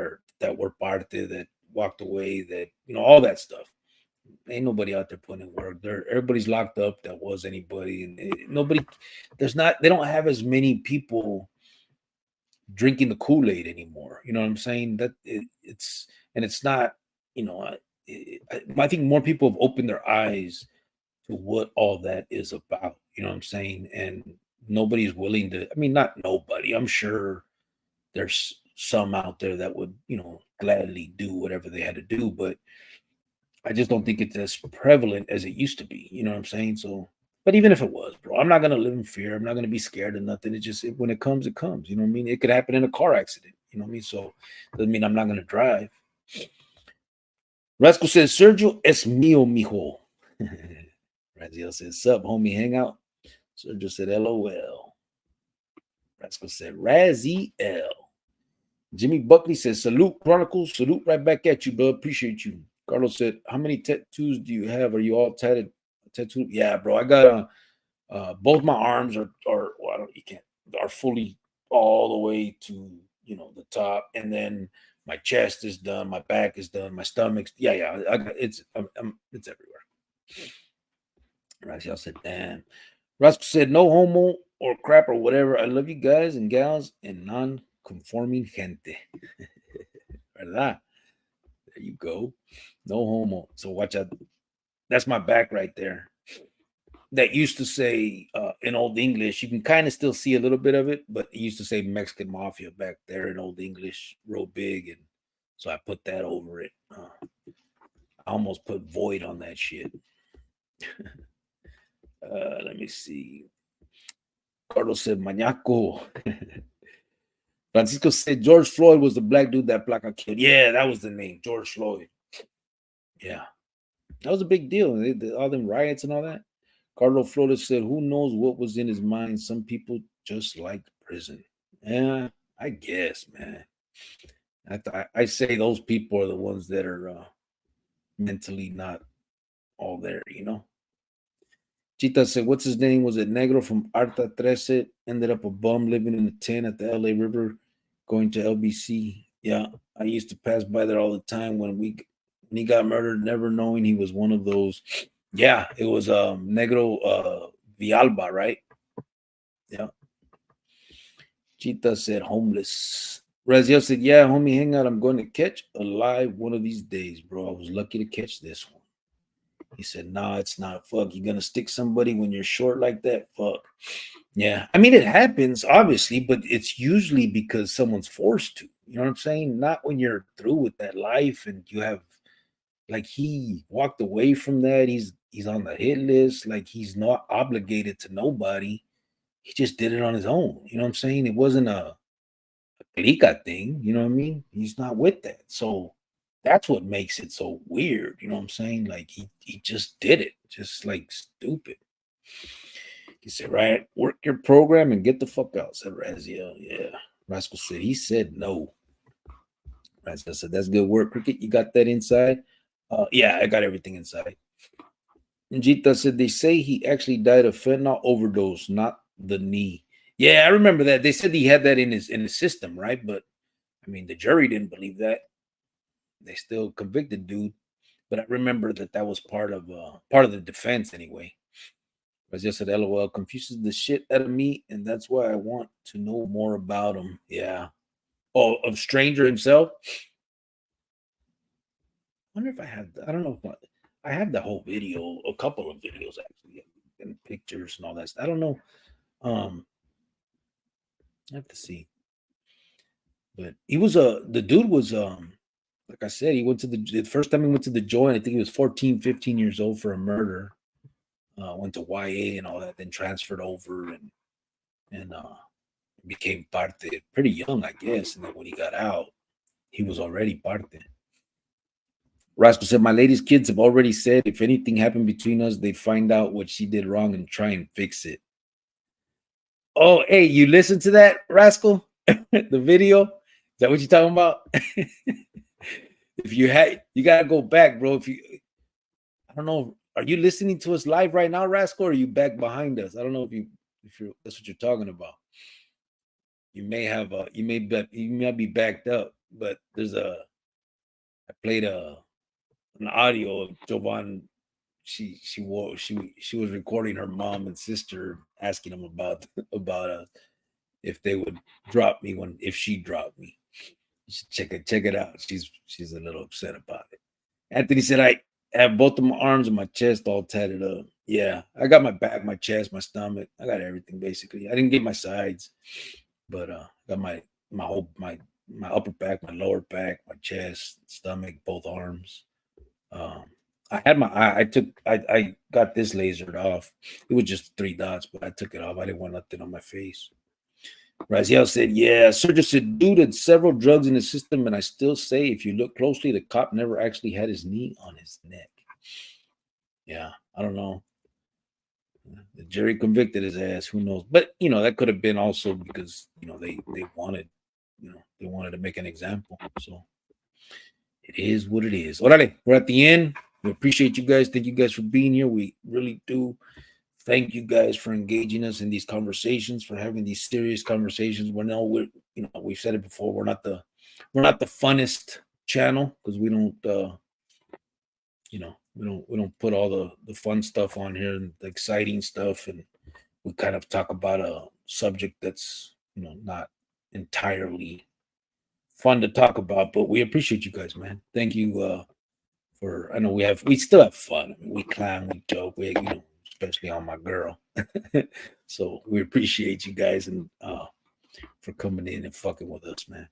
were parte, that walked away, that all that stuff. Ain't nobody out there putting in work. Everybody's locked up that was anybody, and they don't have as many people drinking the Kool-Aid anymore. You know what I'm saying? That it's not, I think more people have opened their eyes to what all that is about. You know what I'm saying? And nobody's willing to, not nobody. I'm sure there's some out there that would, gladly do whatever they had to do, but I just don't think it's as prevalent as it used to be. You know what I'm saying? So, but even if it was, bro, I'm not going to live in fear. I'm not going to be scared of nothing. It's just, when it comes, it comes. You know what I mean? It could happen in a car accident. You know what I mean? So, doesn't mean I'm not going to drive. Rasco says, Sergio es mío, mijo. Raziel says, sup, homie, hang out. Sergio said, LOL. Rasco said, Raziel. Jimmy Buckley says, salute, Chronicles. Salute right back at you, bud. Appreciate you. Carlos said, how many tattoos do you have? Are you all tattooed? Yeah, bro. I got both my arms are fully all the way to the top, and then my chest is done, my back is done, my stomach's it's everywhere. Raziel said, damn. Rascal said, no homo or crap or whatever. I love you guys and gals and non-conforming gente. ¿Verdad? There you go. No homo. So watch out. That's my back right there. That used to say in Old English, you can kind of still see a little bit of it, but it used to say Mexican Mafia back there in Old English, real big. And so I put that over it. I almost put void on that shit. Let me see. Carlos said, Mañaco. Francisco said, George Floyd was the black dude that Placa killed. Yeah, that was the name, George Floyd. Yeah. That was a big deal. All them riots and all that. Carlos Flores said, who knows what was in his mind? Some people just like prison. Yeah, I guess, man. I say those people are the ones that are mentally not all there, Chita said, what's his name? Was it Negro from Arta Trece? Ended up a bum living in the 10 at the LA River, going to LBC. Yeah, I used to pass by there all the time when he got murdered, never knowing he was one of those. Yeah, it was Negro Villalba, right? Yeah. Chita said, homeless. Raziel said, yeah, homie, hang out. I'm going to catch a live one of these days, bro. I was lucky to catch this one. He said, nah, it's not. Fuck, you're going to stick somebody when you're short like that? Fuck. Yeah. It happens, obviously, but it's usually because someone's forced to. You know what I'm saying? Not when you're through with that life and you have, like, he walked away from that. He's on the hit list. Like, he's not obligated to nobody. He just did it on his own. You know what I'm saying? It wasn't a clica thing. You know what I mean? He's not with that. So that's what makes it so weird. You know what I'm saying? Like, he just did it. Just like stupid. He said, right, work your program and get the fuck out, said Raziel. Yeah. Rascal said, he said no. Raziel said, that's good work, Cricket. You got that inside? Yeah, I got everything inside. And Jita said, they say he actually died of fentanyl overdose, not the knee. Yeah, I remember that. They said he had that in his system, right? But the jury didn't believe that. They still convicted dude. But I remember that was part of the defense anyway. I just said, LOL, confuses the shit out of me, and that's why I want to know more about him. Yeah. Oh, of Stranger himself? I wonder if I have, I don't know if I have the whole video, a couple of videos actually, and pictures and all that stuff. I don't know. I have to see. But he was the dude was like I said, he went to the first time he went to the joint, I think he was 14, 15 years old for a murder. Went to YA and all that, then transferred over and became parte pretty young, I guess. And then when he got out, he was already parte. Rascal said, my lady's kids have already said if anything happened between us, they'd find out what she did wrong and try and fix it. Oh, hey, you listened to that, Rascal? The video? Is that what you're talking about? If you had, you gotta go back, bro. I don't know, are you listening to us live right now, Rascal, or are you back behind us? I don't know if you're that's what you're talking about. You may have you may be backed up, but I played an audio of Jovan. She was recording her mom and sister asking them about if they would drop me if she dropped me. You should check it out. She's a little upset about it. Anthony said, I have both of my arms and my chest all tatted up. Yeah, I got my back, my chest, my stomach. I got everything basically. I didn't get my sides, but got my upper back, my lower back, my chest, stomach, both arms. I had I got this lasered off. It was just 3 dots, but I took it off. I didn't want nothing on my face. Raziel said, yeah, Sergio said, dude had several drugs in his system, and I still say if you look closely, the cop never actually had his knee on his neck. Yeah, I don't know. The jury convicted his ass, who knows? But that could have been also because they wanted to make an example. So it is what it is. Orale, we're at the end. We appreciate you guys. Thank you guys for being here. We really do. Thank you guys for engaging us in these conversations, for having these serious conversations. We've said it before. We're not the funnest channel because we don't we don't put all the fun stuff on here and the exciting stuff, and we kind of talk about a subject that's not entirely fun to talk about. But we appreciate you guys, man. Thank you I know we still have fun. I mean, we clown, we joke, especially on my girl. So we appreciate you guys and for coming in and fucking with us, man.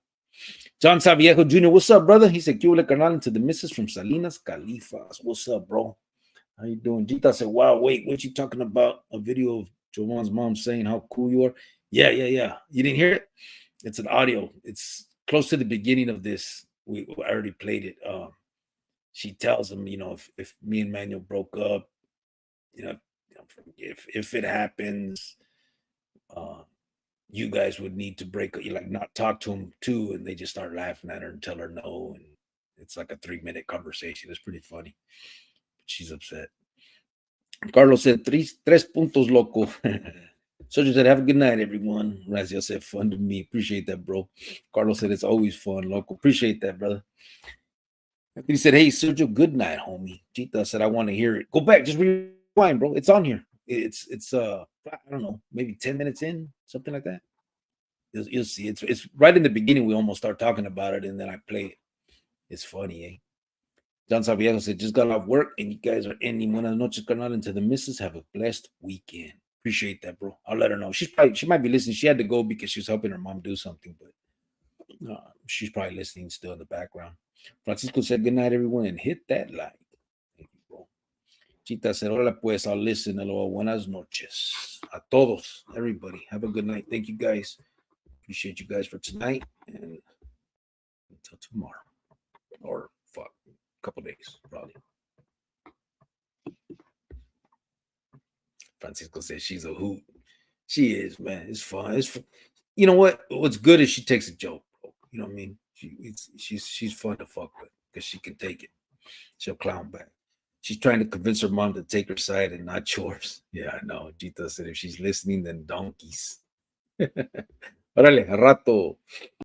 John Saviejo Jr., what's up, brother? He said, "Cuba carnal," to the missus from Salinas, Califas. What's up, bro? How you doing? Gita said, wow, wait, what you talking about? A video of Jovan's mom saying how cool you are? Yeah. You didn't hear it? It's an audio. It's close to the beginning of this. I already played it. She tells him, if me and Manuel broke up, if it happens, you guys would need to break up. You not talk to him too, and they just start laughing at her and tell her no, and it's like a 3-minute conversation. It's pretty funny. She's upset. Carlos said, tres puntos, loco. Sergio said, have a good night, everyone. Raziel said, fun to me. Appreciate that, bro. Carlos said, it's always fun, loco. Appreciate that, brother. He said, hey, Sergio, good night, homie. Gita said, I want to hear it. Go back, just rewind, bro. It's on here. It's I don't know, maybe 10 minutes in, something like that. You'll see. It's right in the beginning. We almost start talking about it, and then I play it. It's funny, eh? John Saviego said, just got off work, and you guys are ending buenas noches, carnal, into the missus. Have a blessed weekend. Appreciate that, bro. I'll let her know. She might be listening. She had to go because she was helping her mom do something, but she's probably listening still in the background. Francisco said, good night, everyone, and hit that like. Thank you, bro. Chita said, hola, pues, I'll listen. Hello, buenas noches. A todos, everybody. Have a good night. Thank you, guys. Appreciate you guys for tonight, and until tomorrow. Or, couple days, probably. Francisco says she's a hoot. She is, man. It's fun. You know what? What's good is she takes a joke, bro. You know what I mean? She's fun to fuck with because she can take it. She'll clown back. She's trying to convince her mom to take her side and not yours. Yeah, I know. Gita said if she's listening, then donkeys. Órale, a rato.